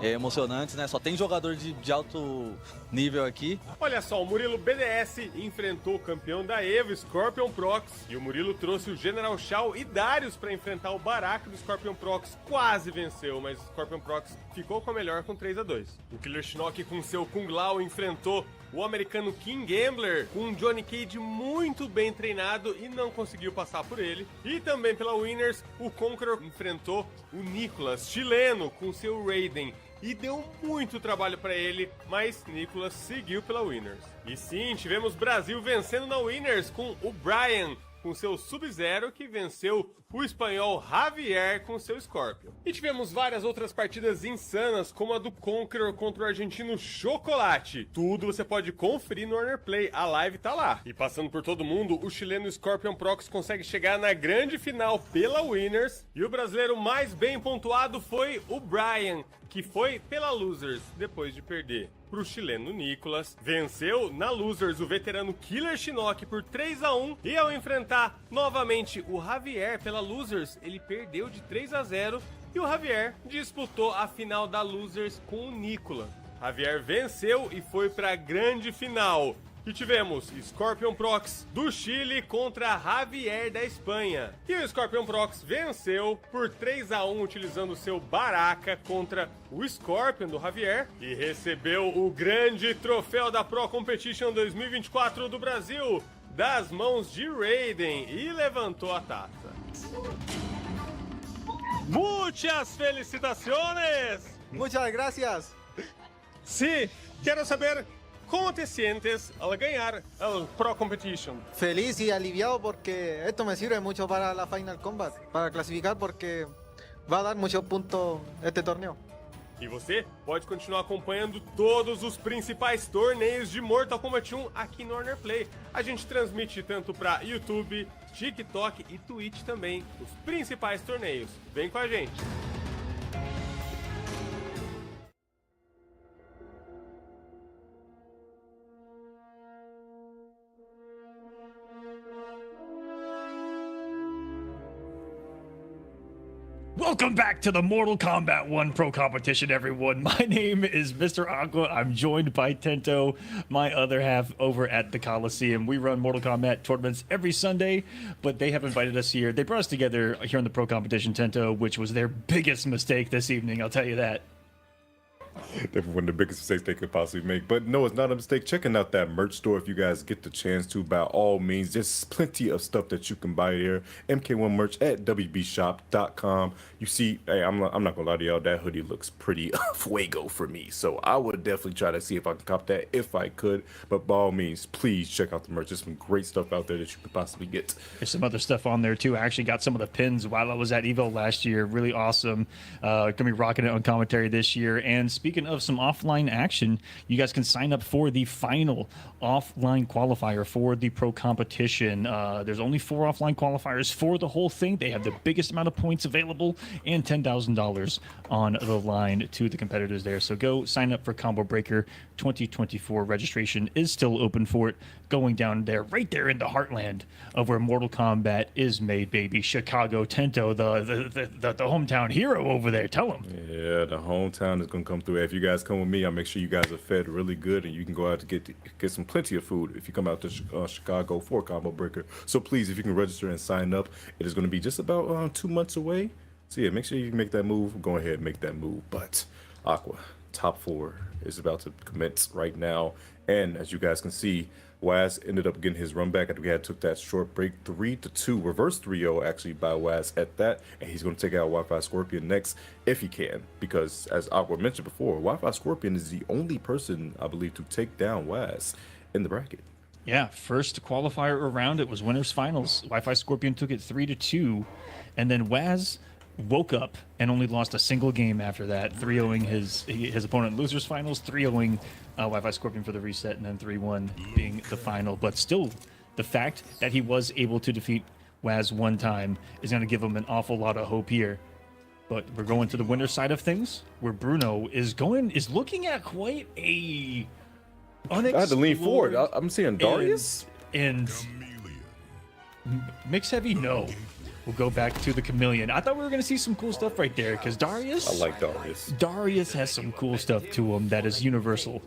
emocionantes, né? Só tem jogador de alto nível aqui. Olha só, o Murilo BDS enfrentou o campeão da EVO, Scorpion Prox, e o Murilo trouxe o General Shao e Darius para enfrentar o Baraka do Scorpion Prox. Quase venceu, mas o Scorpion Prox ficou com a melhor com 3-2. O Killer Shinnok com seu Kung Lao enfrentou o americano King Gambler com um Johnny Cage muito bem treinado e não conseguiu passar por ele. E também pela Winners, o Conqueror enfrentou o Nicholas, chileno, com seu Raiden. E deu muito trabalho para ele, mas Nicholas seguiu pela Winners. E sim, tivemos Brasil vencendo na Winners com o Brian com seu Sub-Zero, que venceu o espanhol Javier com seu Scorpion. E tivemos várias outras partidas insanas, como a do Conqueror contra o argentino Chocolate. Tudo você pode conferir no Warner Play, a live tá lá. E passando por todo mundo, o chileno Scorpion Prox consegue chegar na grande final pela Winners. E o brasileiro mais bem pontuado foi o Brian, que foi pela Losers, depois de perder pro chileno Nicolas. Venceu na Losers o veterano Killer Shinnok por 3-1. E ao enfrentar novamente o Javier pela Losers, ele perdeu de 3-0. E o Javier disputou a final da Losers com o Nicolas. Javier venceu e foi pra grande final. E tivemos Scorpion Prox do Chile contra Javier da Espanha. E o Scorpion Prox venceu por 3-1 utilizando seu Baraka contra o Scorpion do Javier. E recebeu o grande troféu da Pro Competition 2024 do Brasil das mãos de Raiden e levantou a taça. Muchas felicitaciones! Muchas gracias! Sí, quero saber... ¿Cómo te sientes al ganar el Pro Competition? Feliz y aliviado porque esto me sirve mucho para la Final Kombat, para clasificar porque va a dar muchos puntos este torneo. E você pode continuar acompanhando todos os principais torneios de Mortal Kombat 1 aqui no Warner Play. A gente transmite tanto para YouTube, TikTok e Twitch também, os principais torneios. Vem com a gente! Welcome back to the Mortal Kombat 1 Pro Competition, everyone. My name is Mr. Aqua. I'm joined by Tento, my other half over at the Coliseum. We run Mortal Kombat tournaments every Sunday, but they have invited us here. They brought us together here on the Pro Competition, Tento, which was their biggest mistake this evening, I'll tell you that. Definitely one of the biggest mistakes they could possibly make. But no, it's not a mistake. Checking out that merch store if you guys get the chance to, by all means. There's plenty of stuff that you can buy there. MK1 merch at wbshop.com. You see, hey, I'm not gonna lie to y'all, that hoodie looks pretty fuego for me. So I would definitely try to see if I can cop that if I could. But by all means, please check out the merch. There's some great stuff out there that you could possibly get. There's some other stuff on there too. I actually got some of the pins while I was at Evo last year. Really awesome. Gonna be rocking it on commentary this year. And speaking of some offline action, you guys can sign up for the final offline qualifier for the Pro Competition. There's only 4 offline qualifiers for the whole thing. They have the biggest amount of points available and $10,000 on the line to the competitors there. So go sign up for Combo Breaker 2024. Registration is still open for it. Going down there, right there in the heartland of where Mortal Kombat is made, baby. Chicago, Tento, the hometown hero over there. Tell them. Yeah, the hometown is gonna come through. If you guys come with me, I'll make sure you guys are fed really good, and you can go out to get some plenty of food if you come out to Chicago for Combo Breaker. So please, if you can register and sign up, it is going to be just about 2 months away. So yeah, make sure you make that move. Go ahead and make that move. But Aqua, top 4 is about to commence right now, and as you guys can see, Waz ended up getting his run back after we had took that short break. 3-2, reverse 3-0 actually by Waz at that, and he's going to take out Wi-Fi Scorpion next if he can, because as Aqua mentioned before, Wi-Fi Scorpion is the only person I believe to take down Waz in the bracket. Yeah, first qualifier around, it was winners finals. Wi-Fi Scorpion took it 3-2, and then Waz woke up and only lost a single game after that, 3-0ing his opponent in losers finals, 3-0ing Wi-Fi Scorpion for the reset, and then 3-1 being the final. But still, the fact that he was able to defeat Waz one time is going to give him an awful lot of hope here. But we're going to the winner side of things, where Bruno is looking at quite a I had to lean forward. I'm seeing Darius and Mix Heavy. No. We'll go back to the Chameleon. I thought we were going to see some cool stuff right there, because Darius... I like Darius. Darius has some cool stuff to him that is universal.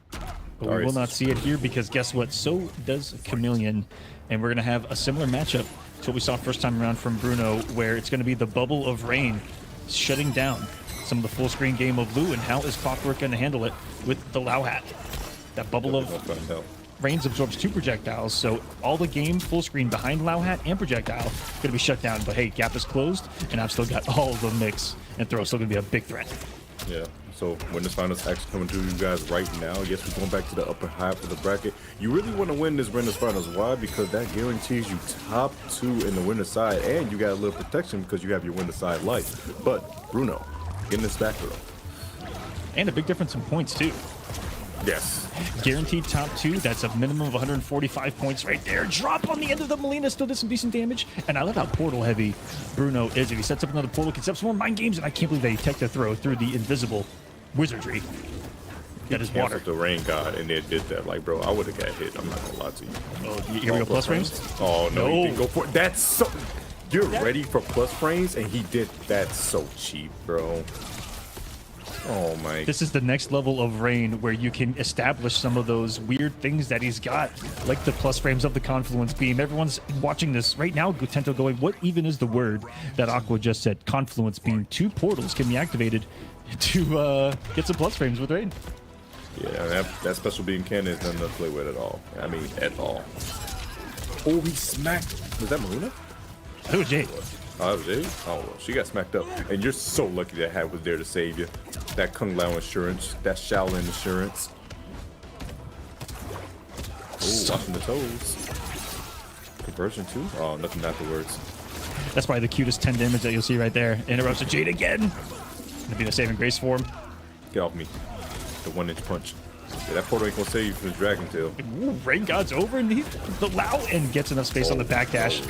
But we will not see it here, because guess what? So does Chameleon. And we're going to have a similar matchup to what we saw first time around from Bruno, where it's going to be the Bubble of Rain shutting down some of the full screen game of Lu, and how is Clockwork going to handle it with the Lao Hat? That Bubble of Rains absorbs 2 projectiles, so all the game full screen behind Lao Hat and projectile going to be shut down. But hey, gap is closed, and I've still got all of the mix, and throw still going to be a big threat. Yeah. So winners finals actually coming to you guys right now. Yes, we're going back to the upper half of the bracket. You really want to win this winners finals. Why? Because that guarantees you top 2 in the winner side, and you got a little protection because you have your winner side life. But Bruno, getting this back row. And a big difference in points too. Yes. Guaranteed top 2. That's a minimum of 145 points right there. Drop on the end of the Molina still did some decent damage. And I love how portal heavy Bruno is. If he sets up another portal, he sets up some more mind games, and I can't believe they tech the throw through the invisible wizardry. That is water. The rain god, and it did that. Like, bro, I would have got hit. I'm not gonna lie to you. Oh, here we go, plus frames? Oh no, he didn't go for it. That's so. You're ready for plus frames, and he did that so cheap, bro. Oh my. This is the next level of Rain where you can establish some of those weird things that he's got, like the plus frames of the Confluence Beam. Everyone's watching this right now, Gutento going, what even is the word that Aqua just said? Confluence Beam. 2 portals can be activated to get some plus frames with Rain. Yeah, that special beam cannon is nothing to play with at all. I mean, at all. Oh, he smacked. Was that Marina? That was Jade. Oh, that was Jade? Oh, well, she got smacked up. And you're so lucky that Hat was there to save you. That Kung Lao insurance, that Shaolin insurance. Oh, watching the toes. Conversion too? Oh, nothing afterwards. That's probably the cutest 10 damage that you'll see right there. Interrupts to Jade again. Gonna be the saving grace for him. Get off me. The 1-inch punch. Yeah, that portal ain't gonna save you from the Dragon Tail. Ooh, Rain God's over and the Lao and gets enough space on the backdash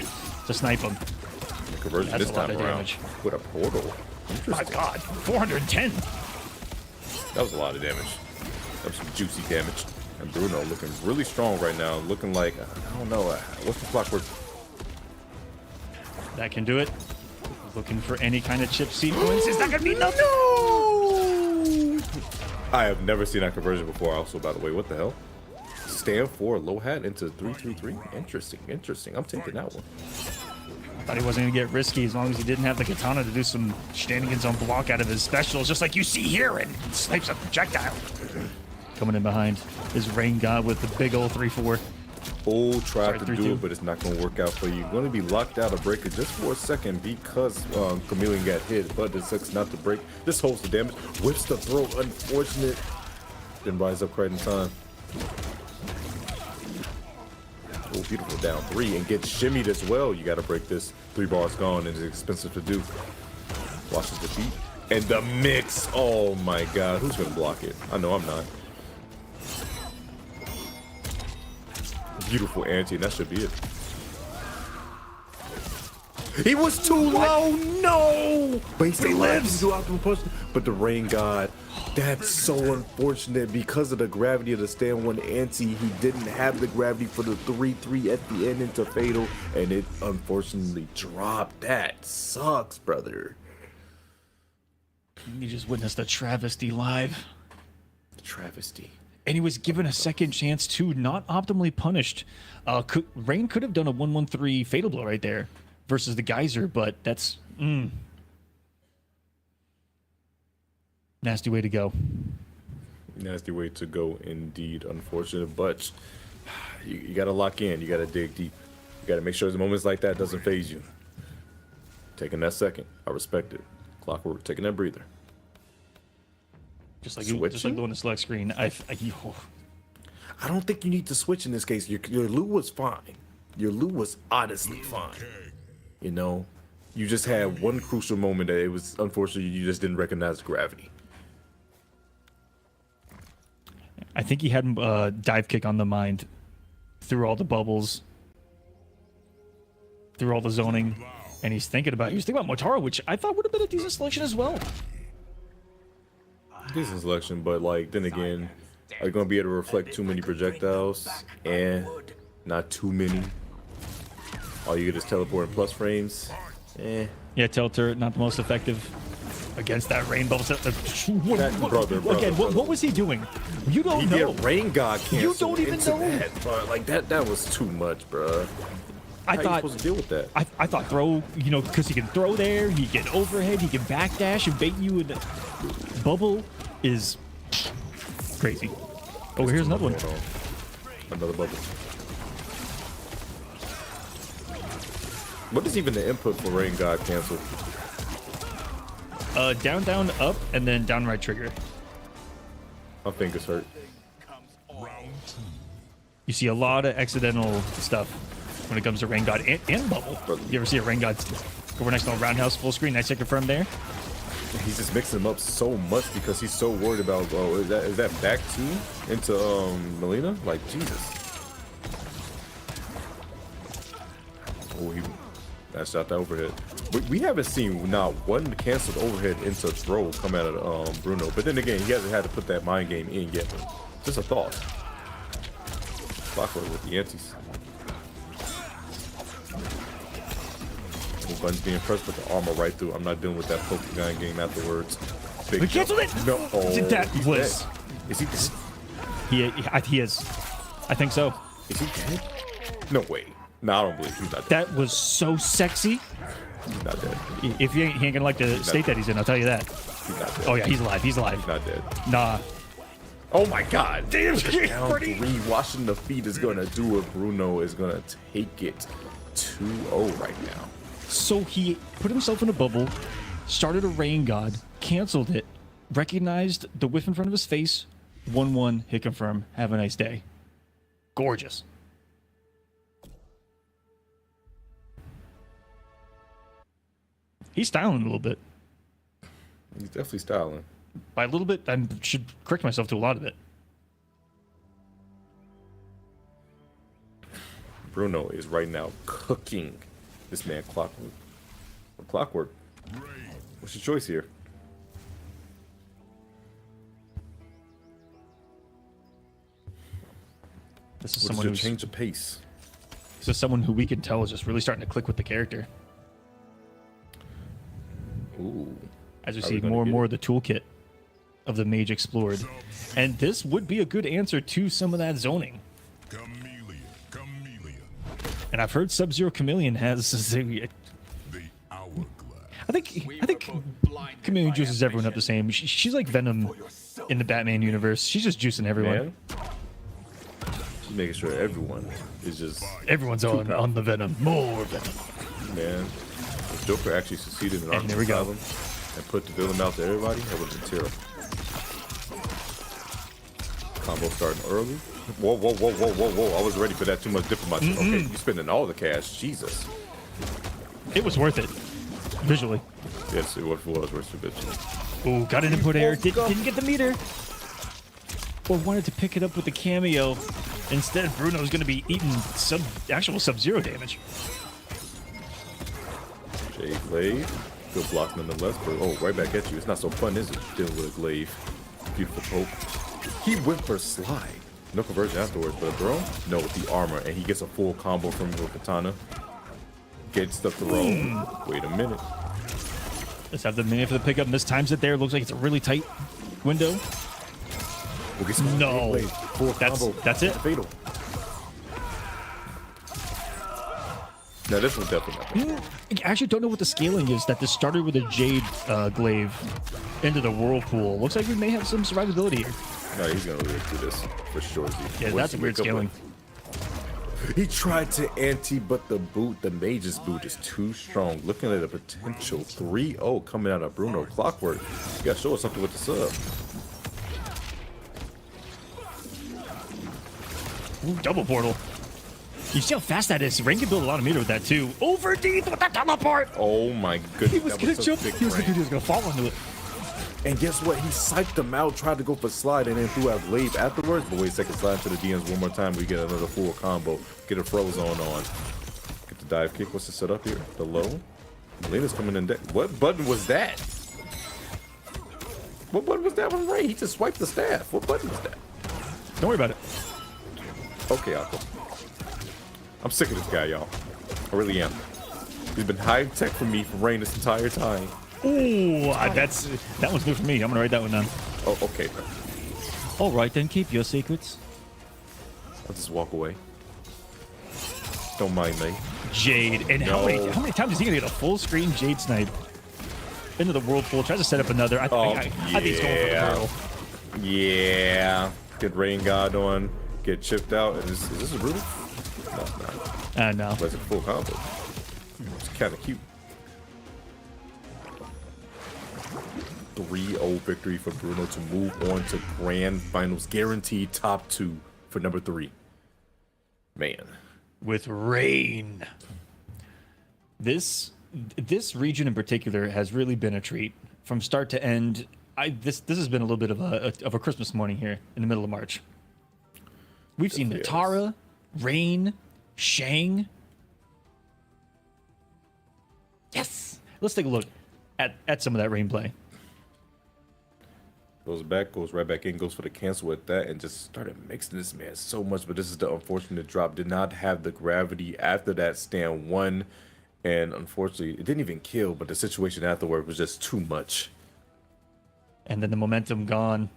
to snipe him. The conversion That's this a lot time of around damage. with a portal. My God, 410. That was a lot of damage. That was some juicy damage. And Bruno looking really strong right now. Looking like, I don't know, what's the Clockwork? That can do it. Looking for any kind of chip sequence. Is that gonna be nothing? No! I have never seen that conversion before. Also, by the way, what the hell? Stand 4, low hat into 3-3-3. Interesting, interesting. I'm taking that one. Thought he wasn't gonna get risky as long as he didn't have the katana to do some shenanigans on block out of his specials, just like you see here, and snipes a projectile. Coming in behind is Rain God with the big old 3-4. Oh, tried to do it, but it's not going to work out for you. You're going to be locked out of breaker just for a second because Chameleon got hit, but it sucks not to break. This holds the damage. Whips the throw. Unfortunate. Didn't rise up right in time. Oh, beautiful. Down 3 and gets shimmied as well. You got to break this. 3 bars gone and it's expensive to do. Watches the feet. And the mix. Oh, my God. Who's going to block it? I know I'm not. Beautiful anti, and that should be it. He was too low, no! But he still lives. But the Rain God, that's so unfortunate because of the gravity of the stand 1 anti. He didn't have the gravity for the 3-3 at the end into fatal, and it unfortunately dropped. That sucks, brother. You just witnessed a travesty live. Travesty. And he was given a second chance too, not optimally punished. Rain could have done a 1-1-3 fatal blow right there versus the Geyser, but that's nasty way to go. Nasty way to go indeed. Unfortunate, but you got to lock in. You got to dig deep. You got to make sure the moments like that doesn't phase you. Taking that second, I respect it. Clockwork, taking that breather. Just like the one in select screen. I don't think you need to switch in this case. Your loot was fine. Your loot was honestly fine. You know, you just had one crucial moment that it was unfortunately you just didn't recognize gravity. I think he had dive kick on the mind through all the bubbles, through all the zoning, and he was thinking about Motaro, which I thought would have been a decent selection as well. Decent selection, but like then again, are you gonna be able to reflect too many projectiles? And not too many. All you get is teleport and plus frames. Yeah, Telter not the most effective against that rain bubble. Brother. What was he doing? You don't know. He did Rain God cancel. You don't even know. That, like that was too much, bro. I thought supposed to deal with that. I thought throw, because he can throw there, he can overhead, he can backdash and bait you with bubble is crazy. Oh, here's another one. Another bubble. What is even the input for Rain God cancel? Down, down, up, and then down right trigger. My fingers hurt. You see a lot of accidental stuff when it comes to Rain God and Bubble. You ever see a Rain God over next to a roundhouse full screen? Nice to confirm there. He's just mixing them up so much because he's so worried about, oh, is that back two into Melina? Like, Jesus. Oh, he dashed out the overhead. We haven't seen not one canceled overhead into throw come out of Bruno. But then again, he hasn't had to put that mind game in yet. Just a thought. Clockwork with the antis. Buttons being pressed with the armor right through. I'm not dealing with that Pokemon game afterwards. Big We canceled it! No. Oh, that was... dead. Is he dead? He is. I think so. Is he dead? No way. No, I don't believe he's not dead. That was so sexy. He's not dead. If he ain't gonna like the state that he's in, I'll tell you that. He's not dead. Oh yeah, he's alive. He's alive. He's not dead. Nah. Oh my God! Damn, down three. Washing the feet is gonna do it. Bruno is gonna take it 2-0 right now. So he put himself in a bubble, started a Rain God, canceled it, recognized the whiff in front of his face, 1-1, hit confirm. Have a nice day. Gorgeous. He's styling a little bit. He's definitely styling. By a little bit, I should correct myself to a lot of it. Bruno is right now cooking this man Clockwork. Clockwork. What's your choice here? This is What someone is who's your change of pace. This is someone who we can tell is just really starting to click with the character. Ooh. As we see more and more of the toolkit of the mage explored. And this would be a good answer to some of that zoning. And I've heard Sub-Zero Chameleon has I think Chameleon juices everyone up the same. She's like Venom in the Batman universe. She's just juicing everyone. Man. She's making sure everyone is just... Everyone's on the Venom. More Venom. Man. If Joker actually succeeded in Arkham Asylum and put the villain out to everybody, that would have been terrible. Combo starting early. Whoa, whoa, whoa, whoa, whoa, whoa. I was ready for that too much dip for my team. Okay, you spending all the cash. Jesus. It was worth it. Visually. Yes, it was worth it visually. Ooh, got an input air. Didn't get the meter. Or wanted to pick it up with the cameo. Instead, Bruno's going to be eating actual Sub-Zero damage. Jade Glaive. Good block nonetheless, but oh, right back at you. It's not so fun, is it? Dealing with a Glaive. Beautiful poke. He went for slide. No conversion afterwards, but a throw? No, with the armor, and he gets a full combo from the katana. Gets the throw. Wait a minute. Let's have the minute for the pickup. Mistimes it there. Looks like it's a really tight window. We'll get some no, that's it. Fatal. No, this one's definitely not. I actually don't know what the scaling is that this started with a Jade Glaive into the Whirlpool. Looks like we may have some survivability here. No, he's going to live through this for sure. Yeah, that's a weird scaling. He tried to anti, but the mage's boot is too strong. Looking at a potential 3-0 coming out of Bruno. Clockwork. You got to show us something with the sub. Ooh, double portal. You see how fast that is? Rain can build a lot of meter with that too. Over deep with that teleport. Oh my goodness. He was going to jump. He was going to fall into it. And guess what? He psyched him out, tried to go for slide, and then threw out Glaive afterwards. But wait a second, slide to the DMs one more time. We get another full combo. Get a Frozone on. Get the dive kick. What's the setup here? The low. Melina's coming in. What button was that? What button was that one, Ray? He just swiped the staff. What button was that? Don't worry about it. Okay, Aqua. I'm sick of this guy, y'all. I really am. He's been high tech for me for Rain this entire time. Ooh, that one's new for me. I'm gonna write that one down. Oh, okay. All right, then keep your secrets. I'll just walk away. Don't mind me. Jade, and how many times is he gonna get a full screen Jade snipe into the Whirlpool? Tries to set up another. I think he's going for the turtle. Yeah. Get Rain God on. Get chipped out. Is this a really? No, it's not. No. That's a full combo. It's kind of cute. 3-0 victory for Bruno to move on to grand finals, guaranteed top 2 for number 3. Man. With rain. This region in particular has really been a treat from start to end. This has been a little bit of a Christmas morning here in the middle of March. We've seen Natara, Rain, Shang. Yes. Let's take a look at some of that Rain play. Goes back, goes right back in, goes for the cancel with that, and just started mixing this man so much. But this is the unfortunate drop. Did not have the gravity after that stand 1. And unfortunately, it didn't even kill, but the situation afterward was just too much. And then the momentum gone.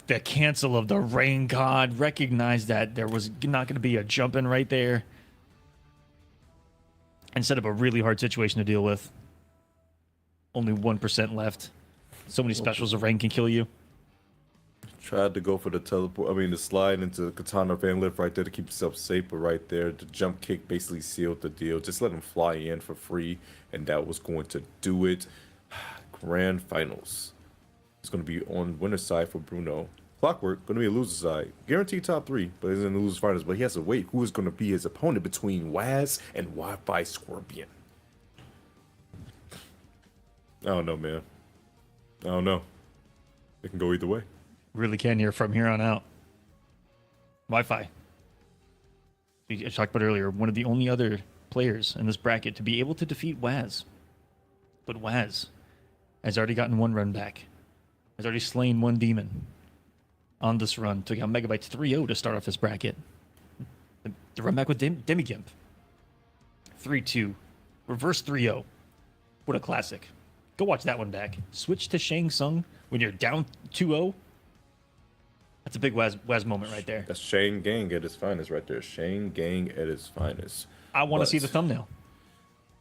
The cancel of the Rain God recognized that there was not going to be a jump in right there. Instead of a really hard situation to deal with. Only 1% left. So many specials of Rain can kill you. Tried to go for the teleport, the slide into the Katana Van Lift right there to keep himself safe, but right there, the jump kick basically sealed the deal. Just let him fly in for free, and that was going to do it. Grand finals. It's going to be on winner's side for Bruno. Clockwork, going to be a loser's side. Guaranteed top 3, but he's in the loser's finals. But he has to wait who is going to be his opponent between Waz and Wi-Fi Scorpion. I don't know, man. I don't know. It can go either way. Really can here from here on out. Wi-Fi. We talked about earlier, one of the only other players in this bracket to be able to defeat Waz. But Waz has already gotten 1 run back. Has already slain 1 demon on this run. Took out Megabytes 3-0 to start off this bracket. The run back with Demi Gimp. 3-2. Reverse 3-0. What a classic. Go watch that one back. Switch to Shang Tsung when you're down 2-0. That's a big Waz moment right there. That's Shane Gang at its finest right there. Shane Gang at its finest. I want to see the thumbnail.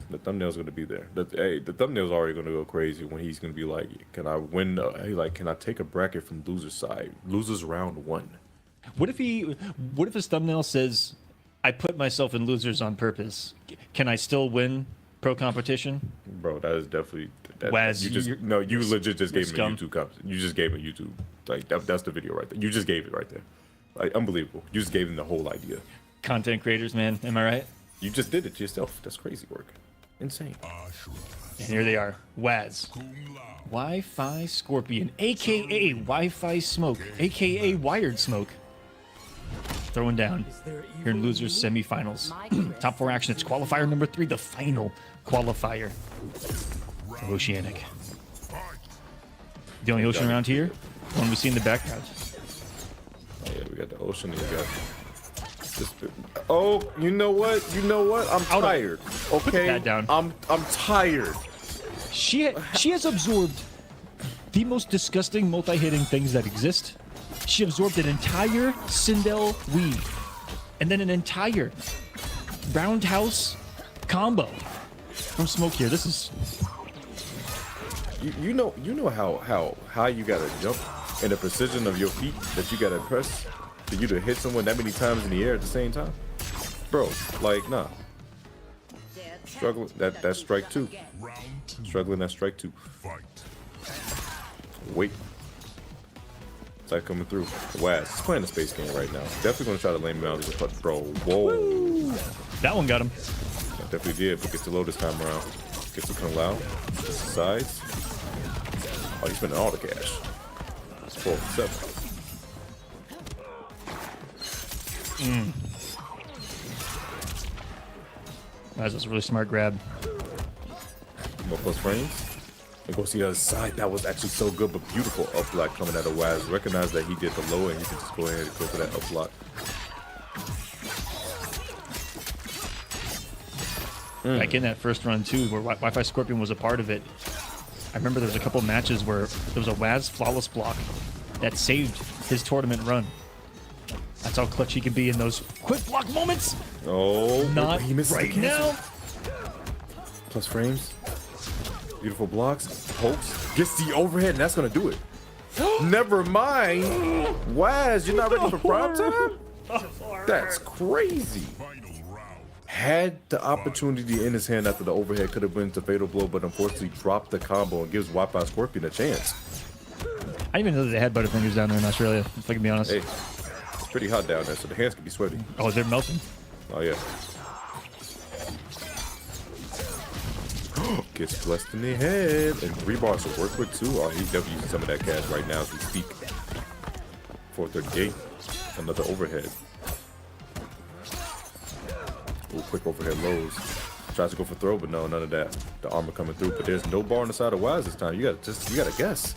The thumbnail's going to be there. The thumbnail's already going to go crazy when he's going to be like, can I win? Can I take a bracket from loser's side? Losers round 1. What if his thumbnail says, I put myself in losers on purpose. Can I still win pro competition? Bro, that is definitely... Waz, you legit just gave him scum. a YouTube comment. You just gave him a YouTube. Like, that's the video right there. You just gave it right there. Like, unbelievable. You just gave him the whole idea. Content creators, man. Am I right? You just did it to yourself. That's crazy work. Insane. And here they are. Waz. Wi-Fi Scorpion, a.k.a. Wi-Fi Smoke, a.k.a. Wired Smoke. Throwing down here in losers semifinals. Top 4 action. It's qualifier number 3, the final qualifier. Oceanic. The only ocean around here, one we see in the background. Oh yeah, we got the ocean. We got this. Oh, you know what? I'm tired. Okay, put that down. I'm tired. She has absorbed the most disgusting multi-hitting things that exist. She absorbed an entire Sindel weave, and then an entire roundhouse combo from Smoke here. This is. You know how high you gotta jump and the precision of your feet that you gotta press for you to hit someone that many times in the air at the same time, bro. Like, nah. Struggling. That's strike 2. Struggling. That's strike 2. Wait. It's like coming through. Waz. He's playing the space game right now. Definitely gonna try to lay me out as a putt, bro. Whoa. That one got him. I definitely did, but gets to low this time around. Gets to come loud. Gets to sides. Oh, he's spending all the cash. It's 4-7. That was a really smart grab. More plus frames. And go see the other side. That was actually so good, but beautiful up block coming out of Waz. Recognize that he did the low, and he can just go ahead and go for that up block. Back in that first run too, where Wi-Fi Scorpion was a part of it. I remember there was a couple matches where there was a Waz flawless block that saved his tournament run. That's how clutch he can be in those quick block moments. Oh, not right now. Plus frames. Beautiful blocks. Pokes. Gets the overhead, and that's going to do it. Never mind. Waz, you're not ready for prime time? That's crazy. Had the opportunity in his hand after the overhead, could have been to fatal blow, but unfortunately dropped the combo and gives Wi-Fi Scorpion a chance. I didn't even know that they had Butterfingers down there in Australia, if I can be honest. Hey, it's pretty hot down there, so the hands can be sweaty. Oh, they're melting. Oh, yeah. Gets blessed in the head. And 3 bars will work with, too. Oh, he's definitely using some of that cash right now as we speak. 438. Another overhead. Ooh, quick overhead lows. Tries to go for throw, but no, none of that. The armor coming through, but there's no bar on the side of Wise this time. You gotta guess.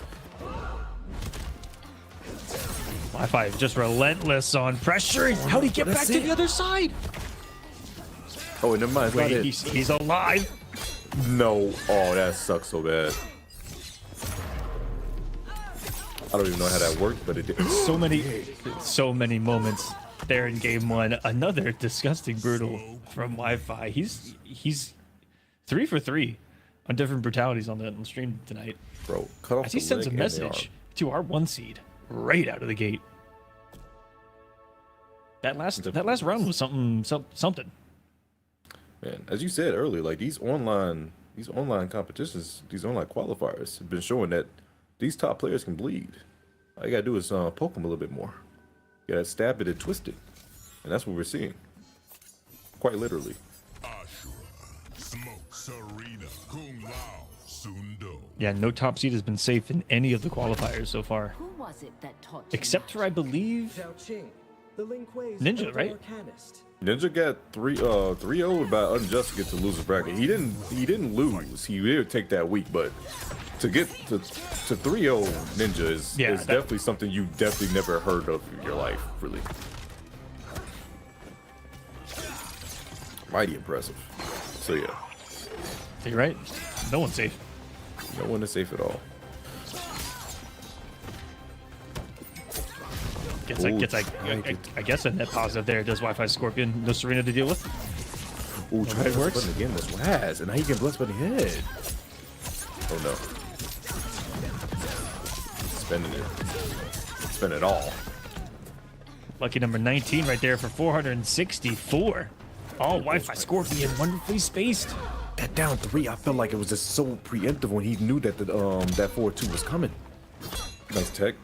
Wi-Fi just relentless on pressuring. How'd he get back to the other side? Oh, never mind. Wait, he's alive. No. Oh, that sucks so bad. I don't even know how that worked, but it did. So many moments there in game 1. Another disgusting brutal from Wi-Fi. He's 3 for 3 on different brutalities on the stream tonight. Bro, cut off as he sends a message to our 1 seed right out of the gate. That last round was something. Man, as you said earlier, like these online competitions, these online qualifiers have been showing that these top players can bleed. All you gotta do is poke them a little bit more. You gotta stab it and twist it, and that's what we're seeing. Quite literally. Yeah, no top seed has been safe in any of the qualifiers so far. Who was it that taught Except for, I believe, Ninja, right? Ninja got 3-0'd by Unjust to get to loser's bracket. He didn't lose. He did take that week, but to get to 3-0 Ninja is definitely something you definitely never heard of in your life, really. Mighty impressive. So yeah. You're right. No one's safe. No one is safe at all. I guess a net positive there. Does Wi-Fi Scorpion, no Serena to deal with? Ooh, try to work again. This Waz, and now he can bless by the head. Oh no! Spending it. Spend it all. Lucky number 19 right there for 464. Oh, Wi-Fi Scorpion wonderfully spaced. That down 3, I felt like it was just so preemptive when he knew that that 4-2 was coming. Nice tech.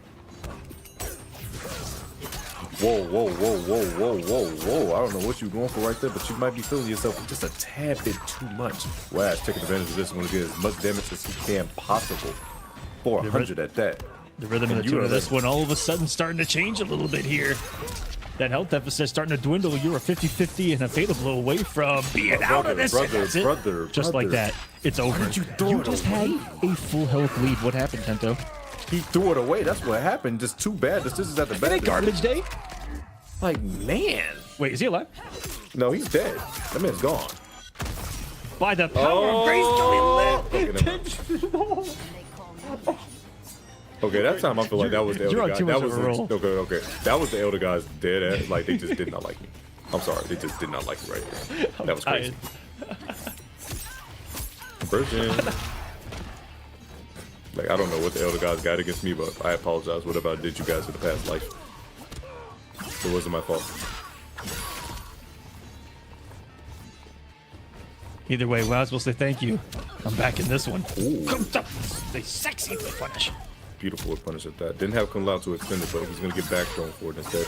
Whoa, whoa, whoa, whoa, whoa, whoa, whoa. I don't know what you're going for right there, but you might be feeling yourself just a tad bit too much. Waz taking advantage of this one to get as much damage as he can possible. 400 at that. The rhythm and the tune of this one all of a sudden starting to change a little bit here. That health deficit starting to dwindle. You're a 50-50 and a fatal blow away from being out of this. Just like that. It's over. You just had a full health lead. What happened, Tento? He threw it away. That's what happened. Just too bad. This is at the back. Garbage day? Like, man. Wait, is he alive? No, he's dead. That man's gone. By the power of grace, Okay, that time I feel like that was the elder guy. That was okay. That was the elder guy's dead ass. Like, they just did not like me. I'm sorry. They just did not like me right there. That was crazy. Conversion. Like, I don't know what the elder guys got against me, but I apologize. Whatever I did you guys in the past life. It wasn't my fault. Either way, Waz will say thank you. I'm back in this one. Ooh. They sexy punish. Beautiful punish at that. Didn't have Kung Lao to extend it, but he's going to get back thrown for it instead.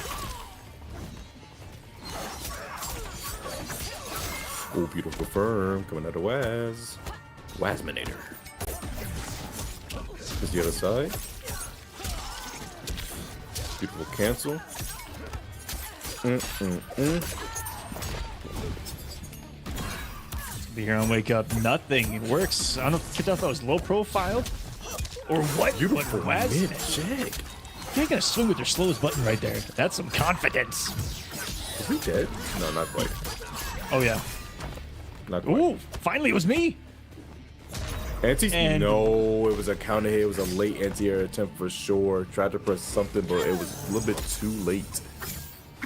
Oh, beautiful firm coming out of Waz. Wazminator. Is the other side. Beautiful cancel. Be here on Wake Up. Nothing. It works. I don't know if that was low profile or what. Beautiful Waz. check. You're gonna swing with your slowest button right there. That's some confidence. Is he dead? No, not quite. Oh yeah. Not quite. Ooh, finally it was me. No, it was a counter hit. It was a late anti-air attempt for sure. Tried to press something, but it was a little bit too late.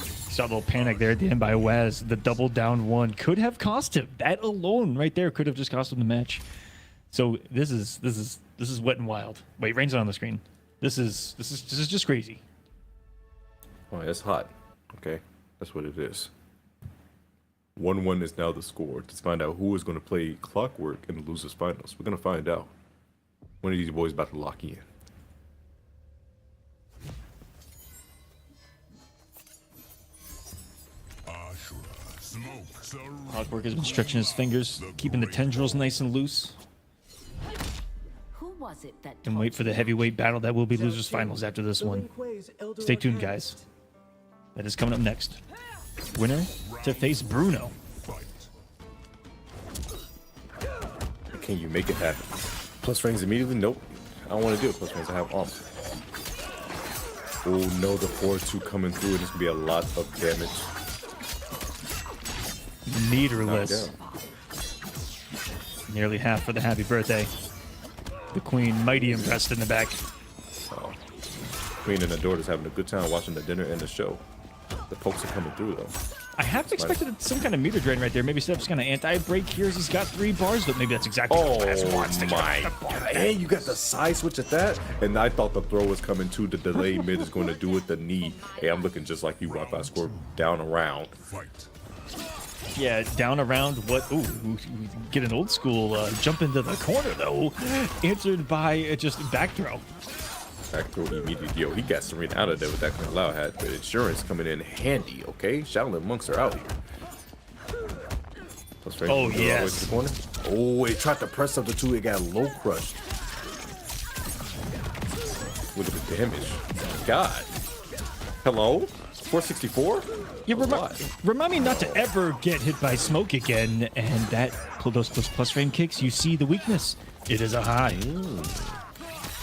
Saw a little panic there at the end by Waz. The double down one could have cost him. That alone right there could have just cost him the match. So this is wet and wild. Wait, rain's on the screen. This is just crazy. Oh, it's hot. Okay, that's what it is. 1-1 is now the score. To find out who is going to play Clockwork in the losers finals. We're going to find out. One of these boys about to lock in. Clockwork has been stretching his fingers, keeping the tendrils nice and loose. Who was it that And wait for the heavyweight battle that will be losers finals after this one. Stay tuned, guys. That is coming up next. Winner to face Bruno. Can you make it happen? Plus rings immediately? Nope. I don't want to do it. Plus rings, I have armor. Oh no, the 4-2 coming through. This will be a lot of damage. Meterless. Nearly half for the happy birthday. The queen mighty impressed in the back. Oh. Queen and the daughter's having a good time watching the dinner and the show. The pokes are coming through though. I have expected some kind of meter drain right there. Maybe Steph's kind of anti-break here as he's got 3 bars, but maybe that's exactly what Baz wants to my get the God. And you got the side switch at that? And I thought the throw was coming too. The delay mid is going to do it. The knee. Hey, I'm looking just like you, Wi-Fi Scorpion. Down around. Yeah, down around what? Ooh, get an old school jump into the corner though. Answered by just back throw. Back throw immediately. Yo, he got Serena out of there with that Kung Lao hat. The insurance coming in handy, okay? Shaolin monks are out here. Oh, yes. To the corner. Oh, it tried to press up the 2. It got low crushed. Look at the damage. God. Hello? 464? Yeah, remind me not to ever get hit by smoke again. And those plus frame kicks, you see the weakness. It is a high.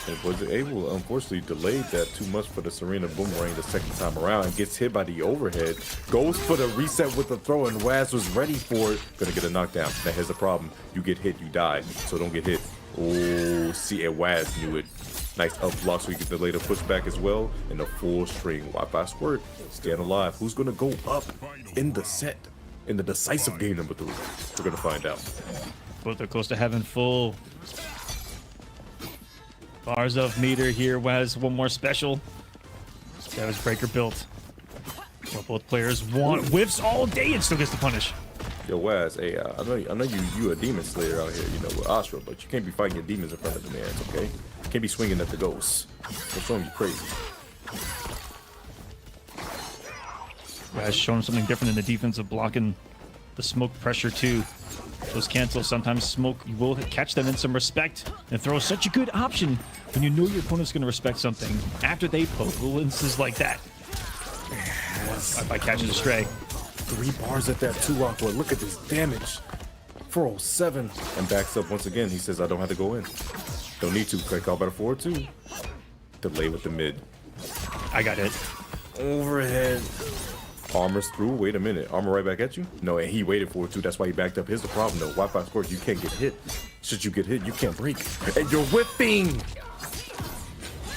And was able, unfortunately, delayed that too much for the Serena boomerang the second time around. And gets hit by the overhead. Goes for the reset with the throw, and Waz was ready for it. Gonna get a knockdown. Now here's the problem. You get hit, you die. So don't get hit. Oh, see, and Waz knew it. Nice up block so he could delay the pushback as well. And the full string. Wi-Fi Squirt. Staying alive. Who's gonna go up in the set? In the decisive game number 3? We're gonna find out. Both are close to having full bars of meter here. Waz, one more special. That was breaker built. Well, both players want whiffs all day and still gets the punish. Yo, Waz, hey, I know you a demon slayer out here, you know, with Astra, but you can't be fighting your demons in front of the man, okay? You can't be swinging at the ghosts. That's showing you crazy. Waz showing something different in the defense of blocking the smoke pressure too. Those cancels, sometimes smoke, you will catch them in some respect and throw such a good option when you know your opponent's going to respect something after they poke. Little instances like that. Yes. By catching a stray. 3 bars at that 2 Aqua. Look at this damage. 407. And backs up once again. He says, I don't have to go in. Don't need to. Craig call better 4-2. Delay with the mid. I got it. Overhead. Armor's through. Wait a minute. Armor right back at you? No, and he waited for it too. That's why he backed up. Here's the problem though. Wi-Fi scores. You can't get hit. Should you get hit, you can't break. And you're whipping!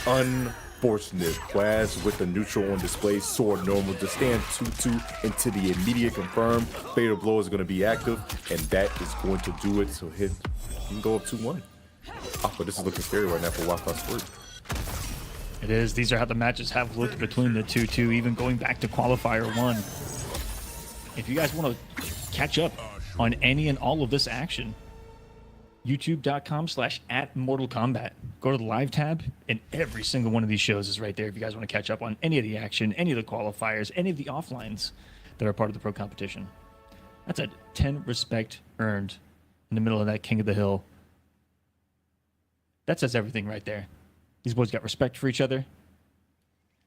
Unfortunate. Waz with the neutral on display. Sword normal to stand 2-2 into the immediate confirm. Fatal blow is going to be active. And that is going to do it. So hit. You can go up 2-1. Oh, but this is looking scary right now for Wi-Fi Squirt. It is. These are how the matches have looked between the 2-2, even going back to Qualifier 1. If you guys want to catch up on any and all of this action, youtube.com/@MortalKombat. Go to the live tab, and every single one of these shows is right there if you guys want to catch up on any of the action, any of the qualifiers, any of the offlines that are part of the pro competition. That's a 10 respect earned in the middle of that King of the Hill. That says everything right there. These boys got respect for each other.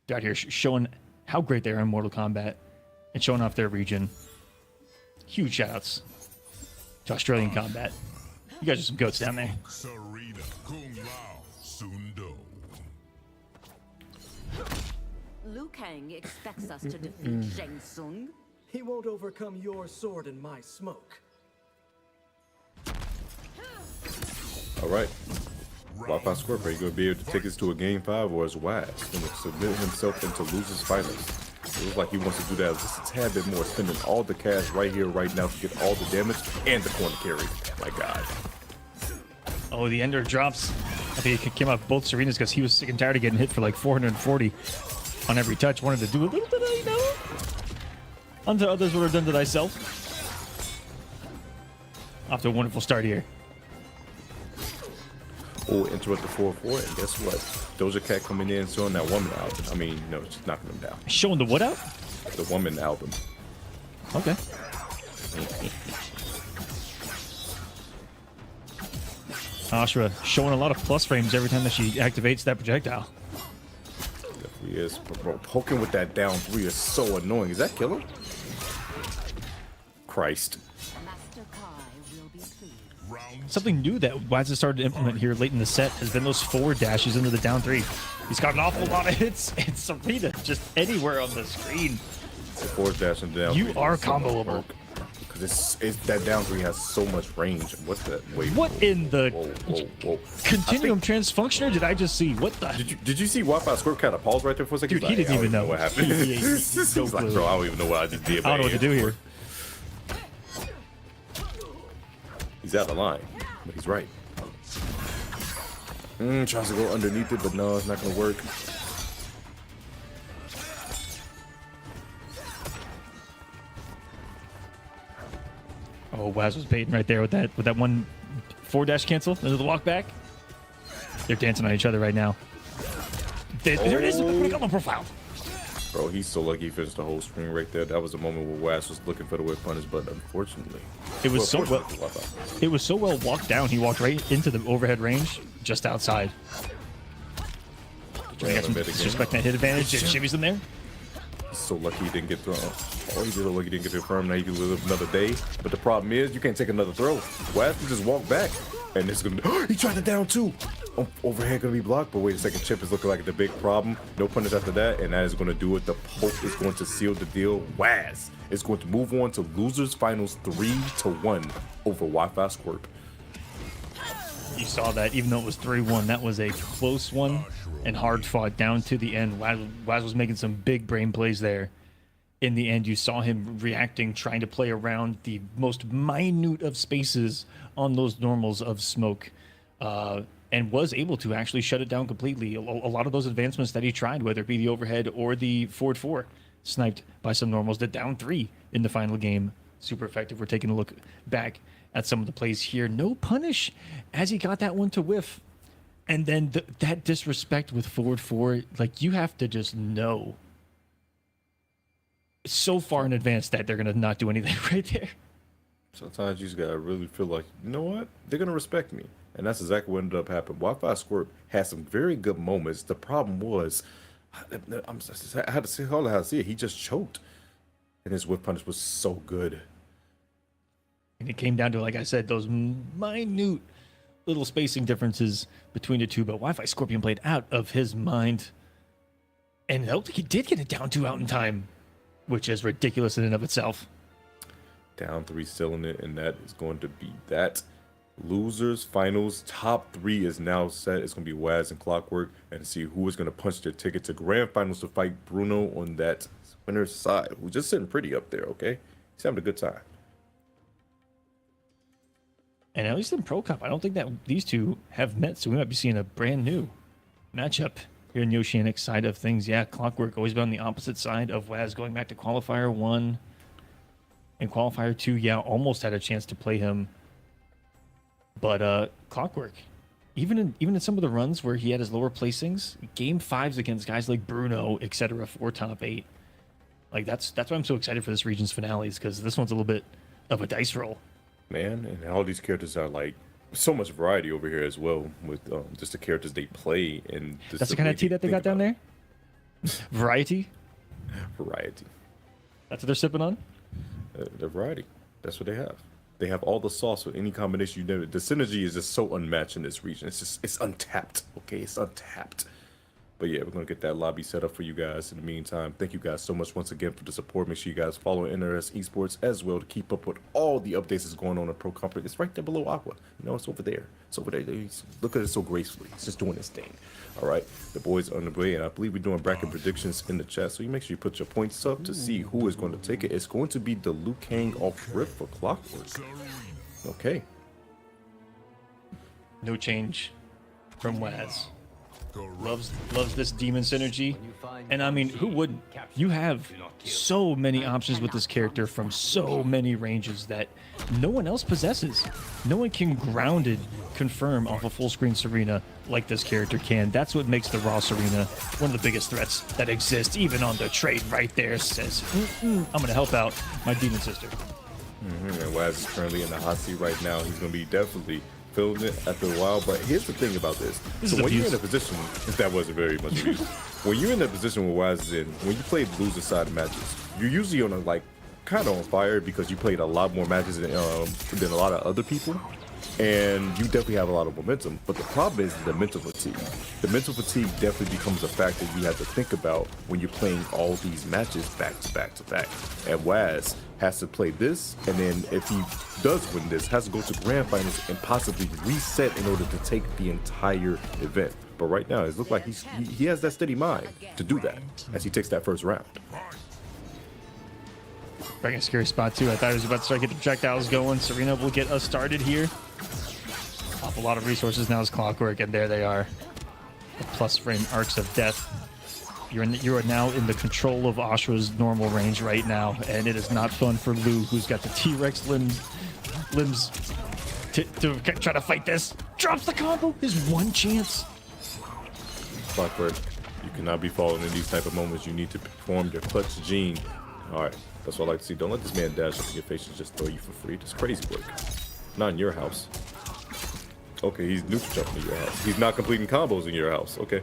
They're out here showing how great they are in Mortal Kombat and showing off their region. Huge shout-outs to Australian Combat. You guys are some goats down there. Liu Kang expects us to defeat Shang Tsung. He won't overcome your sword and my smoke. All right. Wi-Fi Scorpion, are you going to be able to take us to a game 5, or is Waz going to submit himself into losers finals? It looks like he wants to do that just a tad bit more, spending all the cash right here, right now to get all the damage and the corner carry. My God. Oh, the ender drops. I think he came off both Serenas because he was sick and tired of getting hit for like 440 on every touch. Wanted to do a little bit of, you know, unto others what are done to thyself. Off to a wonderful start here. Oh, interrupt the 4-4, and guess what? Doja Cat coming in showing that woman album. I mean, no, she's knocking him down. Showing the what out? The woman album. Okay. Ashra showing a lot of plus frames every time that she activates that projectile. Yes, bro, poking with that down 3 is so annoying. Is that killer? Christ. Something new that Waz has started to implement here late in the set has been those forward dashes into the down 3. He's got an awful lot of hits in Serena, just anywhere on the screen. The forward dash and down. You are comboable. Because that down 3 has so much range. What's that? Wait. What in the whoa. continuum transfunctioner did I just see? What the? Did you see Wi-Fi Scorpion kind of pause right there for a second? Dude, he didn't even know what happened. He's like, bro, I don't even know what I just did. I don't know what to do here. He's out of line, but he's right. Tries to go underneath it, but no, it's not gonna work. Oh, Waz was baiting right there with that one forward dash cancel into the walk back. They're dancing on each other right now. There it is. Put it on the profile. Bro, he's so lucky he finished the whole screen right there. That was the moment where Waz was looking for the whip punish, but unfortunately, it was so well walked down. He walked right into the overhead range, just outside. Disrespecting that hit advantage. And shimmies in there. He's so lucky he didn't get thrown. Oh, he's so lucky he didn't get confirmed. Now he can live another day. But the problem is, you can't take another throw. Waz can just walk back, and it's gonna. He tried it down too. Overhead gonna be blocked, but wait a second. Chip is looking like the big problem. No punish after that, and that is gonna do it. The poke is going to seal the deal. Waz is going to move on to losers finals 3-1 over Wi-Fi Scorpion. You saw that, even though it was 3-1, that was a close one and hard fought down to the end. Waz was making some big brain plays there. In the end, you saw him reacting, trying to play around the most minute of spaces on those normals of smoke, and was able to actually shut it down completely. A lot of those advancements that he tried, whether it be the overhead or the forward 4, sniped by some normals. The down 3 in the final game, super effective. We're taking a look back at some of the plays here. No punish as he got that one to whiff. And then that disrespect with forward 4, like, you have to just know so far in advance that they're going to not do anything right there. Sometimes you just got to really feel like, you know what? They're going to respect me. And that's exactly what ended up happening. Wi-Fi Scorp had some very good moments. The problem was, I had to see how to see it. He just choked. And his whip punish was so good. And it came down to, like I said, those minute little spacing differences between the two. But Wi-Fi Scorpion played out of his mind. And I don't think he did get it down 2 out in time, which is ridiculous in and of itself. Down 3 still in it, and that is going to be that. Losers finals top 3 is now set. It's going to be Waz and Clockwork, and see who is going to punch their ticket to grand finals to fight Bruno on that winner's side, who's just sitting pretty up there. Okay, he's having a good time. And at least in Pro Cup, I don't think that these two have met, so we might be seeing a brand new matchup here in the Oceanic side of things. Yeah, Clockwork always been on the opposite side of Waz, going back to Qualifier 1 and Qualifier 2. Yeah, almost had a chance to play him. But Clockwork, even in some of the runs where he had his lower placings, game 5s against guys like Bruno, etc., for top 8. Like, that's why I'm so excited for this region's finales, because this one's a little bit of a dice roll. Man, and all these characters are like so much variety over here as well, with just the characters they play. And that's the kind of tea that they got down there? Variety? Variety. That's what they're sipping on? The variety. That's what they have. They have all the sauce with any combination you know. The synergy is just so unmatched in this region. It's untapped. Okay, it's untapped. But yeah, we're gonna get that lobby set up for you guys. In the meantime, thank you guys so much once again for the support. Make sure you guys follow NRS Esports as well to keep up with all the updates that's going on in Pro Company. It's right there below Aqua. You know, it's over there. It's over there. Look at it so gracefully. It's just doing its thing. All right, the boys are on the way, and I believe we're doing bracket predictions in the chat. So you make sure you put your points up to see who is going to take it. It's going to be the Liu Kang off rip for Clockwork. Okay. No change from Waz. Loves this demon synergy, and I mean, who wouldn't? You have so many options with this character from so many ranges that no one else possesses. No one can grounded confirm off a full screen Serena like this character can. That's what makes the raw Serena one of the biggest threats that exists. Even on the trade right there says, I'm gonna help out my demon sister. And Waz is currently in the hot seat right now. He's going to be definitely feeling it after a while. But here's the thing about this. So when you're in a position, that wasn't very much abuse. When you're in a position where Waz is in, when you play loser side matches, you're usually on a, like, kind of on fire because you played a lot more matches than a lot of other people. And you definitely have a lot of momentum, but the problem is the mental fatigue. The mental fatigue definitely becomes a factor you have to think about when you're playing all these matches back to back to back. And Waz has to play this, and then if he does win this, has to go to grand finals and possibly reset in order to take the entire event. But right now, it looks like he has that steady mind to do that as he takes that first round. Back in a scary spot too. I thought he was about to start getting the projectiles going. Serena will get us started here. Off a lot of resources now is Clockwork, and there they are. The plus frame arcs of death. You are now in the control of Ashra's normal range right now, and it is not fun for Lou, who's got the T-Rex limbs to try to fight this. Drops the combo. His one chance. Clockwork, you cannot be falling in these type of moments. You need to perform your clutch gene. All right, that's what I like to see. Don't let this man dash up in your face and just throw you for free. That's crazy work. Not in your house. Okay, he's neutral jumping in your house. He's not completing combos in your house. Okay.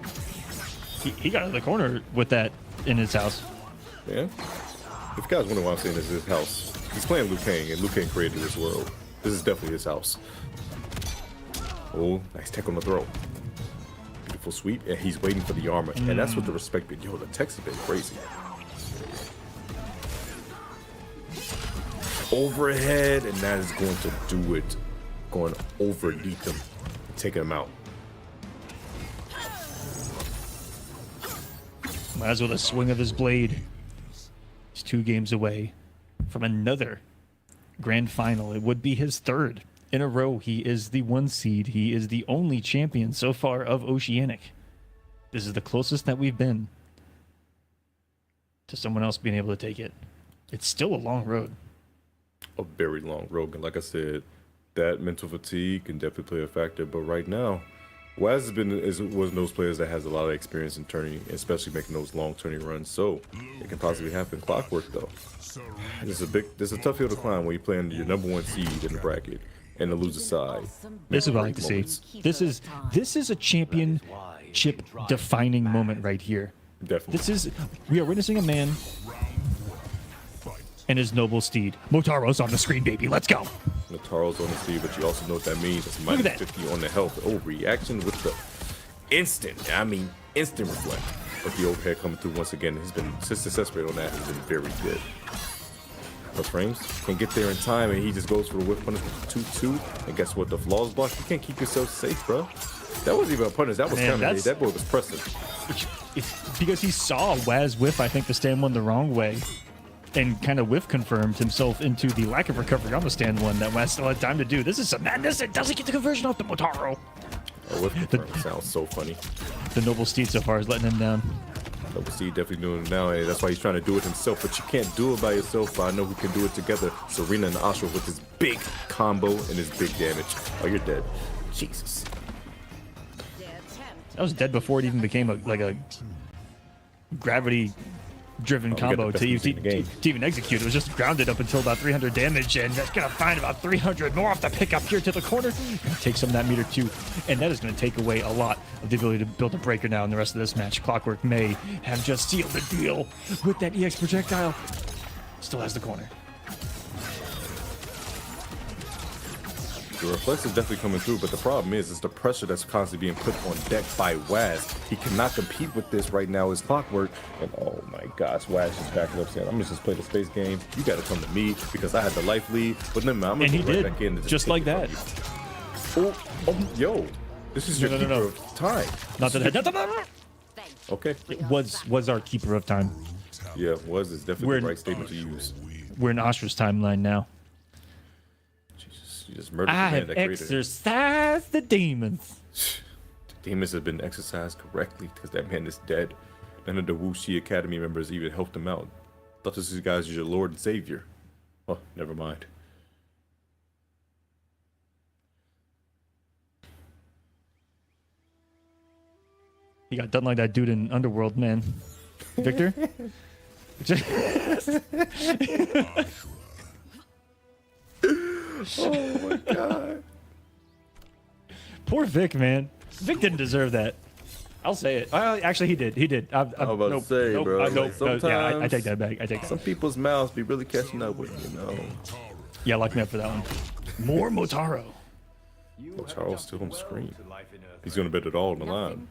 He got out of the corner with that in his house. Yeah. If you guys wonder why I'm saying this is his house, he's playing Liu Kang, and Liu Kang created this world. This is definitely his house. Oh, nice tech on the throw. Beautiful sweep, and he's waiting for the armor. And that's what the respect been. Yo, the tech's have been crazy. Overhead, and that is going to do it. Going overneath him, taking him out. Might as well a swing of his blade. He's 2 games away from another grand final. It would be his 3rd in a row. He is the 1 seed. He is the only champion so far of Oceanic. This is the closest that we've been to someone else being able to take it. It's still a long road. A very long road. And like I said, that mental fatigue can definitely play a factor. But right now, Waz was one of those players that has a lot of experience in turning, especially making those long turning runs. So it can possibly happen. Clockwork though, this is a tough hill to climb when you're playing your #1 seed in the bracket and the loser side. This is what I like to see. This is a championship defining moment right here. Definitely. We are witnessing a man and his noble steed. Motaro's on the screen, baby. Let's go. Motaro's on the steed, but you also know what that means. It's minus 50 on the health. Oh, reaction with the instant reflect. But the overhead coming through once again. He's been success rate on that has been very good. Plus frames can get there in time, and he just goes for the whip punish with 2-2. And guess what? The flaws block. You can't keep yourself safe, bro. That wasn't even a punish. That was counter. That boy was pressing. It's because he saw Waz whiff, I think, the stand one the wrong way. And kind of whiff confirmed himself into the lack of recovery on the stand one that Waz still had time to do. This is some madness. It doesn't get the conversion off the Motaro. Oh, whiff confirm sounds so funny. The noble steed so far is letting him down. Noble steed definitely doing it now, and that's why he's trying to do it himself. But you can't do it by yourself. But I know who can do it together. Serena and Ashra with his big combo and his big damage. Oh, you're dead. Jesus. That was dead before it even became a gravity driven combo to even execute. It was just grounded up until about 300 damage, and that's gonna find about 300 more off the pickup here to the corner. Take some of that meter too, and that is gonna take away a lot of the ability to build a breaker now in the rest of this match. Clockwork may have just sealed the deal with that EX projectile. Still has the corner. The reflex is definitely coming through, but the problem is the pressure that's constantly being put on deck by Waz. He cannot compete with this right now. His Clockwork, and oh my gosh, Waz just backing up saying, "I'm gonna just play the space game. You got to come to me because I had the life lead." But then I'm gonna go right back in and just like that. Oh, yo, this is your keeper of time. Not that. Okay. It was our keeper of time. Yeah, was is definitely the right statement to use. We're in Ashra's timeline now. You just murdered the man that created it. Exercise the demons. The demons have been exercised correctly because that man is dead. None of the Wuxi Academy members even helped him out. Thought this guy was your Lord and Savior. Oh, never mind. He got done like that dude in Underworld, man. Victor? Oh my god. Poor Vic, man. Vic didn't deserve that. I'll say it. Actually, he did. He did. I was about to say, bro. Yeah, I take that back. I take that. Some people's mouths be really catching up with you know. Yeah, lock me up for that one. More Motaro. Motaro's still on the screen. He's gonna bet it all on the line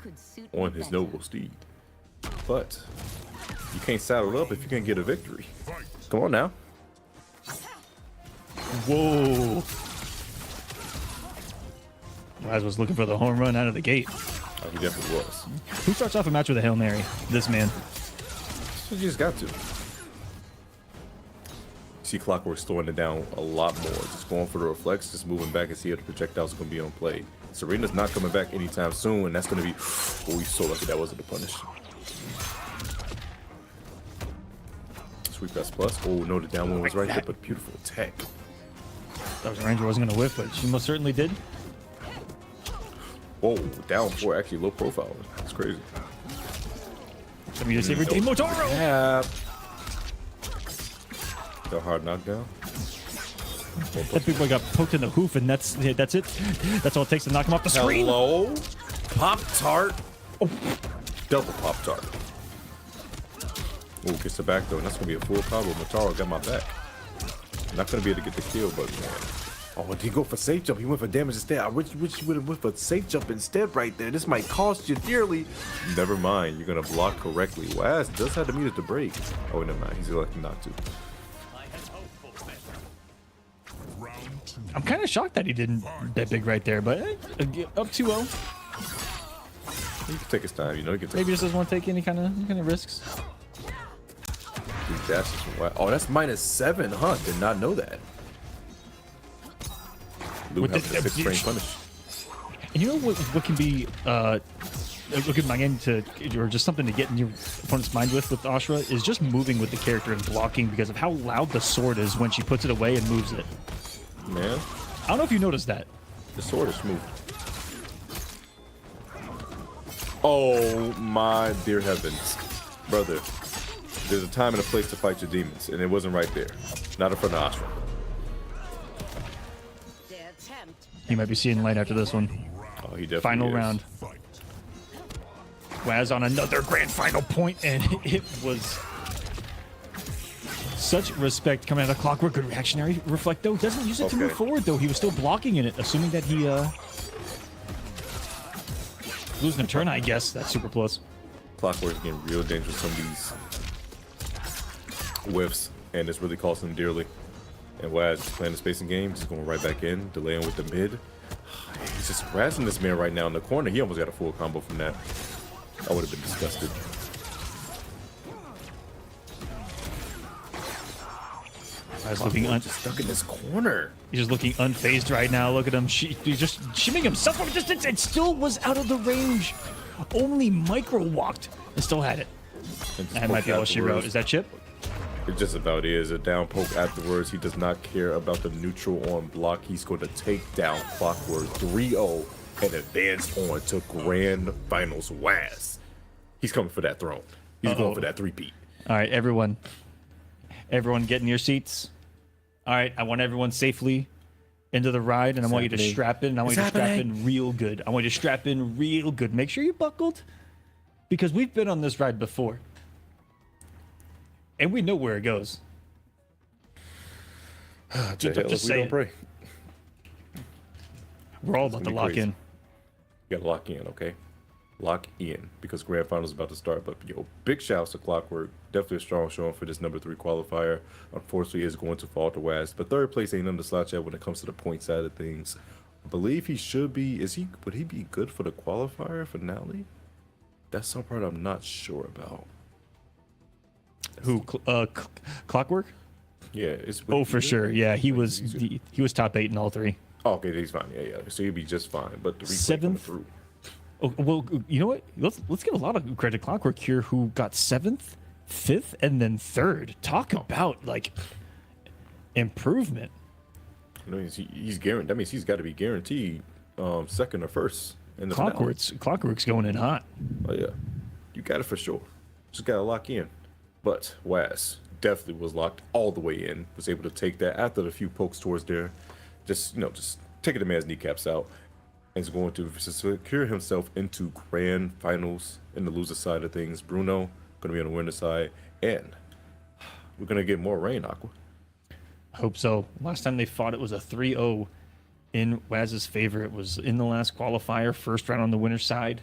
on his noble steed. But you can't saddle up if you can't get a victory. Come on now. Whoa. Waz was looking for the home run out of the gate. Oh, he definitely was. Who starts off a match with a Hail Mary? This man. You just got to. See Clockwork slowing it down a lot more. Just going for the reflex, just moving back and see if the projectiles are going to be on play. Serena's not coming back anytime soon, and that's going to be... Oh, he's so lucky that wasn't the punish. Sweep S plus. Oh, no, the down one was right there, but beautiful tech. That was Ranger wasn't going to whiff, but she most certainly did. Whoa, down 4, actually low profile. That's crazy. Let me just say everything. Motaro! Yeah. The hard knockdown. That big boy got poked in the hoof, and that's it. That's all it takes to knock him off the screen. Hello? Pop-Tart. Oh. Double Pop-Tart. Oh, gets the back though, and that's going to be a full combo. Motaro got my back. Not going to be able to get the kill, but man. Oh, did he go for safe jump? He went for damage instead. I wish you would have went for safe jump instead right there. This might cost you dearly. Never mind. You're going to block correctly. Waz does have to meet it to break. Oh, never mind. He's electing not to. I'm kind of shocked that he didn't bet big right there, but up 2-0. He can take his time, you know. He can take Maybe just doesn't want to take any kind of risks. Oh, that's -7, huh? Did not know that. Luke has a 6-frame punish. And you know what can be a good mind to, or just something to get in your opponent's mind with Ashura is just moving with the character and blocking because of how loud the sword is when she puts it away and moves it. Man, I don't know if you noticed that. The sword is smooth. Oh my dear heavens, brother! There's a time and a place to fight your demons, and it wasn't right there. Not in front of Ashura. He might be seeing light after this one. Oh, he definitely Final is. round. Waz on another grand final point, and it was such respect coming out of Clockwork. Good reactionary reflect though. Doesn't use it to move forward though. He was still blocking in it, assuming that he losing a turn. I guess that's super plus. Clockwork's getting real dangerous from these whiffs, and it's really costing him dearly. And Waz is playing the spacing game, just going right back in, delaying with the mid. He's just harassing this man right now in the corner. He almost got a full combo from that. I would have been disgusted. Waz looking just stuck in this corner. He's just looking unfazed right now. Look at him. He's just shimming himself from a distance and still was out of the range. Only micro walked and still had it. That might be all she wrote. Is that chip? It just about is. A down poke afterwards. He does not care about the neutral on block. He's going to take down Clockwork 3-0 and advance on to Grand Finals. Waz. He's coming for that throne. He's going for that 3-peat. All right, everyone. Everyone get in your seats. All right, I want everyone safely into the ride, and I want you to strap in. I want you to strap in real good. I want you to strap in real good. Make sure you're buckled, because we've been on this ride before. And we know where it goes. Just say pray. We're all about to lock in. You gotta lock in, okay? Lock in, because Grand Finals is about to start. But yo, big shouts to Clockwork. Definitely a strong showing for this number 3 qualifier. Unfortunately, is going to fall to Waz. But third place ain't nothing to slouch at when it comes to the point side of things. I believe he should be. Would he be good for the qualifier finale? That's some part I'm not sure about. Who? Clockwork? Yeah. For sure. Yeah, he was top 8 in all 3. Oh, okay, he's fine. Yeah. So he'd be just fine. But the replay coming through. Oh, well, you know what? Let's give a lot of credit to Clockwork here, who got 7th, 5th, and then 3rd. Talk about like improvement. You know, he's guaranteed. That means he's got to be guaranteed 2nd or 1st in the Clockwork's going in hot. Oh yeah, you got it for sure. Just gotta lock in. But Waz definitely was locked all the way in. Was able to take that after the few pokes towards there. just taking the man's kneecaps out, and is going to secure himself into grand finals in the loser side of things. Bruno going to be on the winner side, and we're going to get more rain, Aqua. I hope so. Last time they fought, it was a 3-0 in Waz's favor. It was in the last qualifier, first round on the winner's side.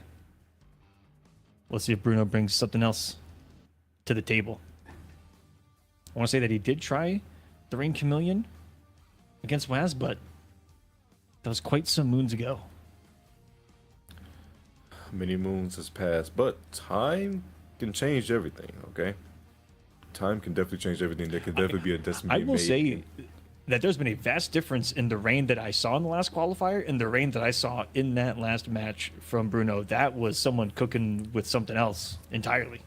Let's see if Bruno brings something else to the table. I want to say that he did try the Rain Chameleon against Waz, but that was quite some moons ago. Many moons has passed, but time can change everything, okay? Time can definitely change everything. There could definitely be a decimal. I will say that there's been a vast difference in the rain that I saw in the last qualifier and the rain that I saw in that last match from Bruno. That was someone cooking with something else entirely.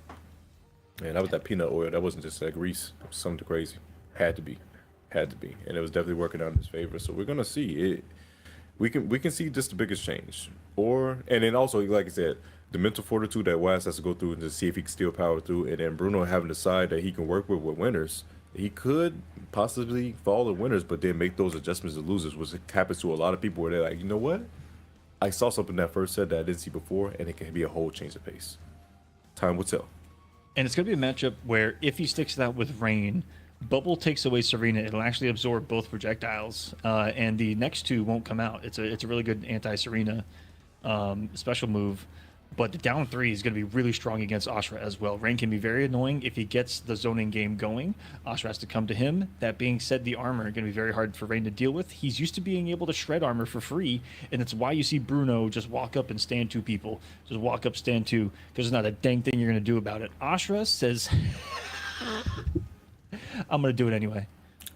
Man, that was that peanut oil. That wasn't just that grease. It was something crazy. Had to be. And it was definitely working out in his favor. So we're gonna see it. We can see just the biggest change. And then also, like I said, the mental fortitude that Waz has to go through and to see if he can still power through, and then Bruno having the side that he can work with winners. He could possibly fall in winners, but then make those adjustments to losers, which happens to a lot of people where they're like, you know what? I saw something that first set that I didn't see before, and it can be a whole change of pace. Time will tell. And it's going to be a matchup where if he sticks that with Rain, Bubble takes away Serena. It'll actually absorb both projectiles, and the next two won't come out. It's a really good anti-Serena special move. But the down 3 is going to be really strong against Ashra as well. Rain can be very annoying if he gets the zoning game going. Ashra has to come to him. That being said, the armor is going to be very hard for Rain to deal with. He's used to being able to shred armor for free, and it's why you see Bruno just walk up and stand 2 people. Just walk up, stand 2, because there's not a dang thing you're going to do about it. Ashra says, I'm going to do it anyway.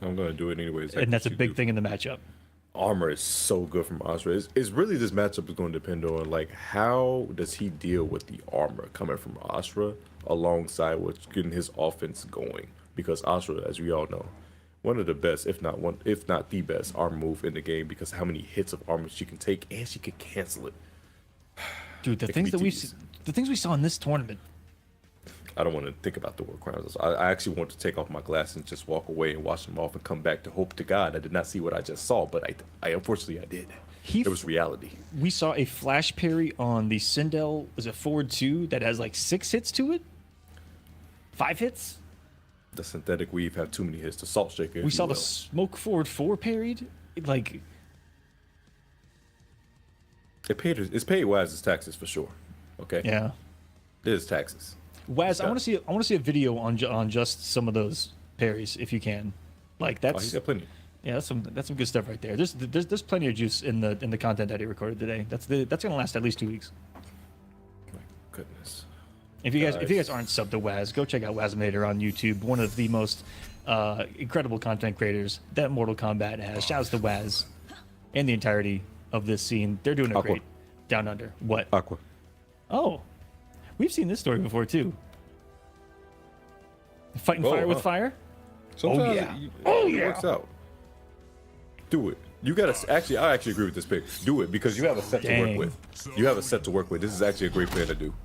I'm going to do it anyways. And that's a big thing in the matchup. Armor is so good from Ashra. It's really, this matchup is going to depend on like how does he deal with the armor coming from Ashra alongside what's getting his offense going. Because Ashra, as we all know, one of the best, if not the best armor move in the game, because how many hits of armor she can take and she can cancel it. Dude, the things we saw in this tournament. I don't want to think about the War Crowns. I actually want to take off my glasses and just walk away and watch them off and come back to hope to God I did not see what I just saw, but I unfortunately I did. It was reality. We saw a flash parry on the Sindel, was it forward 2, that has like 6 hits to it? 5 hits? The synthetic weave have too many hits. The salt shaker. We saw the smoke forward 4 parried. Like, it's paid Waz's taxes for sure. Okay. Yeah. It is taxes. Waz, I want to see a video on just some of those parries if you can. Like that's. Oh, he's got plenty. Yeah, that's some good stuff right there. There's plenty of juice in the content that he recorded today. That's gonna last at least 2 weeks. My goodness. If you guys aren't subbed to Waz, go check out Wazminator on YouTube. One of the most incredible content creators that Mortal Kombat has. Shouts to Waz and the entirety of this scene. They're doing it great down under. What? Aqua. Oh. We've seen this story before, too. Fighting fire with fire? Sometimes it works out. Do it. You gotta I actually agree with this pick. Do it because you have a set to work with. You have a set to work with. This is actually a great plan to do.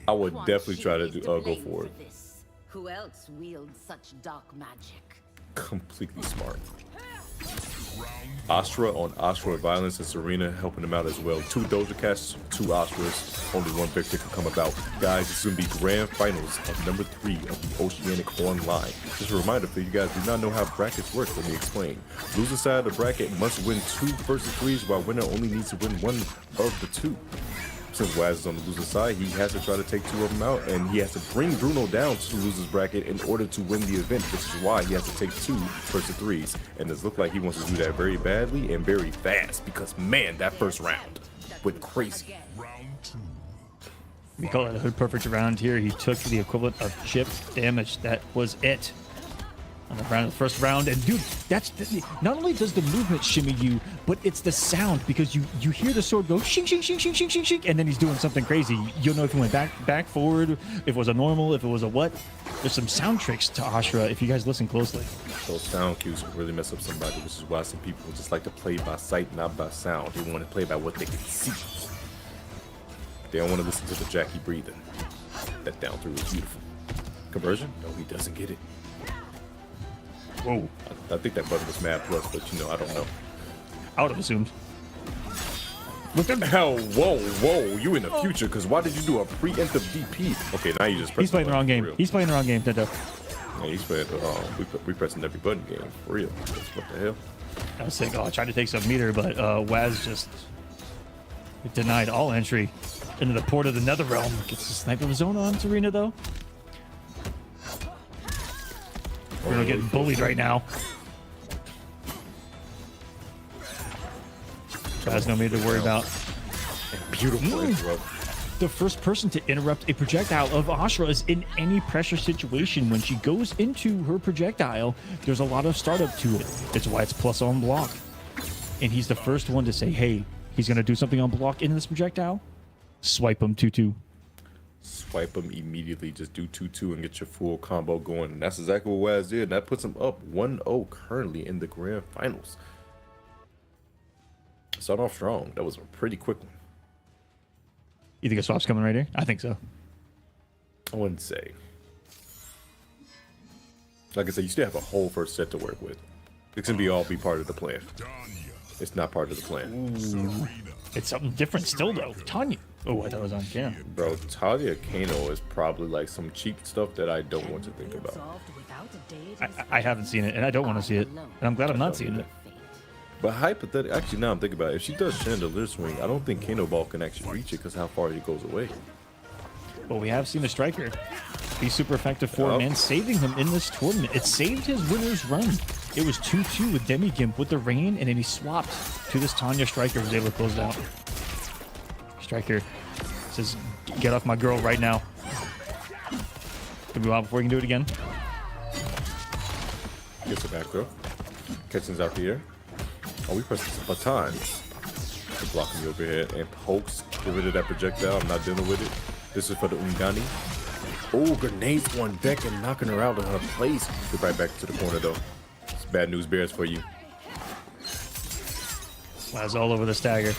I would definitely try to go for it. Who else wields such dark magic? Completely smart. Ashra on Ashra violence and Serena helping him out as well. 2 Doja Cats, 2 Ashras. Only one victor can come about. Guys, this is going to be grand finals of number 3 of the Oceanic Online. Just a reminder for you guys, do not know how brackets work. Let me explain. Loser side of the bracket must win 2 versus 3s, while winner only needs to win 1 of the 2. Since Waz is on the loser side, he has to try to take 2 of them out, and he has to bring Bruno down to the loser's bracket in order to win the event, which is why he has to take 2 versus 3s. And it looks like he wants to do that very badly and very fast, because man, that first round went crazy. We call it a hood perfect round here. He took the equivalent of chip damage. That was it. On the first round, and dude, not only does the movement shimmy you, but it's the sound, because you hear the sword go shing shing shing shing shing shing shing, and then he's doing something crazy. You'll know if he went back forward, if it was a normal, if it was a what. There's some sound tricks to Ashra if you guys listen closely. Those sound cues can really mess up somebody, which is why some people just like to play by sight, not by sound. They want to play by what they can see. They don't want to listen to the Jackie breathing. That down through is beautiful. Conversion? No, he doesn't get it. Whoa. I think that button was mad plus, but you know, I don't know. I would have assumed. Look at hell, whoa, you in the future, because why did you do a preemptive DP? Okay, now you just press He's playing the wrong game. He's playing the wrong game, Tento. Yeah, he's playing we pressing every button game, for real. What the hell? I was saying, I tried to take some meter, but Waz just denied all entry into the port of the Netherrealm. Gets the sniper of his own on Serena, though. Bruno getting bullied right now. Has no meter to worry about. Beautiful interrupt. The first person to interrupt a projectile of Ashra is in any pressure situation. When she goes into her projectile, there's a lot of startup to it. That's why it's plus on block. And he's the first one to say, hey, he's going to do something on block into this projectile. Swipe him 2-2. Swipe him immediately. Just do 2-2 and get your full combo going. And that's exactly what Waz did. And that puts him up 1-0 currently in the grand finals. Start off strong. That was a pretty quick one. You think a swap's coming right here? I think so. I wouldn't say. Like I said, you still have a whole first set to work with. It's going to all be part of the plan. It's not part of the plan. Ooh. It's something different still, though. Tanya. Oh, I thought it was on camera. Bro, Talia Kano is probably like some cheap stuff that I don't want to think about. I haven't seen it, and I don't want to see it. And I'm glad I'm not seeing it. But hypothetically, actually, now I'm thinking about it. If she does Chandelier Swing, I don't think Kano Ball can actually reach it because how far he goes away. Well, we have seen a striker be super effective for him and saving him in this tournament. It saved his winner's run. It was 2-2 with Demi Gimp with the rain, and then he swapped to this Tanya striker, was able to close it out. Striker says, get off my girl right now. Can we move on before we can do it again? Gets it back throw. Catches out the air. Oh, we press this baton. Blocking the overhead and pokes. Get rid of that projectile. I'm not dealing with it. This is for the Ungani. Oh, grenades on deck and knocking her out of her place. Get right back to the corner, though. It's bad news bears for you. Waz all over the stagger.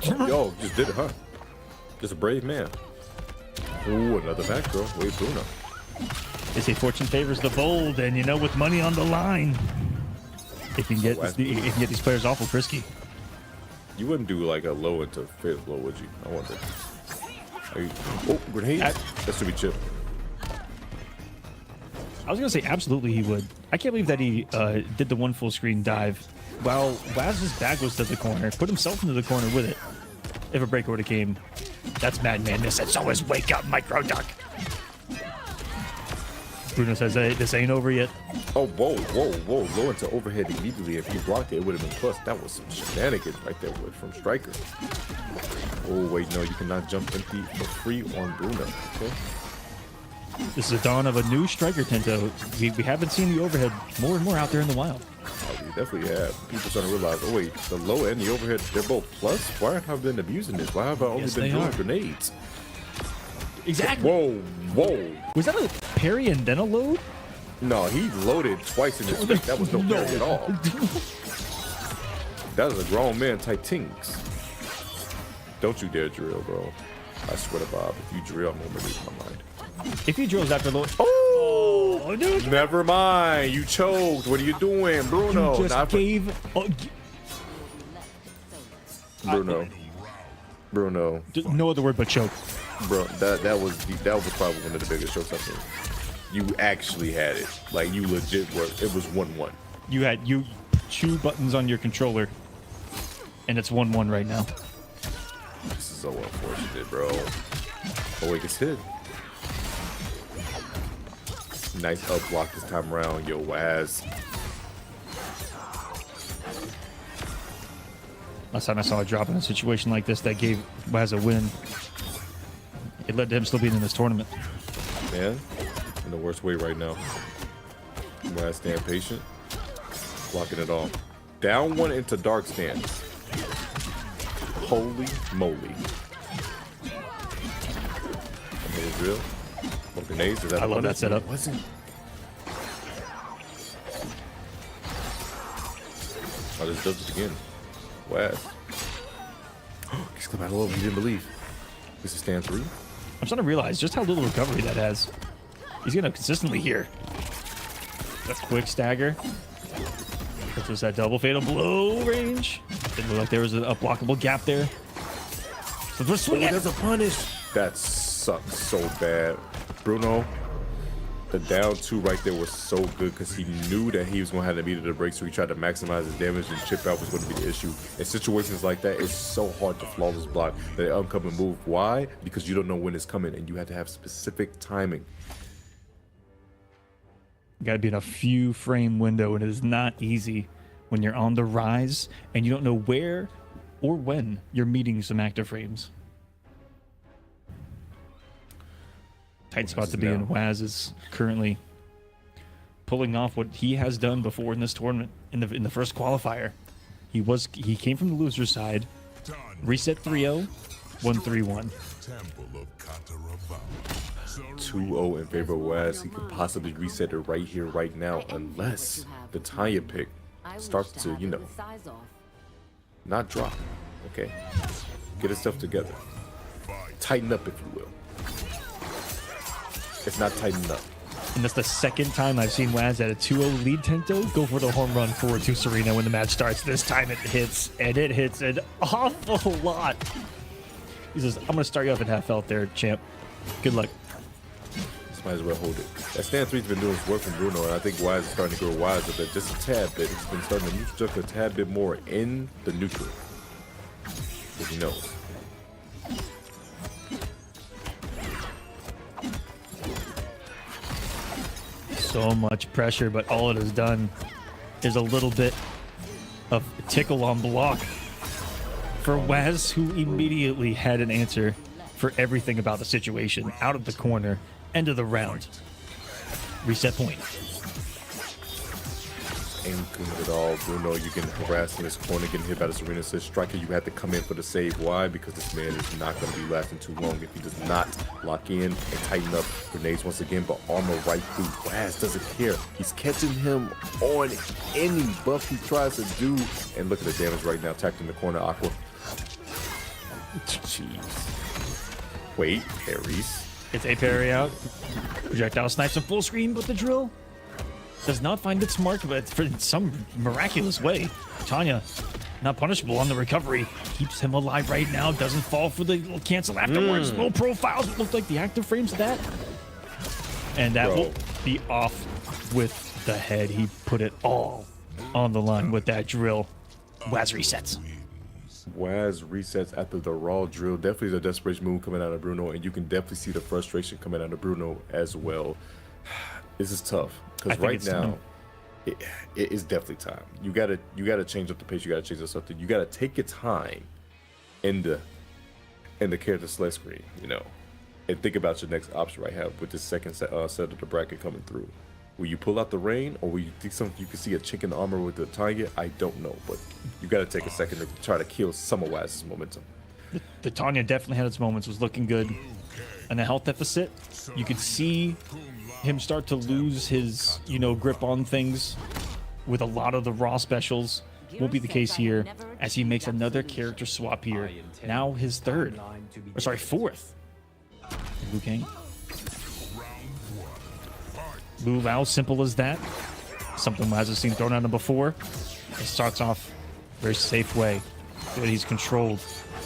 Yo, just did it, huh? Just a brave man. Ooh, another back throw. Wait, Bruno. They say fortune favors the bold, and you know, with money on the line, it can get these players awful frisky. You wouldn't do like a low into fifth blow, would you? I wonder. Oh, grenade. That's to be chipped. I was gonna say absolutely he would. I can't believe that he did the one full screen dive while Waz's back was to the corner, put himself into the corner with it. If a break would have came, that's madness. It's always wake up, micro duck. Bruno says, hey, this ain't over yet. Oh, whoa. Low into overhead immediately. If he blocked it, it would have been plus. That was some shenanigans right there from Striker. Oh, wait, no, you cannot jump empty for free on Bruno. Okay. This is the dawn of a new Striker, Tento. We haven't seen the overhead more and more out there in the wild. Oh, we definitely have. People starting to realize, oh, wait, the low and the overhead, they're both plus? Why have I been abusing this? Why have I only been doing grenades? Exactly. Whoa. Was that a parry and then a load? No, he loaded twice in his face. That was no parry at all. That is a grown man type things. Don't you dare drill, bro. I swear to Bob, if you drill, I'm gonna lose my mind. If he drills after load. Oh, dude. Never mind. You choked. What are you doing, Bruno? You just gave. Bruno. No other word but choke. Bro, that was probably one of the biggest shows I've seen. You actually had it. Like, you legit were. It was 1-1. You had 2 buttons on your controller, and it's 1-1 right now. This is so unfortunate, bro. Oh, wait, it's hit. Nice up block this time around, yo, Waz. Last time I saw a drop in a situation like this that gave Waz a win, it led to him still being in this tournament. Man, in the worst way right now. Waz staying patient. Blocking it all. Down 1 into dark stance. Holy moly. Drill. Grenades. Is that I love that setup. Wasn't. Oh, this does it again. Waz. He's come out a little. He didn't believe. This is stand 3. I'm starting to realize just how little recovery that has. He's gonna consistently here. A quick stagger. This was that double fatal blow range. Didn't look like there was a blockable gap there. So there's a punish. That sucks so bad. Bruno, the down 2 right there was so good because he knew that he was going to have to beat it to break, so he tried to maximize his damage, and chip out was going to be the issue. In situations like that, it's so hard to flawless block the upcoming move. Why? Because you don't know when it's coming, and you have to have specific timing. You got to be in a few frame window, and it is not easy when you're on the rise and you don't know where or when you're meeting some active frames. Tight spot to be in. Waz is currently pulling off what he has done before in this tournament. In the first qualifier, he came from the loser side, reset 3-0, 1-3-1. 2-0 in favor of Waz. He could possibly reset it right here, right now, unless the Tanya pick starts to, you know, not drop. Okay, get his stuff together. Tighten up, if you will. It's not tightened up. And that's the second time I've seen Waz at a 2-0 lead Tento go for the home run forward to Serena when the match starts. This time it hits, and it hits an awful lot. He says, I'm going to start you off at half health there, champ. Good luck. Might as well hold it. That stand 3's been doing his work from Bruno, and I think Waz is starting to grow wiser, but just a tad bit. He's been starting to neutral a tad bit more in the neutral. Because he knows. So much pressure, but all it has done is a little bit of tickle on block for Waz, who immediately had an answer for everything about the situation. Out of the corner, end of the round. Reset point. Ain't good at all, Bruno. You're getting harassed in this corner, getting hit by the Serena. Says striker, you have to come in for the save. Why? Because this man is not going to be lasting too long if he does not lock in and tighten up. Grenades once again, but armor right through. Waz doesn't care. He's catching him on any buff he tries to do. And look at the damage right now. Tacked in the corner, Aqua. Jeez. Wait, Aries. It's a parry out. Projectile snipes in full screen, but the drill does not find its mark, but for some miraculous way, Tanya, not punishable on the recovery, keeps him alive right now, doesn't fall for the cancel afterwards. Low profiles, it looked like the active frames of that. And that will be off with the head. He put it all on the line with that drill. Waz resets. Waz resets after the raw drill. Definitely the desperation move coming out of Bruno, and you can definitely see the frustration coming out of Bruno as well. This is tough because right now it is definitely time. You gotta change up the pace. You gotta change up something. You gotta take your time in the character select screen, you know, and think about your next option right here with this second set of the bracket coming through. Will you pull out the rain, or will you think something you can see a chink in the armor with the Tanya? I don't know, but you got to take a second to try to kill some of Waz's momentum. The Tanya definitely had its moments, was looking good. And the health deficit, you could see him start to lose his, you know, grip on things with a lot of the raw specials. Won't be the case here as he makes another character swap here. Now his fourth. Liu Kang. Move out, simple as that. Something Waz has seen thrown at him before. It starts off very safe way. Good, he's controlled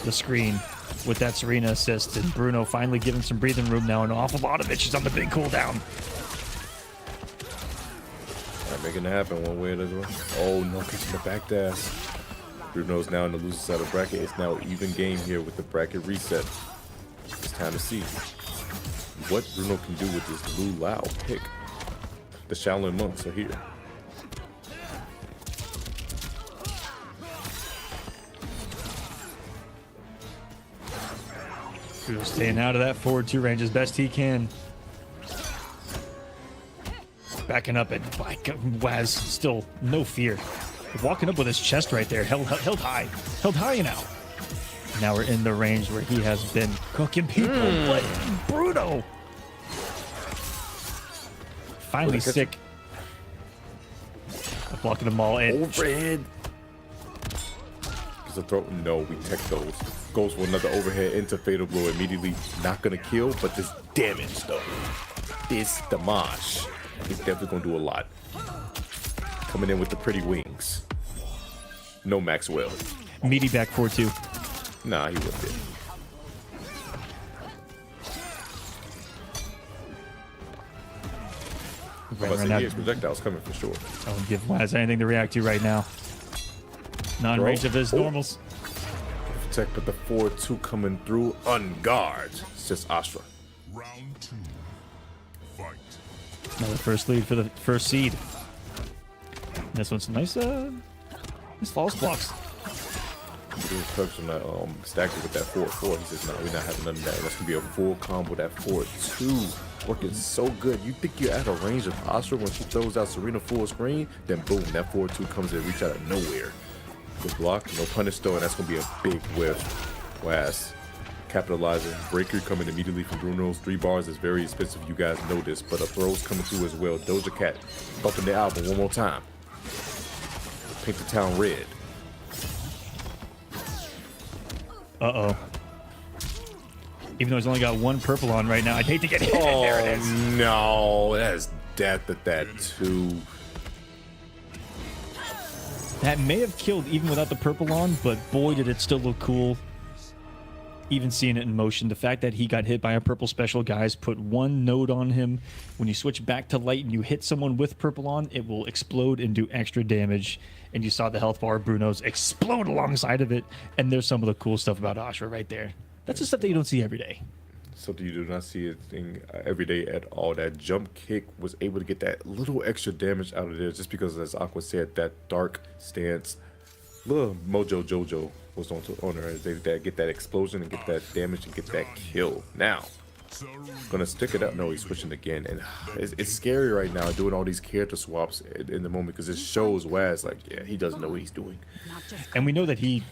the screen with that Serena assist, and Bruno finally giving some breathing room now. An awful lot of it. She's on the big cooldown. Making it happen one way or the other. Oh no, catching the back dash. Bruno's now in the loser side of the bracket. It's now even game here with the bracket reset. It's time to see what Bruno can do with this Lu Lao pick. The Shaolin monks are here. Bruno staying out of that forward 2 range as best he can. Backing up at Waz, still no fear. Walking up with his chest right there, held high. Held high now. Now we're in the range where he has been cooking people, but Bruno finally sick. Blocking them all in. Overhead. Because the throw. No, we tech those. Goes for another overhead into fatal blow immediately. Not gonna kill, but this damage though. This damage. He's definitely gonna do a lot. Coming in with the pretty wings. No Maxwell. Meaty back 4-2. Nah, he wouldn't be. Right now, his projectiles coming for sure. I won't give Waz anything to react to right now. Not in range of his normals. Protect, but the 4-2 coming through on guard. It's just Astra. Round 2. Fight. Another first lead for the first seed. This one's nice. Nice false blocks. On that, stacked it with that 4-4. He says, no, we're not having none of that. That's gonna be a full combo. That 4-2 working so good. You think you're at a range of Astra when she throws out Serena full screen, then boom, that 4-2 comes in, reach out of nowhere. Good block, no punish though, and that's gonna be a big whiff. Waz capitalizing. Breaker coming immediately from Bruno's 3 bars is very expensive. You guys know this, but a throw's coming through as well. Doja Cat bumping the album one more time. Paint the town red. Uh-oh. Even though he's only got 1 purple on right now, I'd hate to get hit. Oh, there it is. no. That's death at that too. That may have killed even without the purple on, but boy, did it still look cool. Even seeing it in motion. The fact that he got hit by a purple special, guys, put 1 node on him. When you switch back to light and you hit someone with purple on, it will explode and do extra damage. And you saw the health bar of Bruno's explode alongside of it. And there's some of the cool stuff about Astra right there. That's the stuff that you don't see every day. Something you do not see a thing every day at all. That jump kick was able to get that little extra damage out of there just because, as Aqua said, that dark stance, little Mojo Jojo was on her. They get that explosion and get that damage and get that kill. Now, gonna stick it up. No, he's switching again, and it's scary right now doing all these character swaps in the moment because it shows Waz like, yeah, he doesn't know what he's doing. And we know that he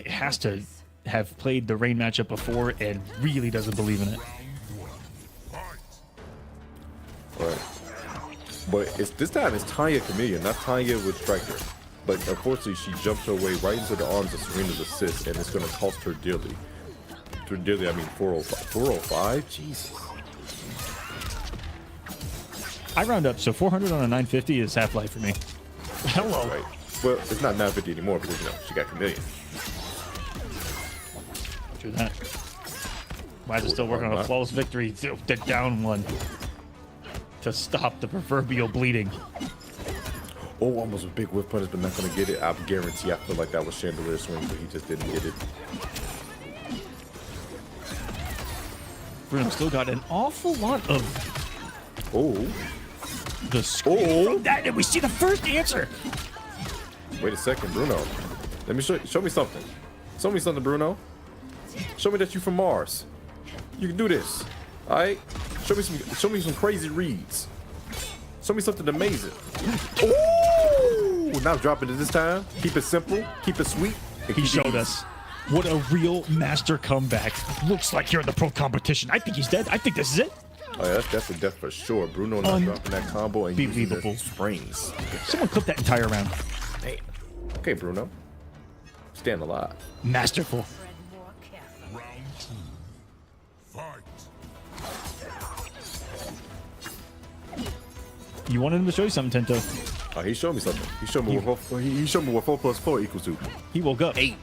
has to have played the Rain matchup before and really doesn't believe in it. Right. But this time it's Tanya Chameleon, not Tanya with Striker. But unfortunately, she jumped her way right into the arms of Serena's assist, and it's going to cost her dearly. Dearly, I mean 405. 405? Jesus. I round up, so 400 on a 950 is Half-Life for me. Hello. Right. Well, it's not 950 anymore because, you know, she got Chameleon. True that. Waz is still working on a flawless victory. The down 1 to stop the proverbial bleeding. Oh, almost a big whiff punish, but not going to get it. I guarantee I feel like that was Chandelier swing, but he just didn't get it. Bruno still got an awful lot of the screen from that, and we see the first answer. Wait a second, Bruno. Let me show me something. Show me something, Bruno. Show me that you from Mars. You can do this. All right. Show me some crazy reads. Show me something amazing. Ooh! Not dropping it this time. Keep it simple. Keep it sweet. He showed us what a real master comeback looks like here in the pro competition. I think he's dead. I think this is it. Oh yeah, that's a death for sure. Bruno not dropping that combo and using the springs. Someone clip that entire round. Damn. Okay, Bruno. Stand alive. Masterful. Round 2. Fight. You wanted him to show you something, Tento. Oh, he showed me something. He showed me what 4 plus 4 equals to. He woke up. 8.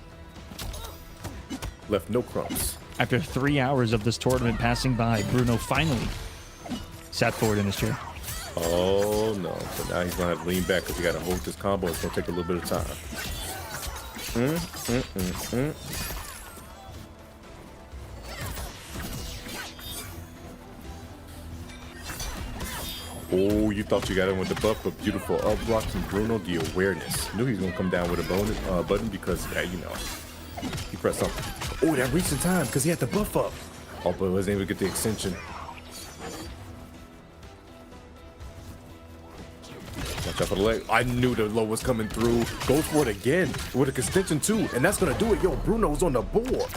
Left no crumbs. After 3 hours of this tournament passing by, Bruno finally sat forward in his chair. Oh no! So now he's gonna have to lean back because he got to hold this combo. It's gonna take a little bit of time. Oh, you thought you got him with the buff, but beautiful up block from Bruno. The awareness. Knew he was gonna come down with a bonus button because, yeah, you know, he pressed something. Oh, that reached in time because he had the buff up. Oh, but wasn't able to get the extension. Watch out for the leg. I knew the low was coming through. Goes for it again with an extension too, and that's gonna do it. Yo, Bruno's on the board.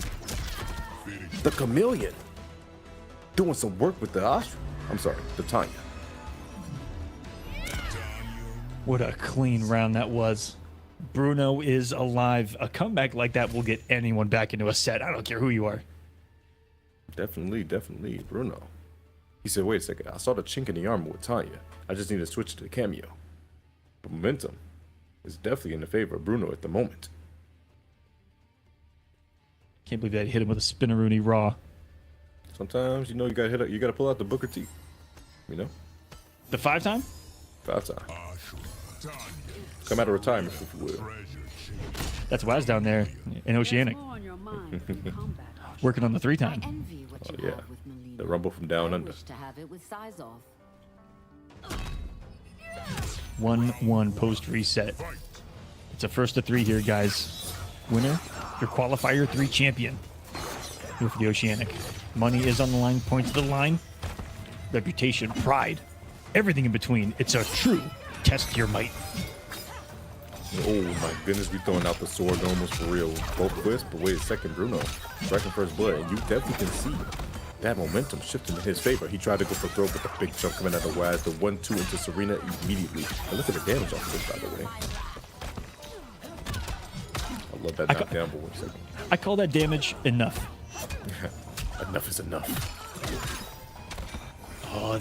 The Chameleon doing some work with the Astra. I'm sorry, the Tanya. What a clean round that was. Bruno is alive. A comeback like that will get anyone back into a set. I don't care who you are. Definitely, Bruno. He said, wait a second, I saw the chink in the armor with Tanya. I just need to switch to the cameo. But momentum is definitely in the favor of Bruno at the moment. Can't believe that hit him with a spinneroonie raw. Sometimes, you know, you gotta pull out the Booker T. You know? The 5-time? 5-time. Come out of retirement, if you will. That's Waz down there in Oceanic. Working on the 3-time. Oh, yeah. The rumble from down under. 1-1 post reset. It's a 1st to 3 here, guys. Winner, your qualifier 3 champion. Here for the Oceanic. Money is on the line, points to the line. Reputation, pride, everything in between. It's a true test your might. Oh my goodness, we throwing out the sword almost for real. Both twists, but wait a second, Bruno. Striking first blood, and you definitely can see that momentum shifting in his favor. He tried to go for throw, but the big jump coming out of Waz, the 1-2 into Serena immediately. And look at the damage off this, by the way. I love that knockdown, but 1 second. I call that damage enough. Enough is enough. Oh,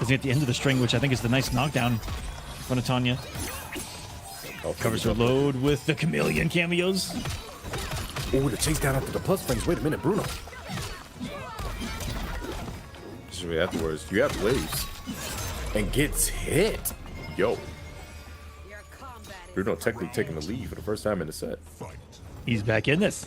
is at the end of the string, which I think is the nice knockdown in front of Tanya. Oh, covers her load with the chameleon cameos. Oh, the chase down after the plus frames. Wait a minute, Bruno. Afterwards, you have waves and gets hit. Yo. Bruno technically taking the lead for the first time in the set. He's back in this.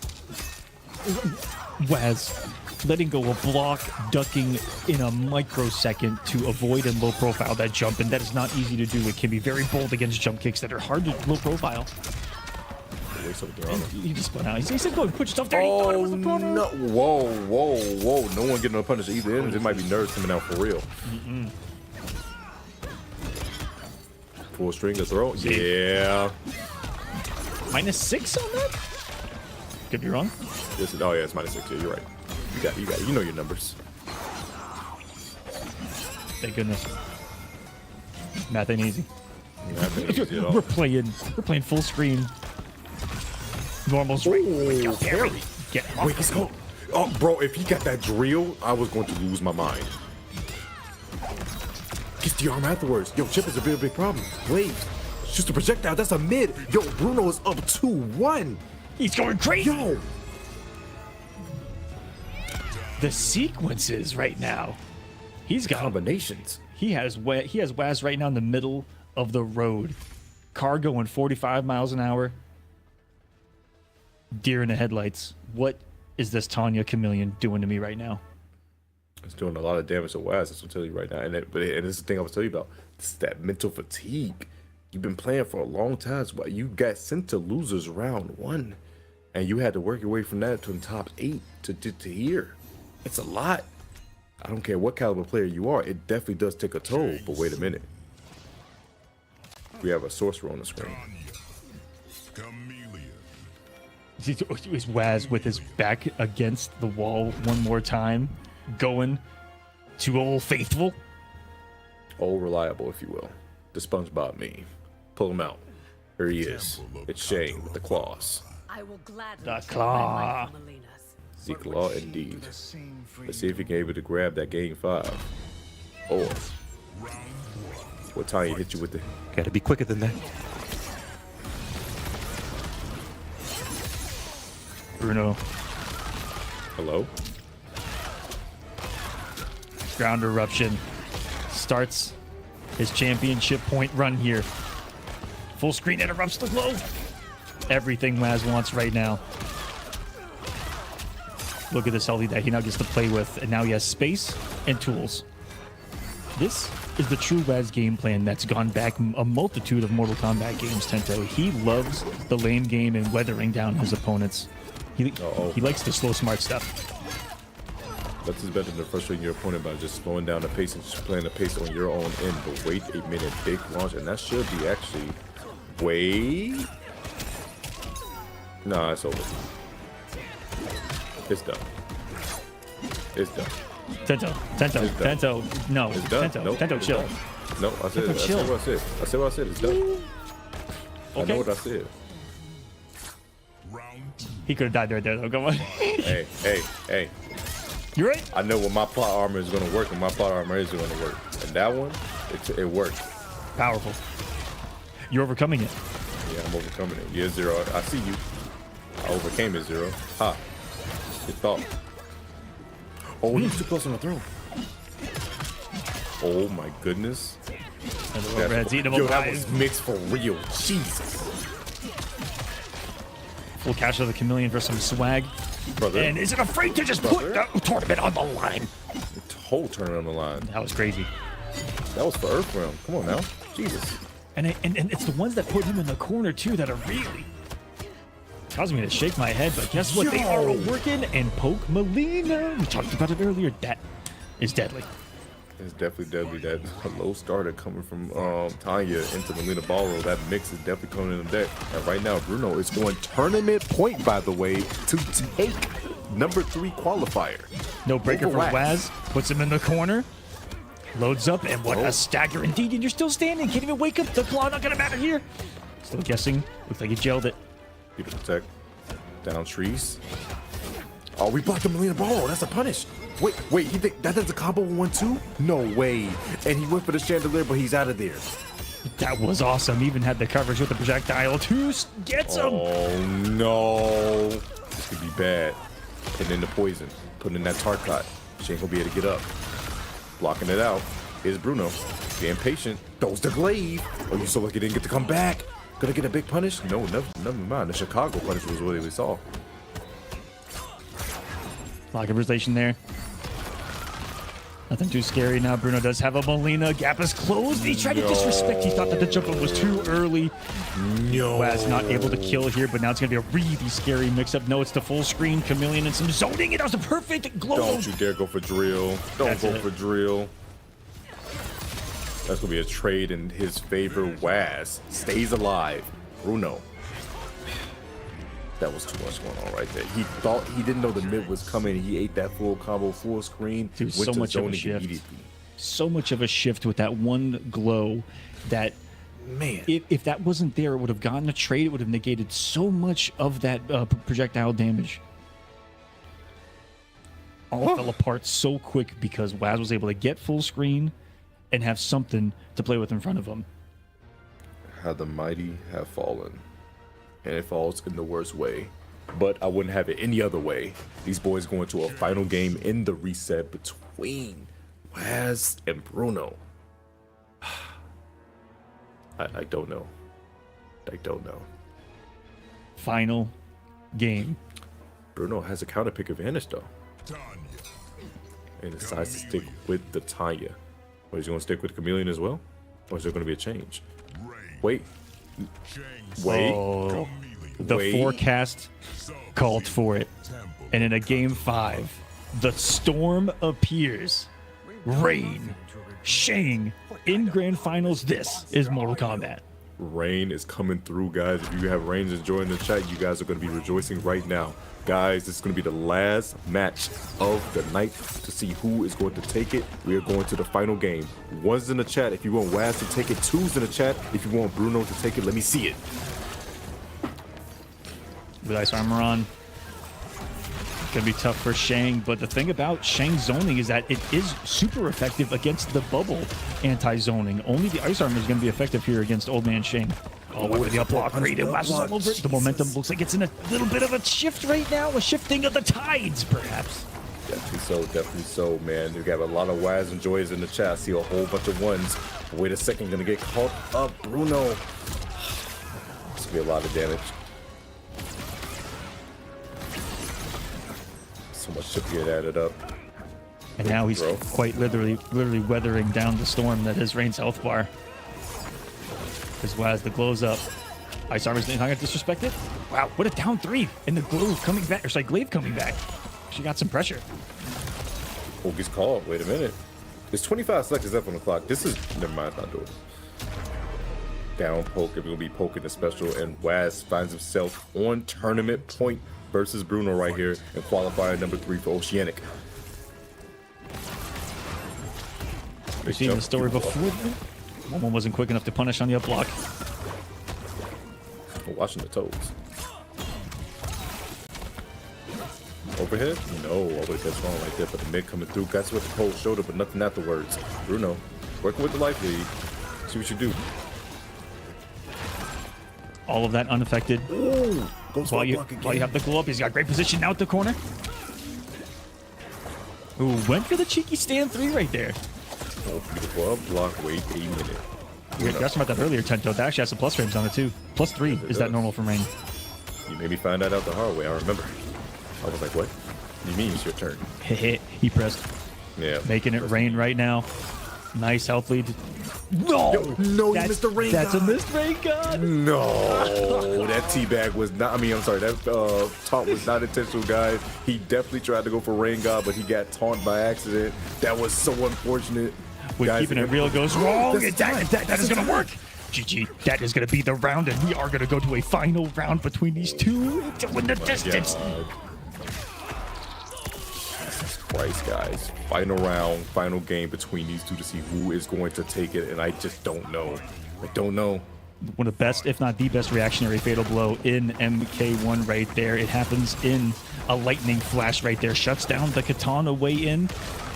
Waz letting go a block, ducking in a microsecond to avoid and low profile that jump, and that is not easy to do. It can be very bold against jump kicks that are hard to low profile. He just spun out. He said, go and put yourself there. Oh, no. Whoa, whoa, whoa. No one getting no punish either end. It might be nerves coming out for real. Full string to throw. Yeah. -6 on that? Could be wrong. Yes, oh, yeah, it's -6. Yeah, you're right. You got it. You know your numbers. Thank goodness. Math ain't easy. Math ain't easy at all. We're playing full screen. Normals right. Ooh, parry. Get off. Wait, let's go. Oh, bro, if he got that drill, I was going to lose my mind. Gets the arm afterwards. Yo, chip is a big problem. Wait, it's just a projectile. That's a mid. Yo, Bruno is up 2-1. He's going crazy. Yo. The sequences right now. He's got combinations. He has Waz right now in the middle of the road. Car going 45 miles an hour. Deer in the headlights. What is this Tanya Chameleon doing to me right now? It's doing a lot of damage to Waz. That's what I'll tell you right now. And this is the thing I was telling you about. It's that mental fatigue. You've been playing for a long time. So you got sent to losers round 1. And you had to work your way from that to the top 8 to here. It's a lot. I don't care what caliber player you are. It definitely does take a toll. But wait a minute. We have a sorcerer on the screen. Is Waz with his back against the wall one more time, going to Old Faithful? Old Reliable, if you will. The SpongeBob meme. Pull him out. Here he is. It's Shane with the claws. I will gladly the claw. The claw indeed. Let's see if he can able to grab that game 5. Or what Tanya hit you with the... Gotta be quicker than that. Bruno. Hello? Ground eruption. Starts his championship point run here. Full screen interrupts the glow. Everything Waz wants right now. Look at this LD that he now gets to play with, and now he has space and tools. This is the true Waz game plan that's gone back a multitude of Mortal Kombat games, Tento. He loves the lane game and weathering down his opponents. He likes the slow, smart stuff. That's better than frustrating your opponent by just slowing down the pace and just playing the pace on your own end. But wait a minute, big launch, and that should be actually... Wait... Nah, it's over. It's done. It's done. Tento, no. It's done. Tento, Nope. Tento, It's chill. done. No, I said Tento, what I said. I said what I said. It's done. I know what I said. He could have died right there, though. Come on. Hey. You're right. I know when my plot armor is going to work and my plot armor is going to work. And that one, it worked. Powerful. You're overcoming it. Yeah, I'm overcoming it. Yeah, Zero. I see you. I overcame it, Zero. Ha. Good thought. Oh, he's too close on the throne. Oh my goodness. Yo, that was mixed for real. Jesus. Full cash of the Chameleon for some swag. Brother. And isn't afraid to just put the tournament on the line. The whole tournament on the line. That was crazy. That was for Earth Realm. Come on now. Jesus. And it's the ones that put him in the corner too that are really causing me to shake my head. But guess what? They are working and poke Melina. We talked about it earlier. That is deadly. It's definitely deadly. That low starter coming from Tanya into Melina Ballroom. That mix is definitely coming in the deck. And right now, Bruno is going tournament point, by the way, to take number 3 qualifier. No breaker for Waz. Puts him in the corner. Loads up, and what a stagger indeed. And you're still standing. Can't even wake up. The claw not going to matter here. Still guessing. Looks like he gelled it. Beautiful tech. Down trees. Oh, we blocked the Melina Ball. That's a punish. Wait, he think that does a combo 1-2? No way. And he went for the chandelier, but he's out of there. That was awesome. Even had the coverage with the projectile. Gets him. Oh, no. This could be bad. And then the poison. Putting in that Tarkat. She ain't going to be able to get up. Blocking it out is Bruno. Being patient. Throws the glaive. Oh, you so lucky didn't get to come back. Gonna get a big punish? No, never mind. The Chicago punish was what we saw. Lock of restation there. Nothing too scary now. Bruno does have a Melina. Gap is closed. He tried to disrespect. He thought that the jump up was too early. No. Waz not able to kill here, but now it's going to be a really scary mix-up. No, it's the full screen Chameleon and some zoning. It was a perfect global. Don't you dare go for drill. Don't go for drill. That's going to be a trade in his favor. Waz stays alive. Bruno. That was too much going on right there. He thought he didn't know the mid was coming. He ate that full combo, full screen. Dude, so much of a shift. So much of a shift with that one glow that, man, if that wasn't there, it would have gotten a trade. It would have negated so much of that projectile damage. All fell apart so quick because Waz was able to get full screen and have something to play with in front of him. How the mighty have fallen. And it falls in the worst way. But I wouldn't have it any other way. These boys going to a final game in the reset between Waz and Bruno. I don't know. I don't know. Final game. Bruno has a counter pick advantage though. And decides to stick with the Tanya. What, is he going to stick with Chameleon as well? Or is there going to be a change? Wait. Oh, the forecast called for it. And in a game 5, the storm appears. Rain, Shang in grand finals. This is Mortal Kombat. Rain is coming through, guys. If you have Rain enjoying the chat, you guys are going to be rejoicing right now. Guys, this is going to be the last match of the night to see who is going to take it. We are going to the final game. 1's in the chat if you want Waz to take it. 2's in the chat if you want Bruno to take it. Let me see it. With ice armor on. Gonna be tough for Shang, but the thing about Shang zoning is that it is super effective against the bubble anti-zoning. Only the ice armor is gonna be effective here against Old Man Shang. Oh, with the up block rate, it lasts all over. The momentum looks like it's in a little bit of a shift right now, a shifting of the tides, perhaps. Definitely so, man. You got a lot of Waz and Joys in the chat. I see a whole bunch of 1s. Wait a second, gonna get caught up. Bruno. This will be a lot of damage. So much to get added up. And now he's quite literally weathering down the storm that is Rain's health bar. As Waz, the glow's up. Ice armor's not gonna disrespect it. Wow, what a down 3. And the glow coming back, or sorry, glaive coming back. She got some pressure. Oh, gets called. Wait a minute. There's 25 seconds left on the clock. This is, never mind, not doing it. Down poke, if we're gonna be poking the special, and Waz finds himself on tournament point versus Bruno right here in qualifier number 3 for Oceanic. We've seen the story before. Momo wasn't quick enough to punish on the up block. We're watching the toes. Overhead? No, overhead's wrong right there. But the mid coming through. Guys with the cold shoulder, but nothing afterwards. Bruno, working with the life lead. See what you do. All of that unaffected. Ooh, while you have the glow up, he's got great position now at the corner. Ooh, went for the cheeky stand 3 right there. Oh, beautiful up block. Wait a minute. We were talking about that earlier, Tento. That actually has some plus frames on it too. +3 is that normal for rain. You made me find that out the hard way. I remember. I was like, what? You mean it's your turn? He pressed. Yeah. Making it rain right now. Nice health lead. No! No, you missed the rain That's god. a missed rain god. No, that teabag was not. I mean, I'm sorry. That taunt was not intentional, guys. He definitely tried to go for rain god, but he got taunted by accident. That was so unfortunate. When guys, keeping it real goes wrong, That's that is going to work. GG. That is going to be the round, and we are going to go to a final round between these two to win the distance. Jesus Christ, guys. Final round, final game between these two to see who is going to take it, and I just don't know. I don't know. One of the best, if not the best, reactionary fatal blow in MK1 right there. It happens in a lightning flash right there. Shuts down the katana way in.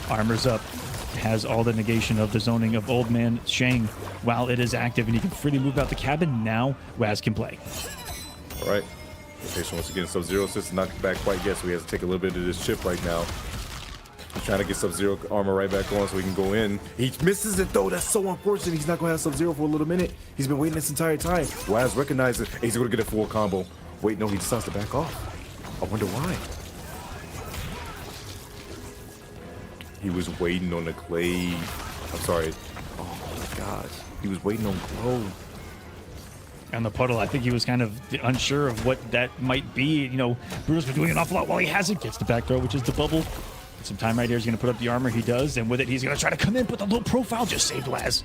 Armors up. Has all the negation of the zoning of Old Man Shang while it is active, and he can freely move out the cabin. Now Waz can play. All right. Rotation once again. Sub-Zero since not back quite yet, so he has to take a little bit of this chip right now. He's trying to get Sub-Zero armor right back on so he can go in. He misses it though. That's so unfortunate. He's not going to have Sub-Zero for a little minute. He's been waiting this entire time. Waz recognizes it. He's going to get a full combo. Wait, no, he decides to back off. I wonder why. He was waiting on the glaive. I'm sorry. Oh my gosh. He was waiting on glow. On the puddle, I think he was kind of unsure of what that might be. You know, Bruno's been doing an awful lot while he hasn't. Gets the back throw, which is the bubble. Some time right here. He's going to put up the armor. He does. And with it, he's going to try to come in, put the low profile. Just saved Waz.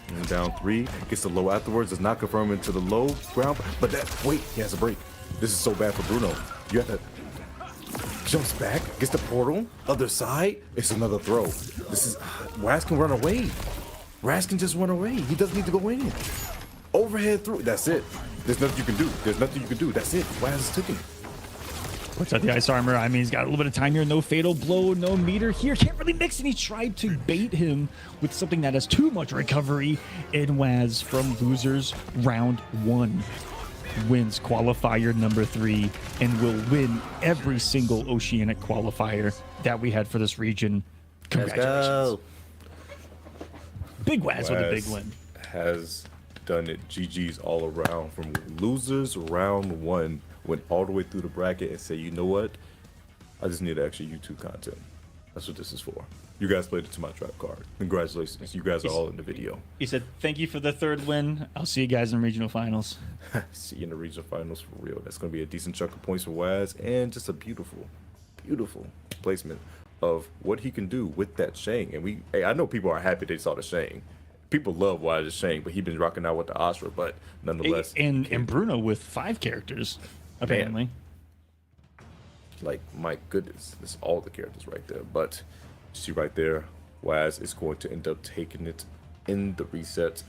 And down 3. Gets the low afterwards. Does not confirm into the low ground. But that, wait, he has a break. This is so bad for Bruno. You have to... Jumps back, gets the portal, other side, it's another throw. This is, Waz can run away. Waz can just run away. He doesn't need to go in. Overhead through, that's it. There's nothing you can do. There's nothing you can do. That's it. Waz is taking. Puts out the ice armor. I mean, he's got a little bit of time here. No fatal blow, no meter here. Can't really mix, and he tried to bait him with something that has too much recovery. And Waz from losers round 1. Wins qualifier number 3 and will win every single Oceanic qualifier that we had for this region. Congratulations. Big Waz with a big win. Has done it. GG's all around. From losers round 1, went all the way through the bracket and say, you know what? I just need extra YouTube content. That's what this is for. You guys played it to my trap card. Congratulations. You guys are all in the video. He said, thank you for the 3rd win. I'll see you guys in regional finals. See you in the regional finals for real. That's going to be a decent chunk of points for Waz and just a beautiful, beautiful placement of what he can do with that Shang. And I know people are happy they saw the Shang. People love Waz's Shang, but he's been rocking out with the Astra. But nonetheless. And Bruno with 5 characters, apparently. Man. Like, my goodness. That's all the characters right there. But see right there, Waz is going to end up taking it in the reset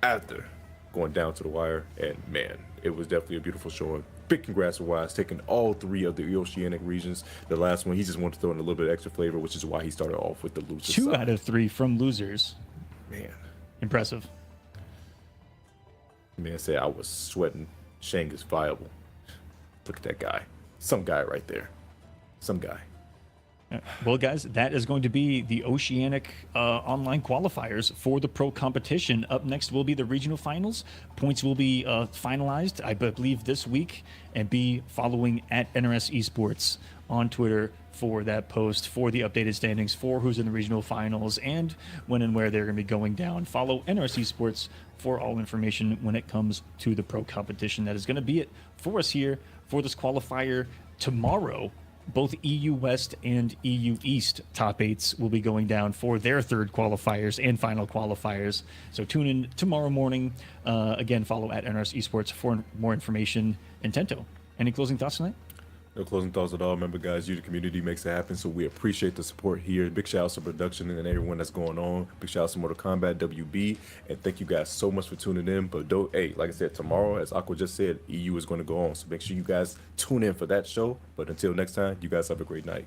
after going down to the wire. And man, it was definitely a beautiful showing. Big congrats to Waz taking all 3 of the Oceanic regions. The last one, he just wanted to throw in a little bit of extra flavor, which is why he started off with the losers. 2 out of 3 from losers. Man. Impressive. Man said I was sweating. Shang is viable. Look at that guy. Some guy right there. Some guy. Well, guys, that is going to be the Oceanic online qualifiers for the pro competition. Up next will be the regional finals. Points will be finalized, I believe, this week, and be following at NRS Esports on Twitter for that post, for the updated standings, for who's in the regional finals, and when and where they're going to be going down. Follow NRS Esports for all information when it comes to the pro competition. That is going to be it for us here for this qualifier tomorrow. Both EU West and EU East top 8s will be going down for their 3rd qualifiers and final qualifiers. So tune in tomorrow morning. Again, follow at NRS Esports for more information. And Tento, any closing thoughts tonight? No closing thoughts at all. Remember, guys, you, the community, makes it happen, so we appreciate the support here. Big shout out to production and everyone that's going on. Big shout out to Mortal Kombat WB, and thank you guys so much for tuning in. But hey, like I said, tomorrow, as Aqua just said, EU is going to go on, so make sure you guys tune in for that show. But until next time, you guys have a great night.